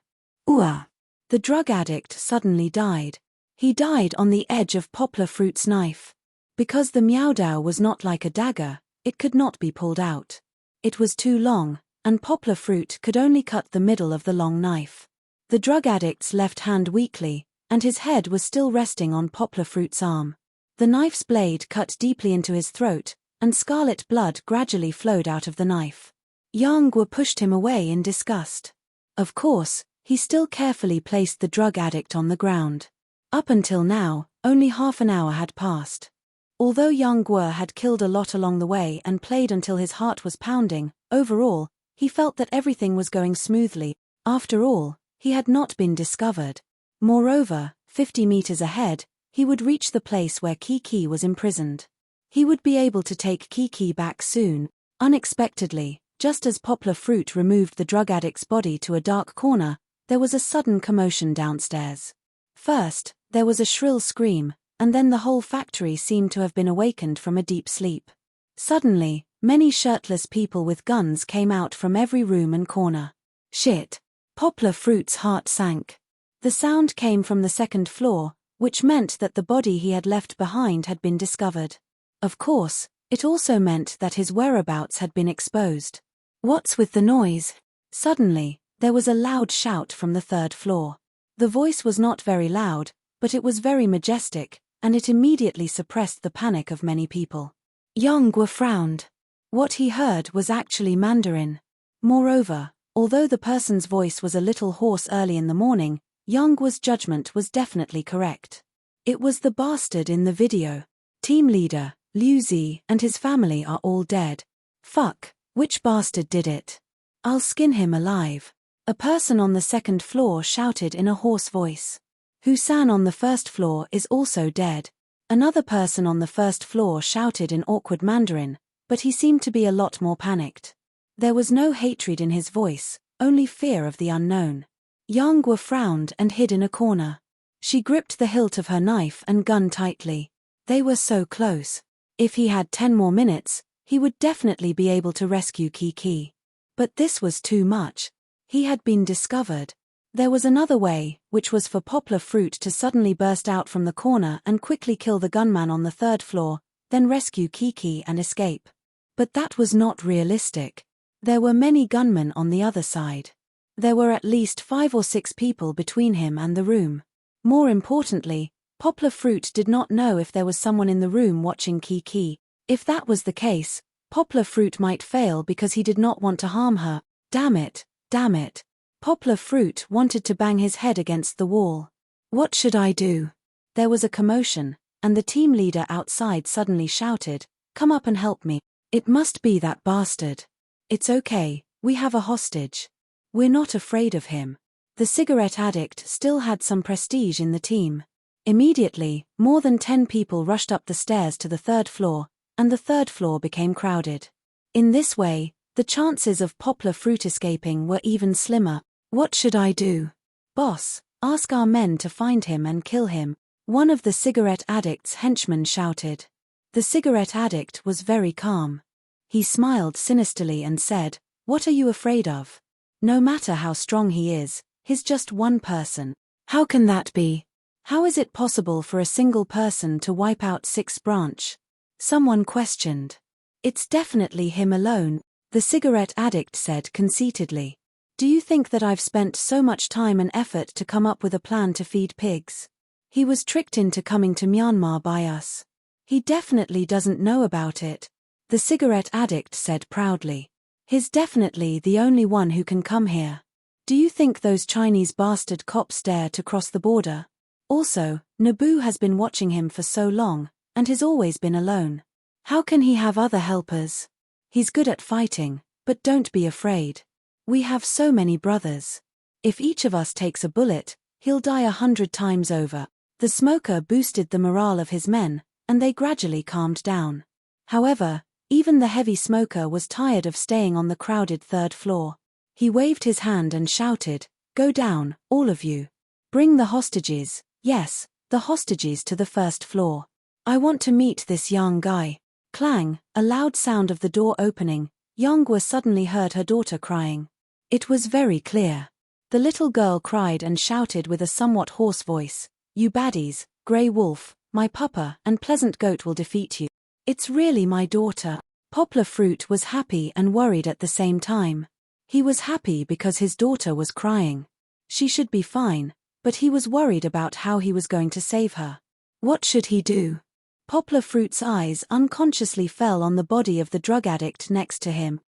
Ooh! The drug addict suddenly died. He died on the edge of Poplar Fruit's knife. Because the Miaodao was not like a dagger, it could not be pulled out. It was too long, and Poplar Fruit could only cut the middle of the long knife. The drug addict's left hand weakly, and his head was still resting on Poplar Fruit's arm. The knife's blade cut deeply into his throat, and scarlet blood gradually flowed out of the knife. Yang pushed him away in disgust. Of course, he still carefully placed the drug addict on the ground. Up until now, only half an hour had passed. Although Yang Guo had killed a lot along the way and played until his heart was pounding, overall, he felt that everything was going smoothly. After all, he had not been discovered. Moreover, 50 meters ahead, he would reach the place where Kiki was imprisoned. He would be able to take Kiki back soon. Unexpectedly, just as Poplar Fruit removed the drug addict's body to a dark corner, there was a sudden commotion downstairs. First, there was a shrill scream, and then the whole factory seemed to have been awakened from a deep sleep. Suddenly, many shirtless people with guns came out from every room and corner. Shit! Poplar Fruit's heart sank. The sound came from the second floor, which meant that the body he had left behind had been discovered. Of course, it also meant that his whereabouts had been exposed. What's with the noise? Suddenly, there was a loud shout from the third floor. The voice was not very loud, but it was very majestic, and it immediately suppressed the panic of many people. Yang Guo frowned. What he heard was actually Mandarin. Moreover, although the person's voice was a little hoarse early in the morning, Yang Guo's judgment was definitely correct. It was the bastard in the video. Team leader, Liu Zi, and his family are all dead. Fuck, which bastard did it? I'll skin him alive. A person on the second floor shouted in a hoarse voice. Husan on the first floor is also dead. Another person on the first floor shouted in awkward Mandarin, but he seemed to be a lot more panicked. There was no hatred in his voice, only fear of the unknown. Yang Guo frowned and hid in a corner. She gripped the hilt of her knife and gun tightly. They were so close. If he had 10 more minutes, he would definitely be able to rescue Kiki. But this was too much. He had been discovered. There was another way, which was for Poplar Fruit to suddenly burst out from the corner and quickly kill the gunman on the third floor, then rescue Kiki and escape. But that was not realistic. There were many gunmen on the other side. There were at least 5 or 6 people between him and the room. More importantly, Poplar Fruit did not know if there was someone in the room watching Kiki. If that was the case, Poplar Fruit might fail because he did not want to harm her. Damn it, damn it. Poplar Fruit wanted to bang his head against the wall. What should I do? There was a commotion, and the team leader outside suddenly shouted, "Come up and help me. It must be that bastard." "It's okay, we have a hostage. We're not afraid of him." The cigarette addict still had some prestige in the team. Immediately, more than 10 people rushed up the stairs to the third floor, and the third floor became crowded. In this way, the chances of Poplar Fruit escaping were even slimmer. What should I do? Boss, ask our men to find him and kill him, one of the cigarette addict's henchmen shouted. The cigarette addict was very calm. He smiled sinisterly and said, "What are you afraid of? No matter how strong he is, he's just one person." "How can that be? How is it possible for a single person to wipe out 6 branch?" Someone questioned. "It's definitely him alone," the cigarette addict said conceitedly. "Do you think that I've spent so much time and effort to come up with a plan to feed pigs? He was tricked into coming to Myanmar by us. He definitely doesn't know about it," the cigarette addict said proudly. "He's definitely the only one who can come here. Do you think those Chinese bastard cops dare to cross the border? Also, Naboo has been watching him for so long, and has always been alone. How can he have other helpers? He's good at fighting, but don't be afraid. We have so many brothers. If each of us takes a bullet, he'll die 100 times over." The smoker boosted the morale of his men, and they gradually calmed down. However, even the heavy smoker was tired of staying on the crowded third floor. He waved his hand and shouted, "Go down, all of you. Bring the hostages, yes, the hostages to the first floor. I want to meet this young guy." Clang, a loud sound of the door opening. Yang Guo suddenly heard her daughter crying. It was very clear. The little girl cried and shouted with a somewhat hoarse voice, "You baddies, Grey Wolf, my papa and Pleasant Goat will defeat you. It's really my daughter." Poplar Fruit was happy and worried at the same time. He was happy because his daughter was crying. She should be fine, but he was worried about how he was going to save her. What should he do? Poplar Fruit's eyes unconsciously fell on the body of the drug addict next to him.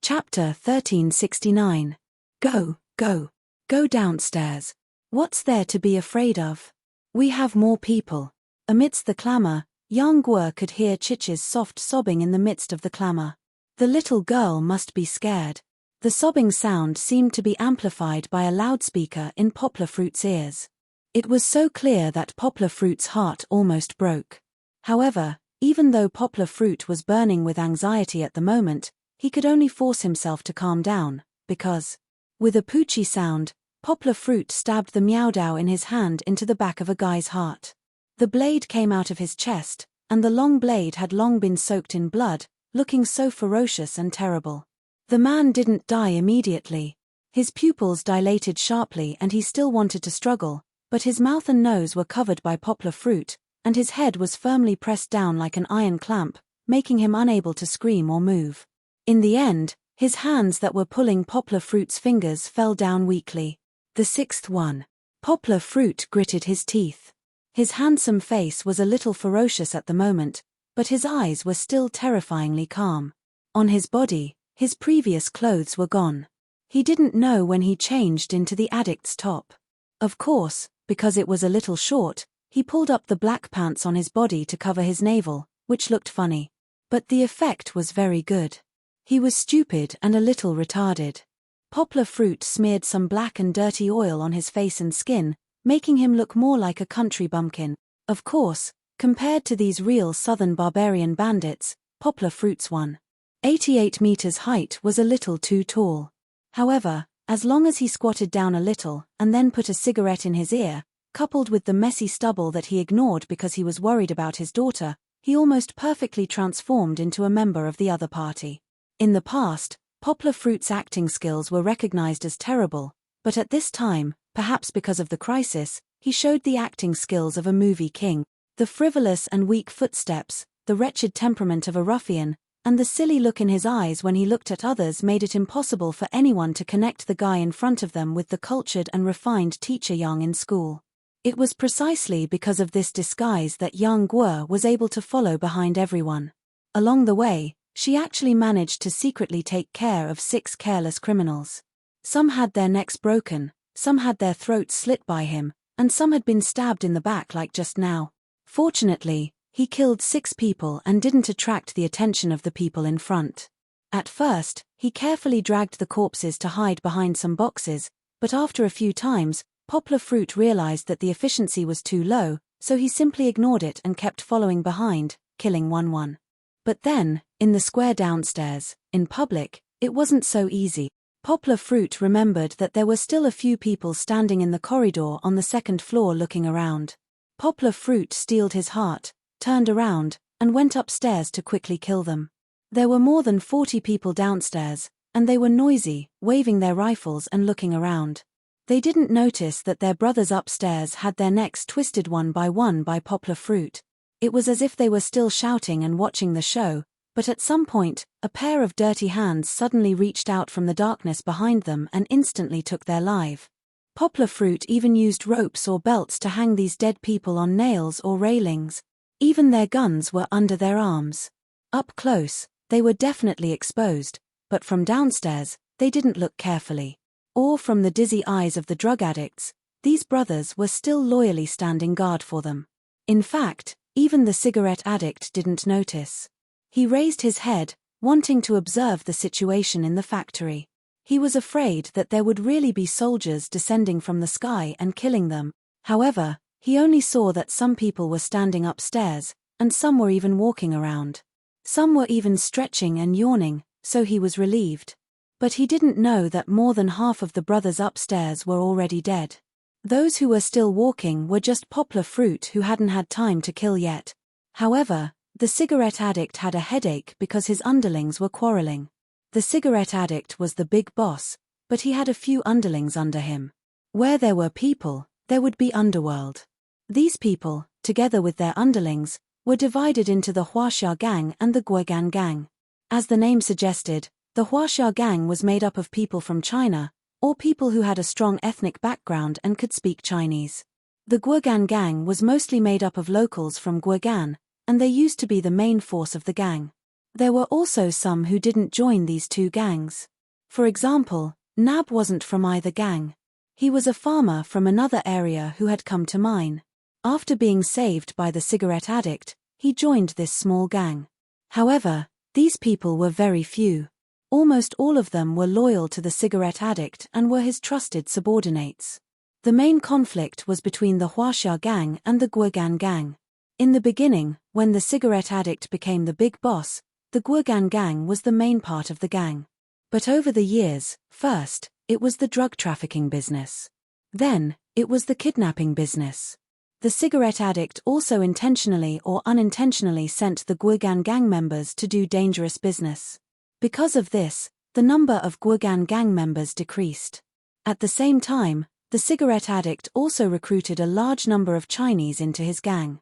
Chapter 1369. Go, go, go downstairs. What's there to be afraid of? We have more people. Amidst the clamor, Yang Guo could hear Chichi's soft sobbing in the midst of the clamor. The little girl must be scared. The sobbing sound seemed to be amplified by a loudspeaker in Poplar Fruit's ears. It was so clear that Poplar Fruit's heart almost broke. However, even though Poplar Fruit was burning with anxiety at the moment, he could only force himself to calm down, because, with a poochy sound, Poplar Fruit stabbed the Meowdow in his hand into the back of a guy's heart. The blade came out of his chest, and the long blade had long been soaked in blood, looking so ferocious and terrible. The man didn't die immediately. His pupils dilated sharply and he still wanted to struggle, but his mouth and nose were covered by Poplar Fruit, and his head was firmly pressed down like an iron clamp, making him unable to scream or move. In the end, his hands that were pulling Poplar Fruit's fingers fell down weakly. The sixth one. Poplar Fruit gritted his teeth. His handsome face was a little ferocious at the moment, but his eyes were still terrifyingly calm. On his body, his previous clothes were gone. He didn't know when he changed into the addict's top. Of course, because it was a little short, he pulled up the black pants on his body to cover his navel, which looked funny. But the effect was very good. He was stupid and a little retarded. Poplar Fruit smeared some black and dirty oil on his face and skin, making him look more like a country bumpkin. Of course, compared to these real southern barbarian bandits, Poplar Fruit's 1.88 meters height was a little too tall. However, as long as he squatted down a little and then put a cigarette in his ear, coupled with the messy stubble that he ignored because he was worried about his daughter, he almost perfectly transformed into a member of the other party. In the past, Poplar Fruit's acting skills were recognized as terrible, but at this time, perhaps because of the crisis, he showed the acting skills of a movie king. The frivolous and weak footsteps, the wretched temperament of a ruffian, and the silly look in his eyes when he looked at others made it impossible for anyone to connect the guy in front of them with the cultured and refined teacher Yang in school. It was precisely because of this disguise that Yang Guo was able to follow behind everyone. Along the way, she actually managed to secretly take care of 6 careless criminals. Some had their necks broken, some had their throats slit by him, and some had been stabbed in the back like just now. Fortunately, he killed 6 people and didn't attract the attention of the people in front. At first, he carefully dragged the corpses to hide behind some boxes, but after a few times, Poplar Fruit realized that the efficiency was too low, so he simply ignored it and kept following behind, killing one. But then, in the square downstairs, in public, it wasn't so easy. Poplar Fruit remembered that there were still a few people standing in the corridor on the 2nd floor looking around. Poplar Fruit steeled his heart, turned around, and went upstairs to quickly kill them. There were more than 40 people downstairs, and they were noisy, waving their rifles and looking around. They didn't notice that their brothers upstairs had their necks twisted one by Poplar Fruit. It was as if they were still shouting and watching the show, but at some point, a pair of dirty hands suddenly reached out from the darkness behind them and instantly took their life. Poplar Fruit even used ropes or belts to hang these dead people on nails or railings. Even their guns were under their arms. Up close, they were definitely exposed, but from downstairs, they didn't look carefully. Or from the dizzy eyes of the drug addicts, these brothers were still loyally standing guard for them. In fact, even the cigarette addict didn't notice. He raised his head, wanting to observe the situation in the factory. He was afraid that there would really be soldiers descending from the sky and killing them. However, he only saw that some people were standing upstairs, and some were even walking around. Some were even stretching and yawning, so he was relieved. But he didn't know that more than half of the brothers upstairs were already dead. Those who were still walking were just Poplar Fruit who hadn't had time to kill yet. However, the cigarette addict had a headache because his underlings were quarreling. The cigarette addict was the big boss, but he had a few underlings under him. Where there were people, there would be underworld. These people, together with their underlings, were divided into the Huaxia Gang and the Guogan Gang. As the name suggested, the Huaxia Gang was made up of people from China, or people who had a strong ethnic background and could speak Chinese. The Guogan Gang was mostly made up of locals from Guogan, and they used to be the main force of the gang. There were also some who didn't join these two gangs. For example, Nab wasn't from either gang. He was a farmer from another area who had come to mine. After being saved by the cigarette addict, he joined this small gang. However, these people were very few. Almost all of them were loyal to the cigarette addict and were his trusted subordinates. The main conflict was between the Huaxia gang and the Guogan gang. In the beginning, when the cigarette addict became the big boss, the Guogan gang was the main part of the gang. But over the years, first, it was the drug trafficking business. Then, it was the kidnapping business. The cigarette addict also intentionally or unintentionally sent the Guogan gang members to do dangerous business. Because of this, the number of Guogan gang members decreased. At the same time, the cigarette addict also recruited a large number of Chinese into his gang.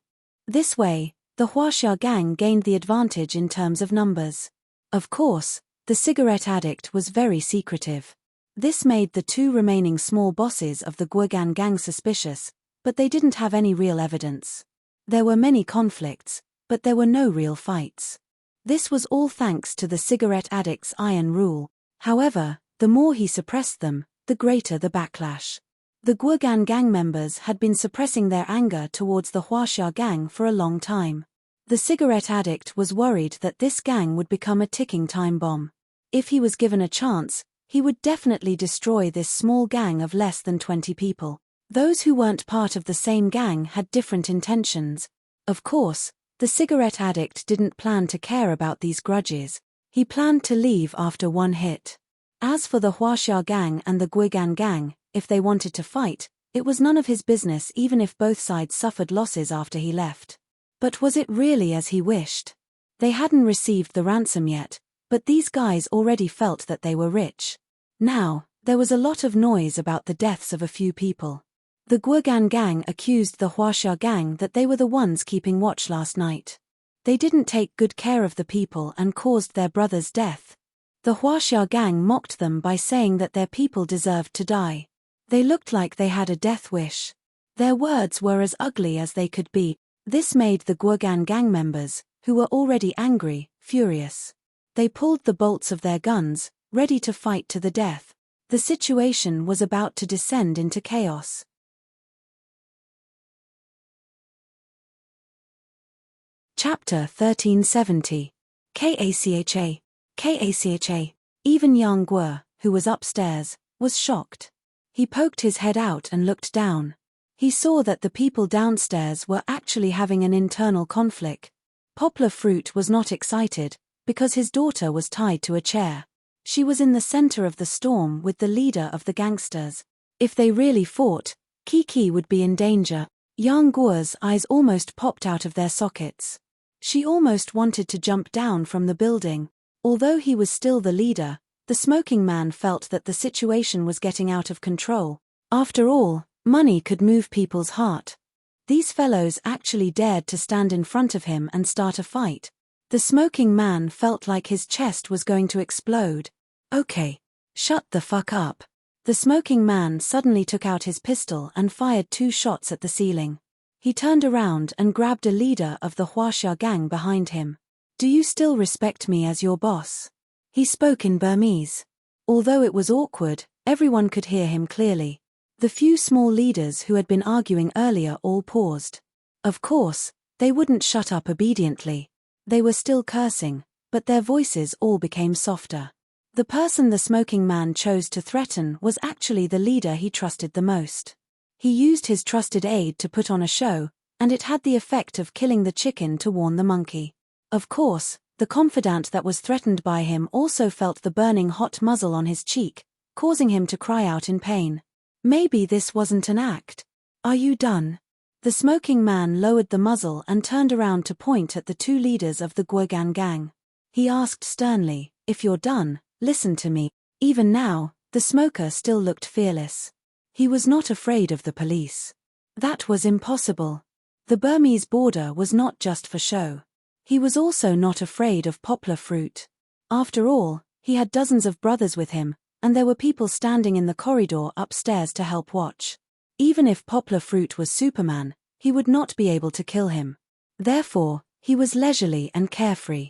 This way, the Huaxia gang gained the advantage in terms of numbers. Of course, the cigarette addict was very secretive. This made the two remaining small bosses of the Guogan gang suspicious, but they didn't have any real evidence. There were many conflicts, but there were no real fights. This was all thanks to the cigarette addict's iron rule. However, the more he suppressed them, the greater the backlash. The Guogan gang members had been suppressing their anger towards the Huaxia gang for a long time. The cigarette addict was worried that this gang would become a ticking time bomb. If he was given a chance, he would definitely destroy this small gang of less than 20 people. Those who weren't part of the same gang had different intentions. Of course, the cigarette addict didn't plan to care about these grudges. He planned to leave after one hit. As for the Huaxia gang and the Guogan gang, if they wanted to fight, it was none of his business even if both sides suffered losses after he left. But was it really as he wished? They hadn't received the ransom yet, but these guys already felt that they were rich. Now, there was a lot of noise about the deaths of a few people. The Guogan gang accused the Huaxia gang that they were the ones keeping watch last night. They didn't take good care of the people and caused their brother's death. The Huaxia gang mocked them by saying that their people deserved to die. They looked like they had a death wish. Their words were as ugly as they could be. This made the Guogan gang members, who were already angry, furious. They pulled the bolts of their guns, ready to fight to the death. The situation was about to descend into chaos. Chapter 1370. Kacha. Even Yang Guo, who was upstairs, was shocked. He poked his head out and looked down. He saw that the people downstairs were actually having an internal conflict. Poplar Fruit was not excited, because his daughter was tied to a chair. She was in the center of the storm with the leader of the gangsters. If they really fought, Kiki would be in danger. Yang Guo's eyes almost popped out of their sockets. She almost wanted to jump down from the building. Although he was still the leader, the smoking man felt that the situation was getting out of control. After all, money could move people's heart. These fellows actually dared to stand in front of him and start a fight. The smoking man felt like his chest was going to explode. Okay. Shut the fuck up. The smoking man suddenly took out his pistol and fired 2 shots at the ceiling. He turned around and grabbed a leader of the Huaxia gang behind him. Do you still respect me as your boss? He spoke in Burmese. Although it was awkward, everyone could hear him clearly. The few small leaders who had been arguing earlier all paused. Of course, they wouldn't shut up obediently. They were still cursing, but their voices all became softer. The person the smoking man chose to threaten was actually the leader he trusted the most. He used his trusted aide to put on a show, and it had the effect of killing the chicken to warn the monkey. Of course, the confidant that was threatened by him also felt the burning hot muzzle on his cheek, causing him to cry out in pain. Maybe this wasn't an act. Are you done? The smoking man lowered the muzzle and turned around to point at the 2 leaders of the Guogan gang. He asked sternly, if you're done, listen to me. Even now, the smoker still looked fearless. He was not afraid of the police. That was impossible. The Burmese border was not just for show. He was also not afraid of Poplar Fruit. After all, he had dozens of brothers with him, and there were people standing in the corridor upstairs to help watch. Even if Poplar Fruit was Superman, he would not be able to kill him. Therefore, he was leisurely and carefree.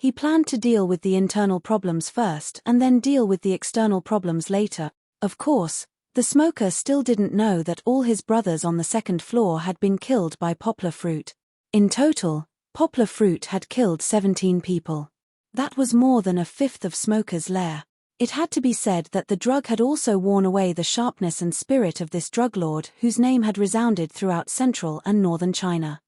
He planned to deal with the internal problems first and then deal with the external problems later. Of course, the smoker still didn't know that all his brothers on the second floor had been killed by poplar fruit. In total, poplar fruit had killed 17 people. That was more than a fifth of Smoker's lair. It had to be said that the drug had also worn away the sharpness and spirit of this drug lord whose name had resounded throughout central and northern China.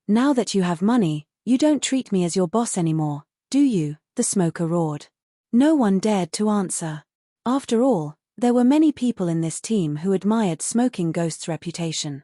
Now that you have money, you don't treat me as your boss anymore, do you? The smoker roared. No one dared to answer. After all, there were many people in this team who admired Smoking Ghost's reputation.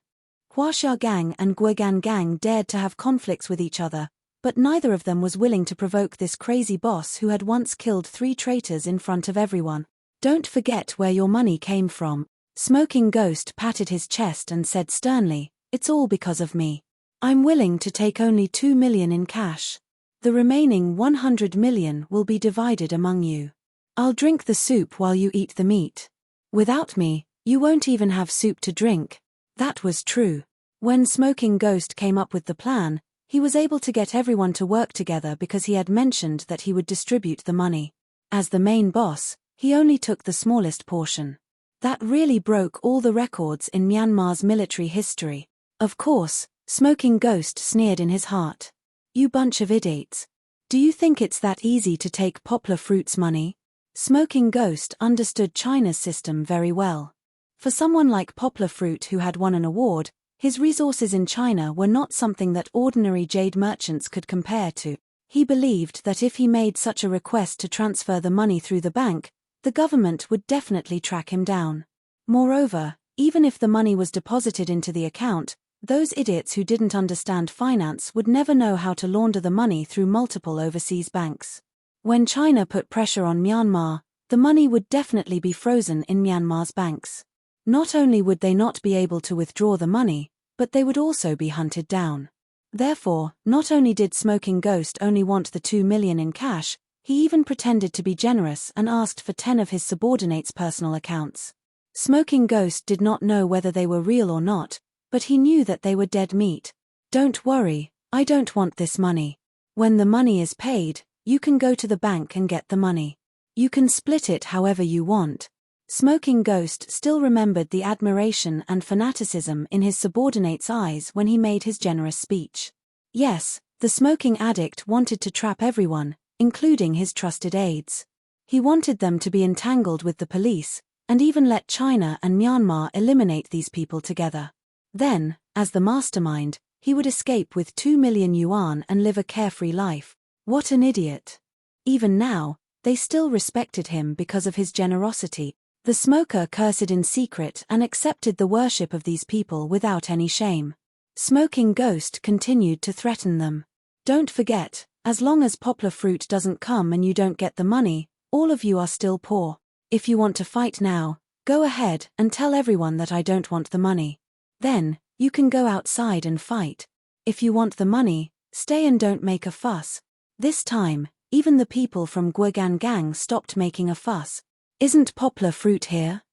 Huaxia Gang and Guogan Gang dared to have conflicts with each other, but neither of them was willing to provoke this crazy boss who had once killed 3 traitors in front of everyone. Don't forget where your money came from. Smoking Ghost patted his chest and said sternly, it's all because of me. I'm willing to take only 2 million in cash. The remaining 100 million will be divided among you. I'll drink the soup while you eat the meat. Without me, you won't even have soup to drink. That was true. When Smoking Ghost came up with the plan, he was able to get everyone to work together because he had mentioned that he would distribute the money. As the main boss, he only took the smallest portion. That really broke all the records in Myanmar's military history. Of course, Smoking Ghost sneered in his heart. You bunch of idiots. Do you think it's that easy to take poplar fruit's money? Smoking Ghost understood China's system very well. For someone like Poplar Fruit who had won an award, his resources in China were not something that ordinary jade merchants could compare to. He believed that if he made such a request to transfer the money through the bank, the government would definitely track him down. Moreover, even if the money was deposited into the account, those idiots who didn't understand finance would never know how to launder the money through multiple overseas banks. When China put pressure on Myanmar, the money would definitely be frozen in Myanmar's banks. Not only would they not be able to withdraw the money, but they would also be hunted down. Therefore, not only did Smoking Ghost only want the 2 million in cash, he even pretended to be generous and asked for 10 of his subordinates' personal accounts. Smoking Ghost did not know whether they were real or not, but he knew that they were dead meat. Don't worry, I don't want this money. When the money is paid, you can go to the bank and get the money. You can split it however you want. Smoking Ghost still remembered the admiration and fanaticism in his subordinates' eyes when he made his generous speech. Yes, the smoking addict wanted to trap everyone, including his trusted aides. He wanted them to be entangled with the police, and even let China and Myanmar eliminate these people together. Then, as the mastermind, he would escape with 2 million yuan and live a carefree life. What an idiot. Even now, they still respected him because of his generosity. The smoker cursed in secret and accepted the worship of these people without any shame. Smoking Ghost continued to threaten them. Don't forget, as long as Poplar Fruit doesn't come and you don't get the money, all of you are still poor. If you want to fight now, go ahead and tell everyone that I don't want the money. Then, you can go outside and fight. If you want the money, stay and don't make a fuss. This time, even the people from Guogan Gang stopped making a fuss. Isn't Poplar Fruit here?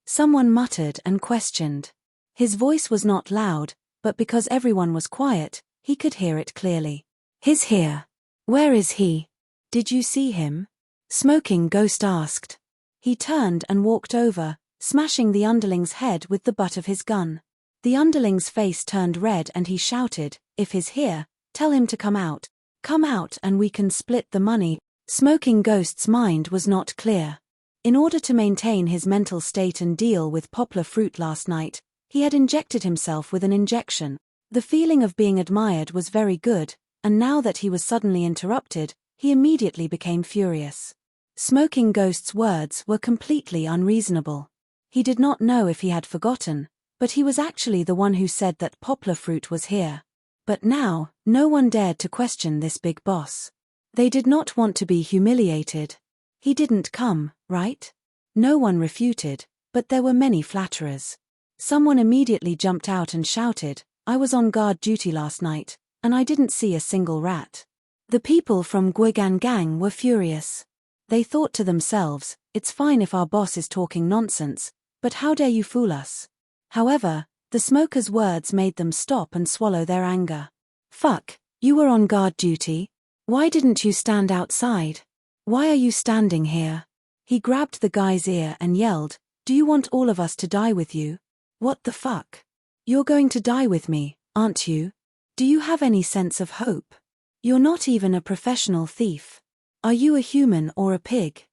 Someone muttered and questioned. His voice was not loud, but because everyone was quiet, he could hear it clearly. He's here. Where is he? Did you see him? Smoking Ghost asked. He turned and walked over, smashing the underling's head with the butt of his gun. The underling's face turned red and he shouted, if he's here, tell him to come out. Come out and we can split the money. Smoking Ghost's mind was not clear. In order to maintain his mental state and deal with Poplar Fruit last night, he had injected himself with an injection. The feeling of being admired was very good, and now that he was suddenly interrupted, he immediately became furious. Smoking Ghost's words were completely unreasonable. He did not know if he had forgotten, but he was actually the one who said that Poplar Fruit was here. But now, no one dared to question this big boss. They did not want to be humiliated. He didn't come, right? No one refuted, but there were many flatterers. Someone immediately jumped out and shouted, I was on guard duty last night, and I didn't see a single rat. The people from Guogan Gang were furious. They thought to themselves, it's fine if our boss is talking nonsense, but how dare you fool us? However, the smoker's words made them stop and swallow their anger. Fuck, you were on guard duty? Why didn't you stand outside? Why are you standing here? He grabbed the guy's ear and yelled, do you want all of us to die with you? What the fuck? You're going to die with me, aren't you? Do you have any sense of hope? You're not even a professional thief. Are you a human or a pig?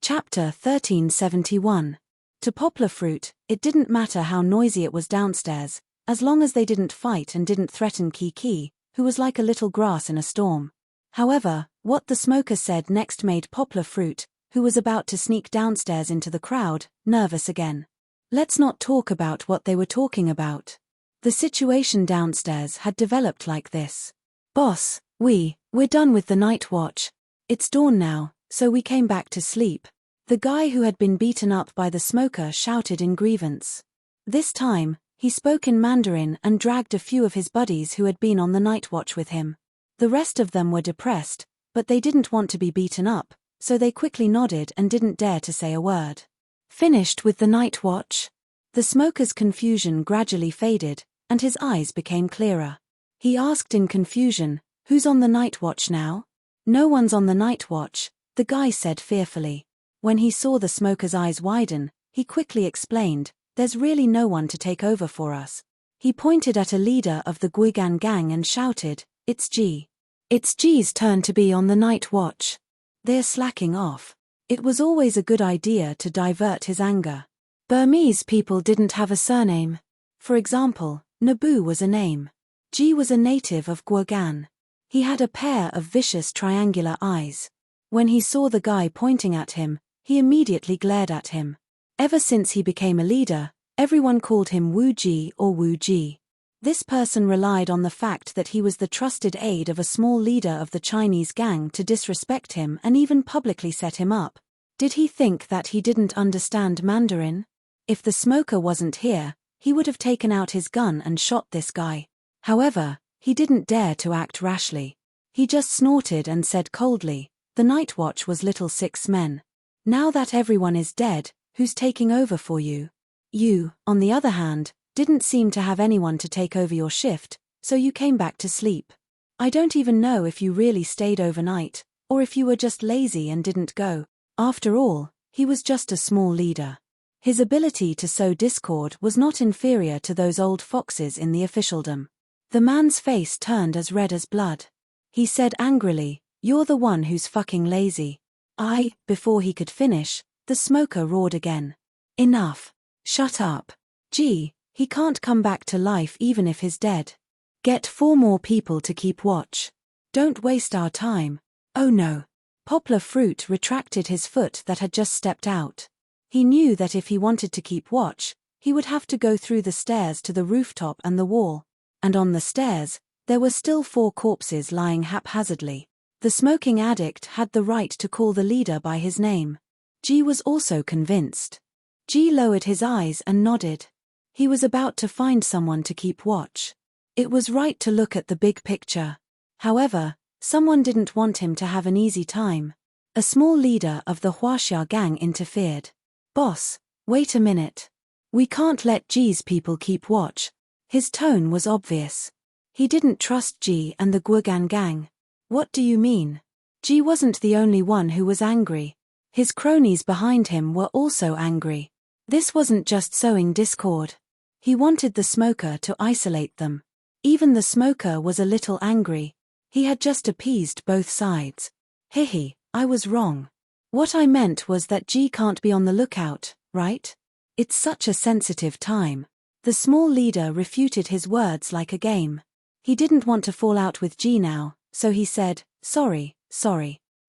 Chapter 1371. To Poplar Fruit, it didn't matter how noisy it was downstairs, as long as they didn't fight and didn't threaten Kiki, who was like a little grass in a storm. However, what the smoker said next made Poplar Fruit, who was about to sneak downstairs into the crowd, nervous again. Let's not talk about what they were talking about. The situation downstairs had developed like this. Boss, we're done with the night watch. It's dawn now, so we came back to sleep. The guy who had been beaten up by the smoker shouted in grievance. This time, he spoke in Mandarin and dragged a few of his buddies who had been on the night watch with him. The rest of them were depressed, but they didn't want to be beaten up, so they quickly nodded and didn't dare to say a word. Finished with the night watch? The smoker's confusion gradually faded, and his eyes became clearer. He asked in confusion, who's on the night watch now? No one's on the night watch, the guy said fearfully. When he saw the smoker's eyes widen, he quickly explained, there's really no one to take over for us. He pointed at a leader of the Guigan gang and shouted, it's G. It's G's turn to be on the night watch. They're slacking off. It was always a good idea to divert his anger. Burmese people didn't have a surname. For example, Naboo was a name. G was a native of Guigan. He had a pair of vicious triangular eyes. When he saw the guy pointing at him, he immediately glared at him. Ever since he became a leader, everyone called him Wu Ji or Wu Ji. This person relied on the fact that he was the trusted aide of a small leader of the Chinese gang to disrespect him and even publicly set him up. Did he think that he didn't understand Mandarin? If the smoker wasn't here, he would have taken out his gun and shot this guy. However, he didn't dare to act rashly. He just snorted and said coldly, the night watch was little 6 men. Now that everyone is dead, who's taking over for you? You, on the other hand, didn't seem to have anyone to take over your shift, so you came back to sleep. I don't even know if you really stayed overnight, or if you were just lazy and didn't go. After all, he was just a small leader. His ability to sow discord was not inferior to those old foxes in the officialdom. The man's face turned as red as blood. He said angrily, you're the one who's fucking lazy. Before he could finish, the smoker roared again. Enough. Shut up. Gee, he can't come back to life even if he's dead. Get 4 more people to keep watch. Don't waste our time. Oh no. Poplar Fruit retracted his foot that had just stepped out. He knew that if he wanted to keep watch, he would have to go through the stairs to the rooftop and the wall. And on the stairs, there were still 4 corpses lying haphazardly. The smoking addict had the right to call the leader by his name. G was also convinced. G lowered his eyes and nodded. He was about to find someone to keep watch. It was right to look at the big picture. However, someone didn't want him to have an easy time. A small leader of the Huaxia gang interfered. Boss, wait a minute. We can't let G's people keep watch. His tone was obvious. He didn't trust G and the Guigan gang. What do you mean? G wasn't the only one who was angry. His cronies behind him were also angry. This wasn't just sowing discord. He wanted the smoker to isolate them. Even the smoker was a little angry. He had just appeased both sides. Hihi, I was wrong. What I meant was that G can't be on the lookout, right? It's such a sensitive time. The small leader refuted his words like a game. He didn't want to fall out with G now, so he said, sorry.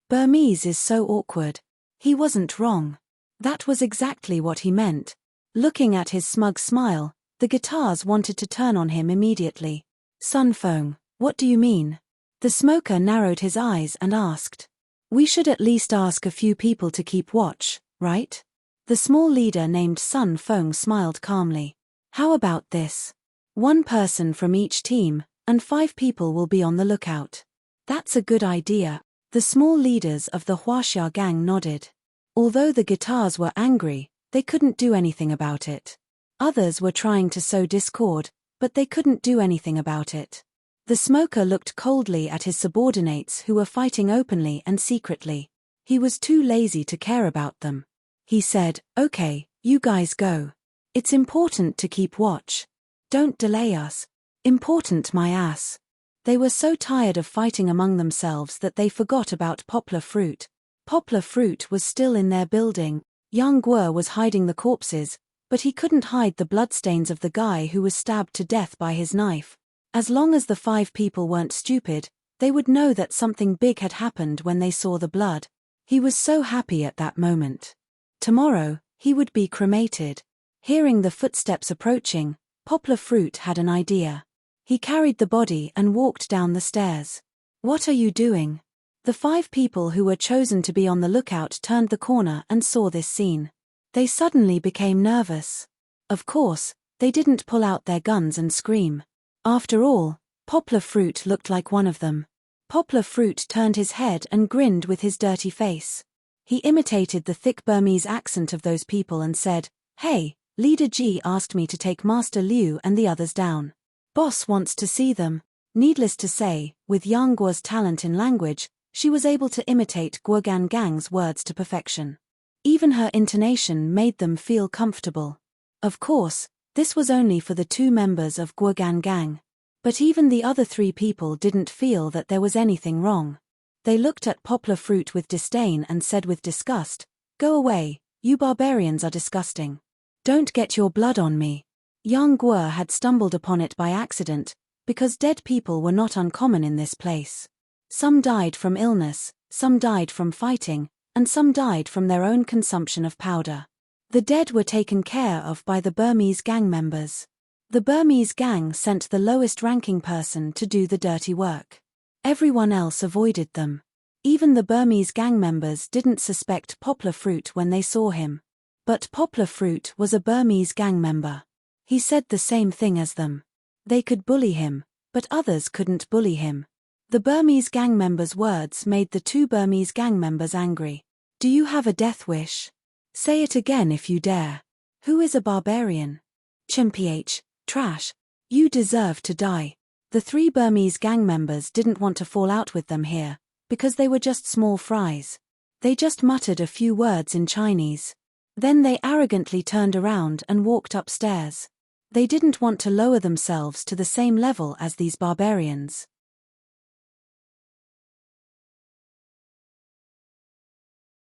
Burmese is so awkward. He wasn't wrong. That was exactly what he meant. Looking at his smug smile, the guitars wanted to turn on him immediately. Sun Feng, what do you mean? The smoker narrowed his eyes and asked. We should at least ask a few people to keep watch, right? The small leader named Sun Feng smiled calmly. How about this? 1 person from each team, and 5 people will be on the lookout. That's a good idea. The small leaders of the Huaxia gang nodded. Although the guitars were angry, they couldn't do anything about it. Others were trying to sow discord, but they couldn't do anything about it. The smoker looked coldly at his subordinates who were fighting openly and secretly. He was too lazy to care about them. He said, "Okay, you guys go. It's important to keep watch. Don't delay us." Important my ass. They were so tired of fighting among themselves that they forgot about Poplar Fruit. Poplar Fruit was still in their building. Young Guo was hiding the corpses, but he couldn't hide the bloodstains of the guy who was stabbed to death by his knife. As long as the 5 people weren't stupid, they would know that something big had happened when they saw the blood. He was so happy at that moment. Tomorrow, he would be cremated. Hearing the footsteps approaching, Poplar Fruit had an idea. He carried the body and walked down the stairs. "What are you doing?" The 5 people who were chosen to be on the lookout turned the corner and saw this scene. They suddenly became nervous. Of course, they didn't pull out their guns and scream. After all, Poplar Fruit looked like one of them. Poplar Fruit turned his head and grinned with his dirty face. He imitated the thick Burmese accent of those people and said, "Hey, Leader G asked me to take Master Liu and the others down. Boss wants to see them." Needless to say, with Yang Guo's talent in language, she was able to imitate Guogan Gang's words to perfection. Even her intonation made them feel comfortable. Of course, this was only for the 2 members of Guogan Gang. But even the other 3 people didn't feel that there was anything wrong. They looked at Poplar Fruit with disdain and said with disgust, "Go away, you barbarians are disgusting. Don't get your blood on me." Yang Guo had stumbled upon it by accident, because dead people were not uncommon in this place. Some died from illness, some died from fighting, and some died from their own consumption of powder. The dead were taken care of by the Burmese gang members. The Burmese gang sent the lowest-ranking person to do the dirty work. Everyone else avoided them. Even the Burmese gang members didn't suspect Poplar Fruit when they saw him. But Poplar Fruit was a Burmese gang member. He said the same thing as them. They could bully him, but others couldn't bully him. The Burmese gang members' words made the 2 Burmese gang members angry. "Do you have a death wish? Say it again if you dare. Who is a barbarian? Chimph, trash. You deserve to die." The 3 Burmese gang members didn't want to fall out with them here, because they were just small fries. They just muttered a few words in Chinese. Then they arrogantly turned around and walked upstairs. They didn't want to lower themselves to the same level as these barbarians.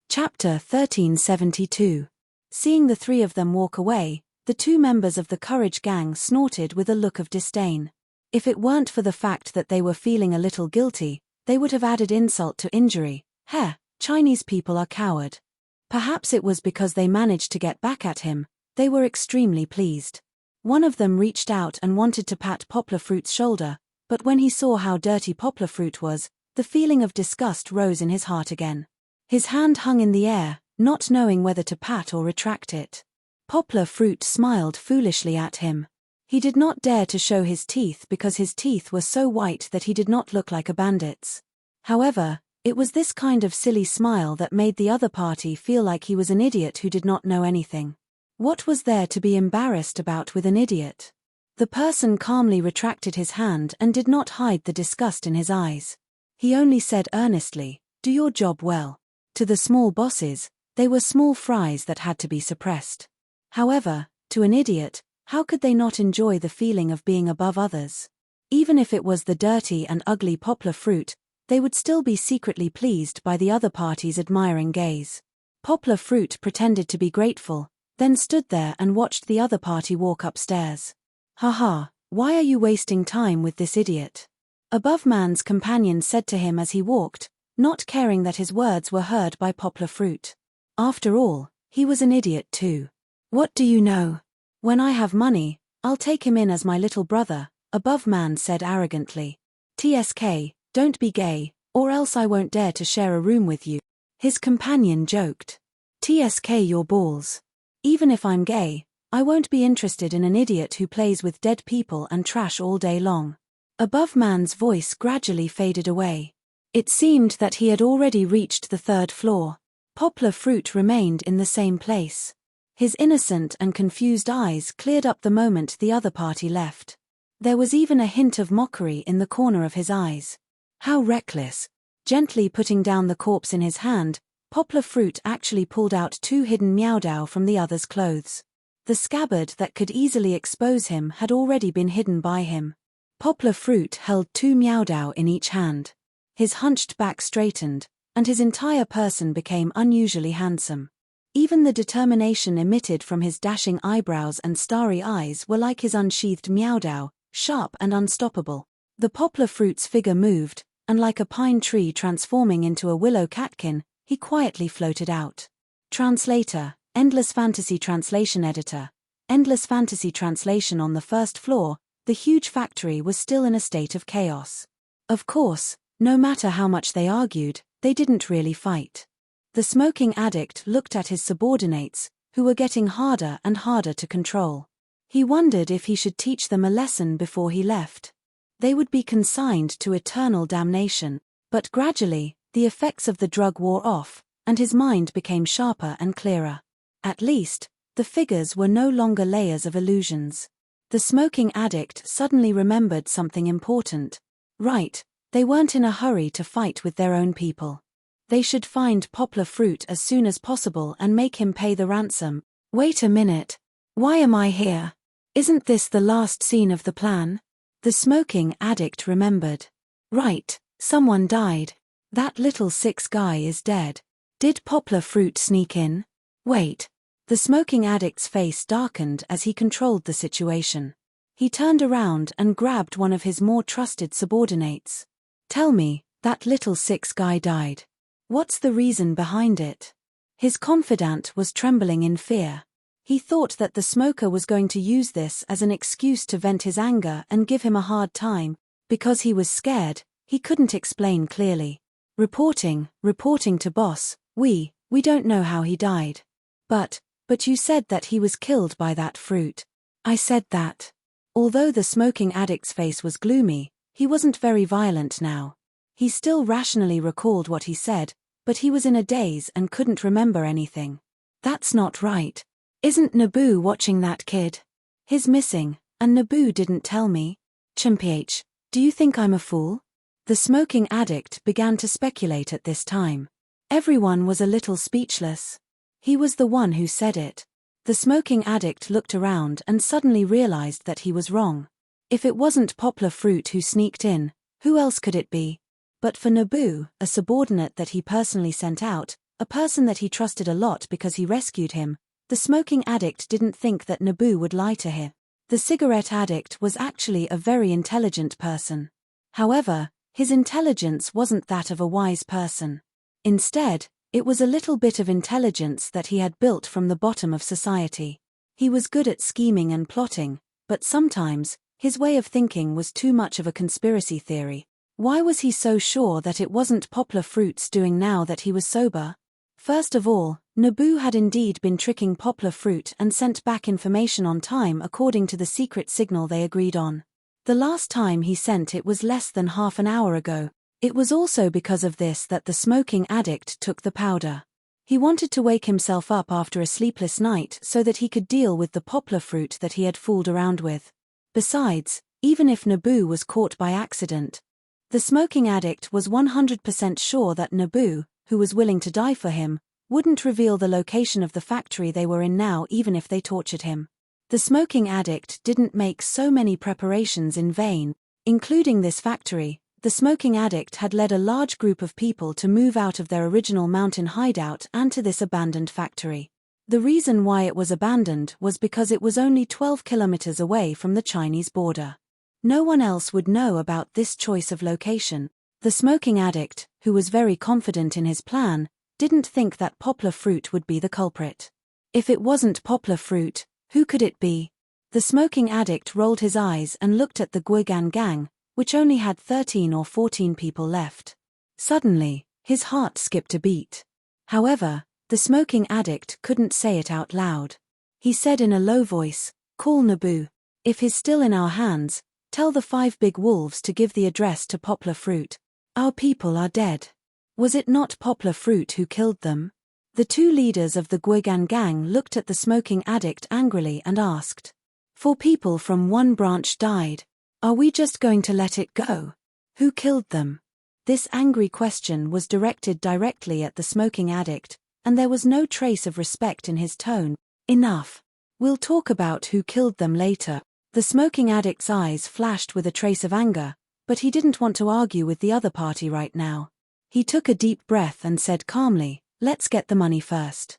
Chapter 1372. Seeing the 3 of them walk away, the 2 members of the Courage Gang snorted with a look of disdain. If it weren't for the fact that they were feeling a little guilty, they would have added insult to injury. "Heh, Chinese people are coward." Perhaps it was because they managed to get back at him. They were extremely pleased. One of them reached out and wanted to pat Poplar Fruit's shoulder, but when he saw how dirty Poplar Fruit was, the feeling of disgust rose in his heart again. His hand hung in the air, not knowing whether to pat or retract it. Poplar Fruit smiled foolishly at him. He did not dare to show his teeth because his teeth were so white that he did not look like a bandit's. However, it was this kind of silly smile that made the other party feel like he was an idiot who did not know anything. What was there to be embarrassed about with an idiot? The person calmly retracted his hand and did not hide the disgust in his eyes. He only said earnestly, "Do your job well." To the small bosses, they were small fries that had to be suppressed. However, to an idiot, how could they not enjoy the feeling of being above others? Even if it was the dirty and ugly Poplar Fruit, they would still be secretly pleased by the other party's admiring gaze. Poplar Fruit pretended to be grateful, then stood there and watched the other party walk upstairs. "Haha, why are you wasting time with this idiot?" Above Man's companion said to him as he walked, not caring that his words were heard by Poplar Fruit. After all, he was an idiot too. "What do you know? When I have money, I'll take him in as my little brother," Above Man said arrogantly. "TSK, don't be gay, or else I won't dare to share a room with you." His companion joked. "TSK your balls. Even if I'm gay, I won't be interested in an idiot who plays with dead people and trash all day long." Above Man's voice gradually faded away. It seemed that he had already reached the 3rd floor. Poplar Fruit remained in the same place. His innocent and confused eyes cleared up the moment the other party left. There was even a hint of mockery in the corner of his eyes. How reckless. Gently putting down the corpse in his hand, Poplar Fruit actually pulled out 2 hidden Meowdow from the other's clothes. The scabbard that could easily expose him had already been hidden by him. Poplar Fruit held 2 Meowdow in each hand. His hunched back straightened, and his entire person became unusually handsome. Even the determination emitted from his dashing eyebrows and starry eyes were like his unsheathed Meowdow, sharp and unstoppable. The Poplar Fruit's figure moved, and like a pine tree transforming into a willow catkin, he quietly floated out. Translator, Endless Fantasy Translation Editor. Endless Fantasy Translation. On the first floor, the huge factory was still in a state of chaos. Of course, no matter how much they argued, they didn't really fight. The smoking addict looked at his subordinates, who were getting harder and harder to control. He wondered if he should teach them a lesson before he left. They would be consigned to eternal damnation, but gradually, the effects of the drug wore off, and his mind became sharper and clearer. At least, the figures were no longer layers of illusions. The smoking addict suddenly remembered something important. Right, they weren't in a hurry to fight with their own people. They should find Poplar Fruit as soon as possible and make him pay the ransom. Wait a minute. Why am I here? Isn't this the last scene of the plan? The smoking addict remembered. Right, someone died. That little 6 guy is dead. Did Poplar Fruit sneak in? Wait. The smoking addict's face darkened as he controlled the situation. He turned around and grabbed one of his more trusted subordinates. Tell me, that little 6 guy died. What's the reason behind it? His confidant was trembling in fear. He thought that the smoker was going to use this as an excuse to vent his anger and give him a hard time. Because he was scared, he couldn't explain clearly. Reporting to boss, we don't know how he died. But you said that he was killed by that fruit. I said that. Although the smoking addict's face was gloomy, he wasn't very violent now. He still rationally recalled what he said, but he was in a daze and couldn't remember anything. That's not right. Isn't Naboo watching that kid? He's missing, and Naboo didn't tell me. Chimph, do you think I'm a fool? The smoking addict began to speculate at this time. Everyone was a little speechless. He was the one who said it. The smoking addict looked around and suddenly realized that he was wrong. If it wasn't Poplar Fruit who sneaked in, who else could it be? But for Naboo, a subordinate that he personally sent out, a person that he trusted a lot because he rescued him, the smoking addict didn't think that Naboo would lie to him. The cigarette addict was actually a very intelligent person. However, his intelligence wasn't that of a wise person. Instead, it was a little bit of intelligence that he had built from the bottom of society. He was good at scheming and plotting, but sometimes, his way of thinking was too much of a conspiracy theory. Why was he so sure that it wasn't Poplar Fruit's doing now that he was sober? First of all, Naboo had indeed been tricking Poplar Fruit and sent back information on time according to the secret signal they agreed on. The last time he sent it was less than half an hour ago. It was also because of this that the smoking addict took the powder. He wanted to wake himself up after a sleepless night so that he could deal with the Poplar Fruit that he had fooled around with. Besides, even if Naboo was caught by accident, the smoking addict was 100% sure that Naboo, who was willing to die for him, wouldn't reveal the location of the factory they were in now even if they tortured him. The smoking addict didn't make so many preparations in vain, including this factory. The smoking addict had led a large group of people to move out of their original mountain hideout and to this abandoned factory. The reason why it was abandoned was because it was only 12 kilometers away from the Chinese border. No one else would know about this choice of location. The smoking addict, who was very confident in his plan, didn't think that Poplar Fruit would be the culprit. If it wasn't Poplar Fruit, who could it be? The smoking addict rolled his eyes and looked at the Guigan gang, which only had 13 or 14 people left. Suddenly, his heart skipped a beat. However, the smoking addict couldn't say it out loud. He said in a low voice, "Call Naboo. If he's still in our hands, tell the 5 big wolves to give the address to Poplar Fruit. Our people are dead." Was it not Poplar Fruit who killed them? The 2 leaders of the Guigan gang looked at the smoking addict angrily and asked. 4 people from one branch died. Are we just going to let it go? Who killed them? This angry question was directed directly at the smoking addict, and there was no trace of respect in his tone. Enough. We'll talk about who killed them later. The smoking addict's eyes flashed with a trace of anger, but he didn't want to argue with the other party right now. He took a deep breath and said calmly, "Let's get the money first."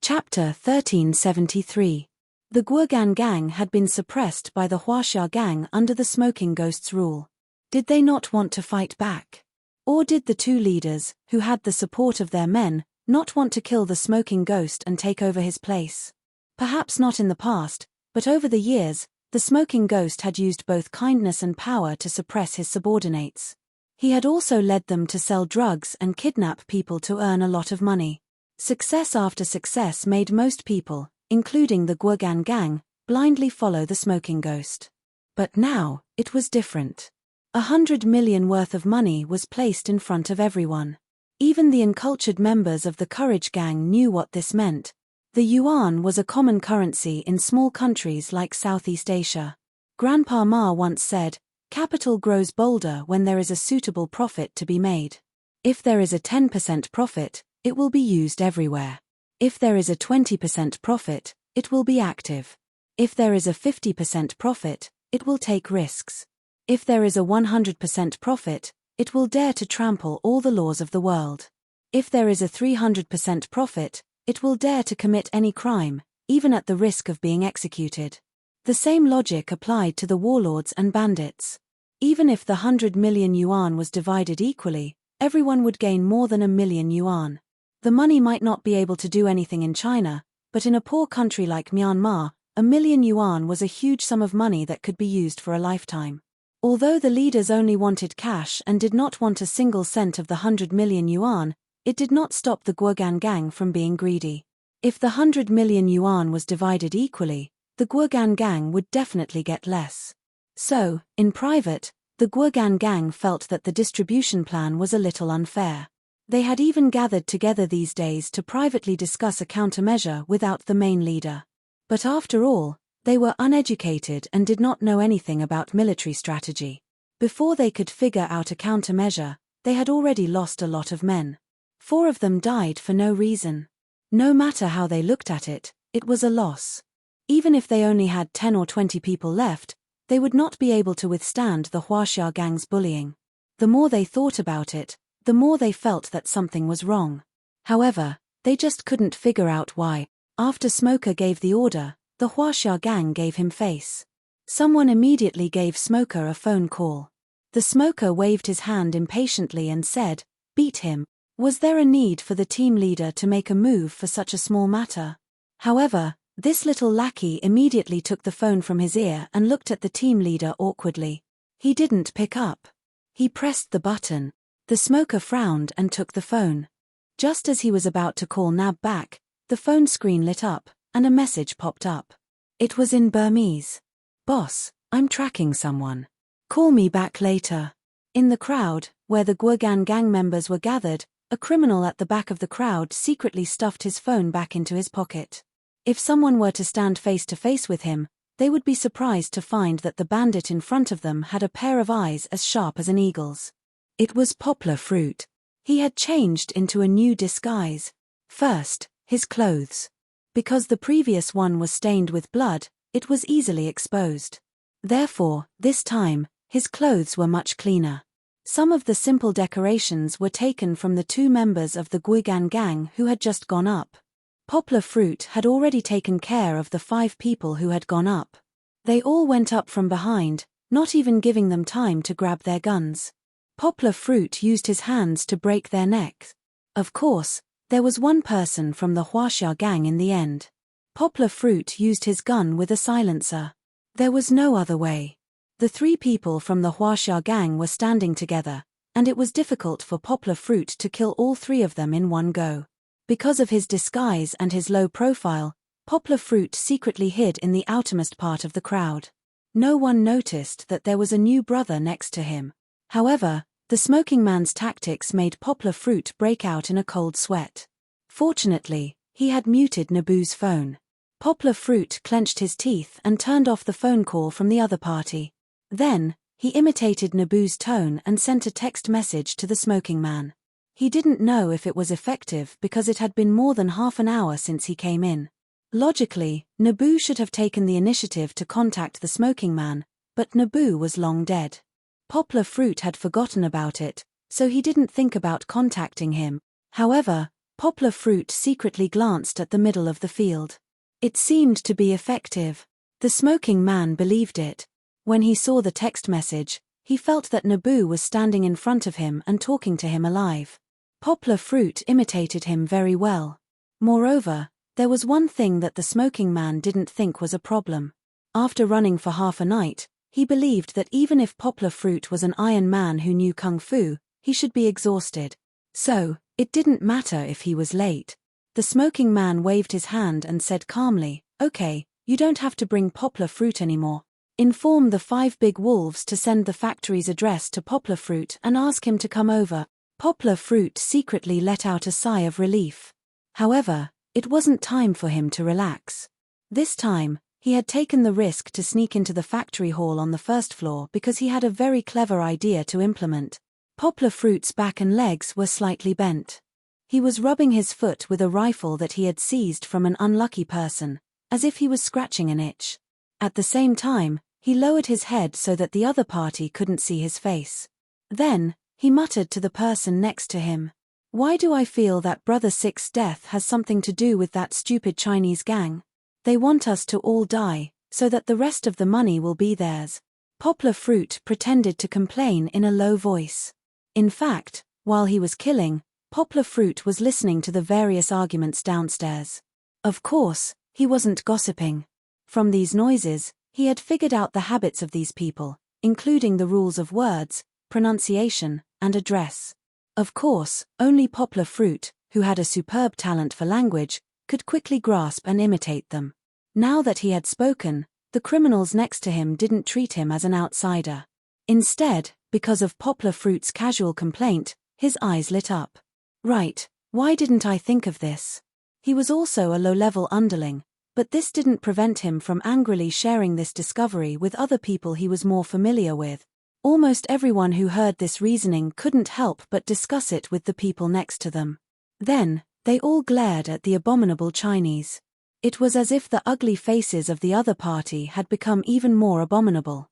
Chapter 1373. The Guogan gang had been suppressed by the Huaxia gang under the Smoking Ghost's rule. Did they not want to fight back? Or did the two leaders, who had the support of their men, not want to kill the Smoking Ghost and take over his place? Perhaps not in the past, but over the years, the Smoking Ghost had used both kindness and power to suppress his subordinates. He had also led them to sell drugs and kidnap people to earn a lot of money. Success after success made most people, including the Guogan gang, blindly follow the Smoking Ghost. But now, it was different. 100 million worth of money was placed in front of everyone. Even the uncultured members of the Courage gang knew what this meant. The yuan was a common currency in small countries like Southeast Asia. Grandpa Ma once said, "Capital grows bolder when there is a suitable profit to be made. If there is a 10% profit, it will be used everywhere. If there is a 20% profit, it will be active. If there is a 50% profit, it will take risks. If there is a 100% profit, it will dare to trample all the laws of the world. If there is a 300% profit, it will dare to commit any crime, even at the risk of being executed." The same logic applied to the warlords and bandits. Even if the 100 million yuan was divided equally, everyone would gain more than 1 million yuan. The money might not be able to do anything in China, but in a poor country like Myanmar, 1 million yuan was a huge sum of money that could be used for a lifetime. Although the leaders only wanted cash and did not want a single cent of the 100 million yuan, it did not stop the Guogan gang from being greedy. If the 100 million yuan was divided equally, the Guogan gang would definitely get less. So, in private, the Guogan gang felt that the distribution plan was a little unfair. They had even gathered together these days to privately discuss a countermeasure without the main leader. But after all, they were uneducated and did not know anything about military strategy. Before they could figure out a countermeasure, they had already lost a lot of men. 4 of them died for no reason. No matter how they looked at it, it was a loss. Even if they only had 10 or 20 people left, they would not be able to withstand the Huaxia gang's bullying. The more they thought about it, the more they felt that something was wrong. However, they just couldn't figure out why. After Smoker gave the order, the Huaxia gang gave him face. Someone immediately gave Smoker a phone call. The Smoker waved his hand impatiently and said, "Beat him." Was there a need for the team leader to make a move for such a small matter? However, this little lackey immediately took the phone from his ear and looked at the team leader awkwardly. He didn't pick up. He pressed the button. The Smoker frowned and took the phone. Just as he was about to call Nab back, the phone screen lit up, and a message popped up. It was in Burmese. "Boss, I'm tracking someone. Call me back later." In the crowd, where the Guogan gang members were gathered, a criminal at the back of the crowd secretly stuffed his phone back into his pocket. If someone were to stand face to face with him, they would be surprised to find that the bandit in front of them had a pair of eyes as sharp as an eagle's. It was Poplar Fruit. He had changed into a new disguise. First, his clothes. Because the previous one was stained with blood, it was easily exposed. Therefore, this time, his clothes were much cleaner. Some of the simple decorations were taken from the 2 members of the Guigan gang who had just gone up. Poplar Fruit had already taken care of the 5 people who had gone up. They all went up from behind, not even giving them time to grab their guns. Poplar Fruit used his hands to break their necks. Of course, there was one person from the Huaxia gang in the end. Poplar Fruit used his gun with a silencer. There was no other way. The 3 people from the Huaxia gang were standing together, and it was difficult for Poplar Fruit to kill all 3 of them in one go. Because of his disguise and his low profile, Poplar Fruit secretly hid in the outermost part of the crowd. No one noticed that there was a new brother next to him. However, the smoking man's tactics made Poplar Fruit break out in a cold sweat. Fortunately, he had muted Naboo's phone. Poplar Fruit clenched his teeth and turned off the phone call from the other party. Then, he imitated Naboo's tone and sent a text message to the smoking man. He didn't know if it was effective because it had been more than half an hour since he came in. Logically, Naboo should have taken the initiative to contact the smoking man, but Naboo was long dead. Poplar Fruit had forgotten about it, so he didn't think about contacting him. However, Poplar Fruit secretly glanced at the middle of the field. It seemed to be effective. The smoking man believed it. When he saw the text message, he felt that Naboo was standing in front of him and talking to him alive. Poplar Fruit imitated him very well. Moreover, there was one thing that the smoking man didn't think was a problem. After running for half a night, he believed that even if Poplar Fruit was an Iron Man who knew Kung Fu, he should be exhausted. So, it didn't matter if he was late. The smoking man waved his hand and said calmly, "Okay, you don't have to bring Poplar Fruit anymore. Inform the 5 big wolves to send the factory's address to Poplar Fruit and ask him to come over." Poplar Fruit secretly let out a sigh of relief. However, it wasn't time for him to relax. This time, he had taken the risk to sneak into the factory hall on the first floor because he had a very clever idea to implement. Poplar Fruit's back and legs were slightly bent. He was rubbing his foot with a rifle that he had seized from an unlucky person, as if he was scratching an itch. At the same time, he lowered his head so that the other party couldn't see his face. Then, he muttered to the person next to him, "Why do I feel that Brother Six's death has something to do with that stupid Chinese gang? They want us to all die, so that the rest of the money will be theirs." Poplar Fruit pretended to complain in a low voice. In fact, while he was killing, Poplar Fruit was listening to the various arguments downstairs. Of course, he wasn't gossiping. From these noises, he had figured out the habits of these people, including the rules of words, pronunciation, and address. Of course, only Poplar Fruit, who had a superb talent for language, could quickly grasp and imitate them. Now that he had spoken, the criminals next to him didn't treat him as an outsider. Instead, because of Poplar Fruit's casual complaint, his eyes lit up. Right, why didn't I think of this? He was also a low-level underling, but this didn't prevent him from angrily sharing this discovery with other people he was more familiar with. Almost everyone who heard this reasoning couldn't help but discuss it with the people next to them. Then, they all glared at the abominable Chinese. It was as if the ugly faces of the other party had become even more abominable.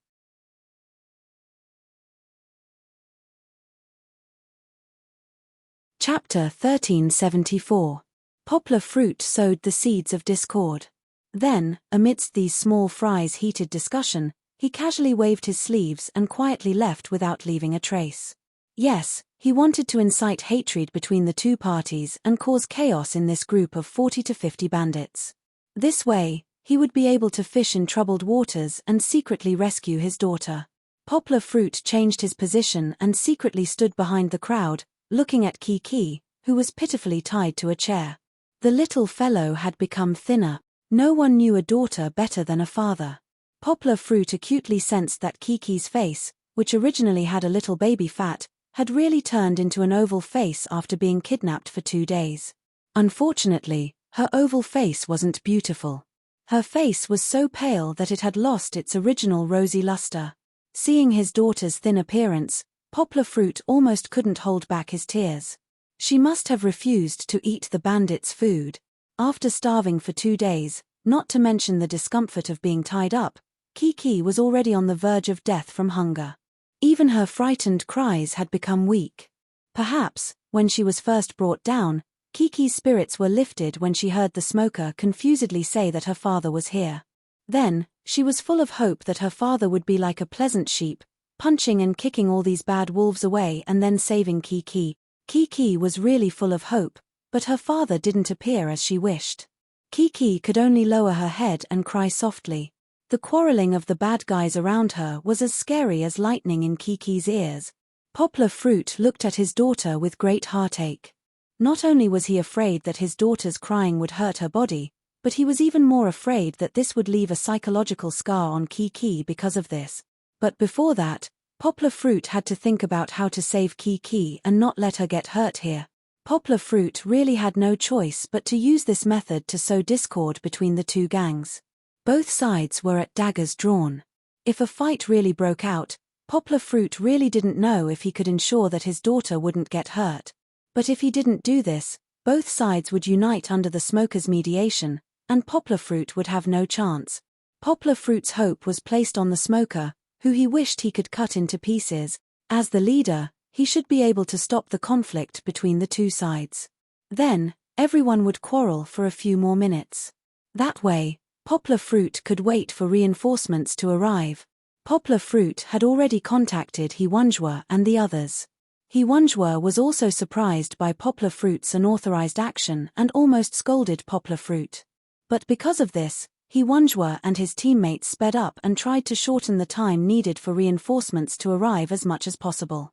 Chapter 1374. Poplar Fruit sowed the seeds of discord. Then, amidst these small fries' heated discussion, he casually waved his sleeves and quietly left without leaving a trace. Yes, he wanted to incite hatred between the two parties and cause chaos in this group of 40 to 50 bandits. This way, he would be able to fish in troubled waters and secretly rescue his daughter. Poplar Fruit changed his position and secretly stood behind the crowd, looking at Kiki, who was pitifully tied to a chair. The little fellow had become thinner. No one knew a daughter better than a father. Poplar Fruit acutely sensed that Kiki's face, which originally had a little baby fat, had really turned into an oval face after being kidnapped for 2 days. Unfortunately, her oval face wasn't beautiful. Her face was so pale that it had lost its original rosy luster. Seeing his daughter's thin appearance, Poplar Fruit almost couldn't hold back his tears. She must have refused to eat the bandits' food. After starving for 2 days, not to mention the discomfort of being tied up, Kiki was already on the verge of death from hunger. Even her frightened cries had become weak. Perhaps, when she was first brought down, Kiki's spirits were lifted when she heard the smoker confusedly say that her father was here. Then, she was full of hope that her father would be like a pleasant sheep, punching and kicking all these bad wolves away and then saving Kiki. Kiki was really full of hope, but her father didn't appear as she wished. Kiki could only lower her head and cry softly. The quarreling of the bad guys around her was as scary as lightning in Kiki's ears. Poplar Fruit looked at his daughter with great heartache. Not only was he afraid that his daughter's crying would hurt her body, but he was even more afraid that this would leave a psychological scar on Kiki because of this. But before that, Poplar Fruit had to think about how to save Kiki and not let her get hurt here. Poplar Fruit really had no choice but to use this method to sow discord between the two gangs. Both sides were at daggers drawn. If a fight really broke out, Poplar Fruit really didn't know if he could ensure that his daughter wouldn't get hurt. But if he didn't do this, both sides would unite under the smoker's mediation, and Poplar Fruit would have no chance. Poplar Fruit's hope was placed on the smoker, who he wished he could cut into pieces. As the leader, he should be able to stop the conflict between the two sides. Then, everyone would quarrel for a few more minutes. That way, Poplar Fruit could wait for reinforcements to arrive. Poplar Fruit had already contacted Hwangwa and the others. Hwangwa was also surprised by Poplar Fruit's unauthorized action and almost scolded Poplar Fruit. But because of this, Hwangwa and his teammates sped up and tried to shorten the time needed for reinforcements to arrive as much as possible.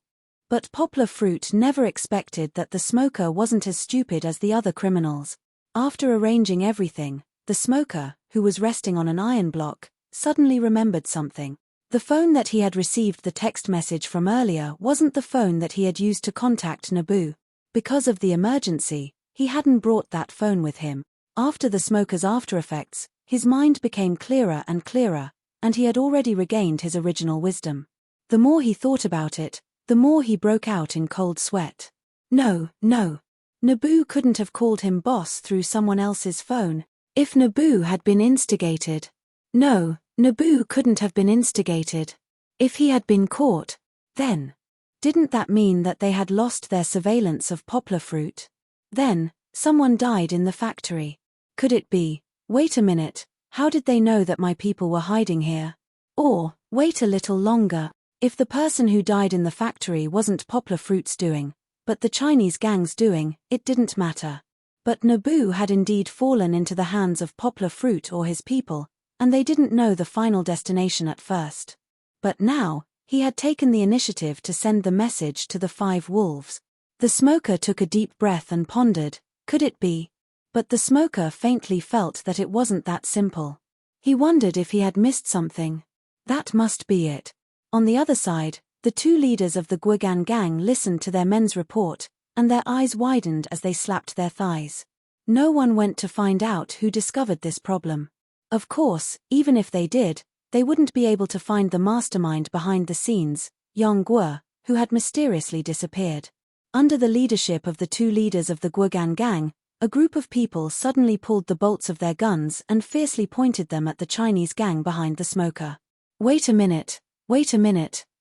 But Poplar Fruit never expected that the smoker wasn't as stupid as the other criminals. After arranging everything, the smoker, who was resting on an iron block, suddenly remembered something. The phone that he had received the text message from earlier wasn't the phone that he had used to contact Naboo. Because of the emergency, he hadn't brought that phone with him. After the smoker's aftereffects, his mind became clearer and clearer, and he had already regained his original wisdom. The more he thought about it, the more he broke out in cold sweat. No. Naboo couldn't have called him boss through someone else's phone. If Naboo had been instigated. No, Naboo couldn't have been instigated. If he had been caught, then. Didn't that mean that they had lost their surveillance of Poplar Fruit? Then, someone died in the factory. Could it be, wait a minute, how did they know that my people were hiding here? Or, wait a little longer. If the person who died in the factory wasn't Poplar Fruit's doing, but the Chinese gang's doing, it didn't matter. But Naboo had indeed fallen into the hands of Poplar Fruit or his people, and they didn't know the final destination at first. But now, he had taken the initiative to send the message to the 5 wolves. The smoker took a deep breath and pondered, could it be? But the smoker faintly felt that it wasn't that simple. He wondered if he had missed something. That must be it. On the other side, the 2 leaders of the Guogan gang listened to their men's report, and their eyes widened as they slapped their thighs. No one went to find out who discovered this problem. Of course, even if they did, they wouldn't be able to find the mastermind behind the scenes, Yang Guo, who had mysteriously disappeared. Under the leadership of the 2 leaders of the Guogan gang, a group of people suddenly pulled the bolts of their guns and fiercely pointed them at the Chinese gang behind the smoker. Wait a minute,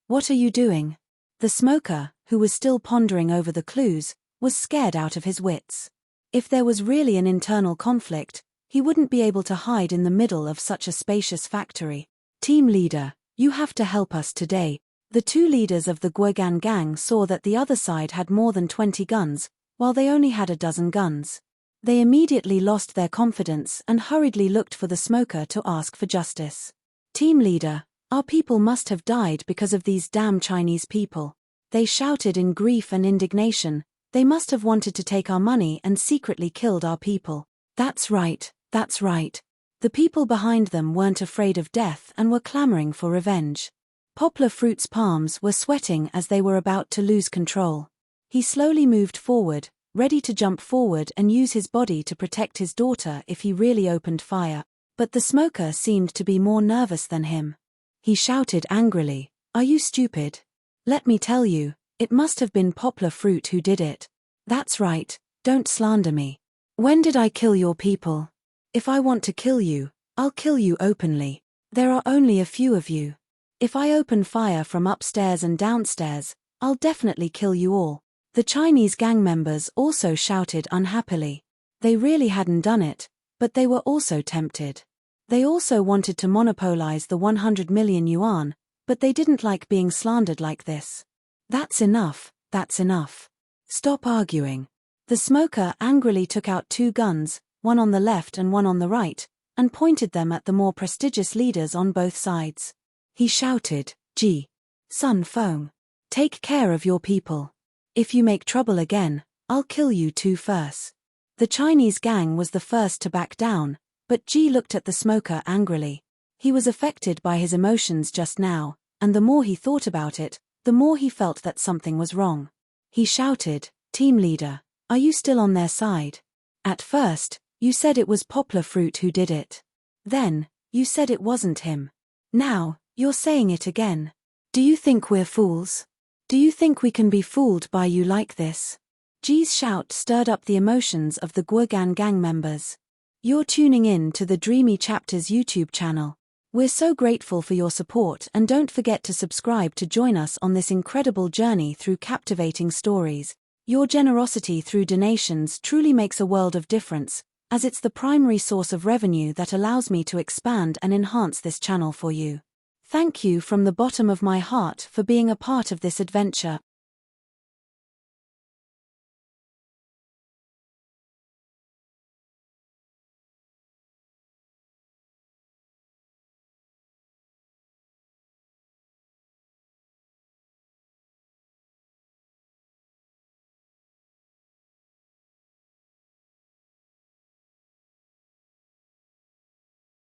what are you doing? The smoker, who was still pondering over the clues, was scared out of his wits. If there was really an internal conflict, he wouldn't be able to hide in the middle of such a spacious factory. Team leader, you have to help us today. The 2 leaders of the Guogan gang saw that the other side had more than 20 guns, while they only had a dozen guns. They immediately lost their confidence and hurriedly looked for the smoker to ask for justice. Team leader, our people must have died because of these damn Chinese people. They shouted in grief and indignation, they must have wanted to take our money and secretly killed our people. That's right. The people behind them weren't afraid of death and were clamoring for revenge. Poplar Fruit's palms were sweating as they were about to lose control. He slowly moved forward, ready to jump forward and use his body to protect his daughter if he really opened fire. But the smoker seemed to be more nervous than him. He shouted angrily, "Are you stupid? Let me tell you, it must have been Poplar Fruit who did it. That's right, don't slander me. When did I kill your people? If I want to kill you, I'll kill you openly. There are only a few of you. If I open fire from upstairs and downstairs, I'll definitely kill you all." The Chinese gang members also shouted unhappily. They really hadn't done it, but they were also tempted. They also wanted to monopolize the 100 million yuan, but they didn't like being slandered like this. That's enough. Stop arguing. The smoker angrily took out 2 guns, one on the left and one on the right, and pointed them at the more prestigious leaders on both sides. He shouted, "Ji, Sun Feng, take care of your people. If you make trouble again, I'll kill you too first." The Chinese gang was the first to back down, but Ji looked at the smoker angrily. He was affected by his emotions just now, and the more he thought about it, the more he felt that something was wrong. He shouted, "Team leader, Are you still on their side? At first, you said it was Poplar Fruit who did it. Then, you said it wasn't him. Now, you're saying it again. Do you think we're fools? Do you think we can be fooled by you like this? Ji's shout stirred up the emotions of the Guogan gang members. You're tuning in to the Dreamy Chapters YouTube channel. We're so grateful for your support, and don't forget to subscribe to join us on this incredible journey through captivating stories. Your generosity through donations truly makes a world of difference, as it's the primary source of revenue that allows me to expand and enhance this channel for you. Thank you from the bottom of my heart for being a part of this adventure.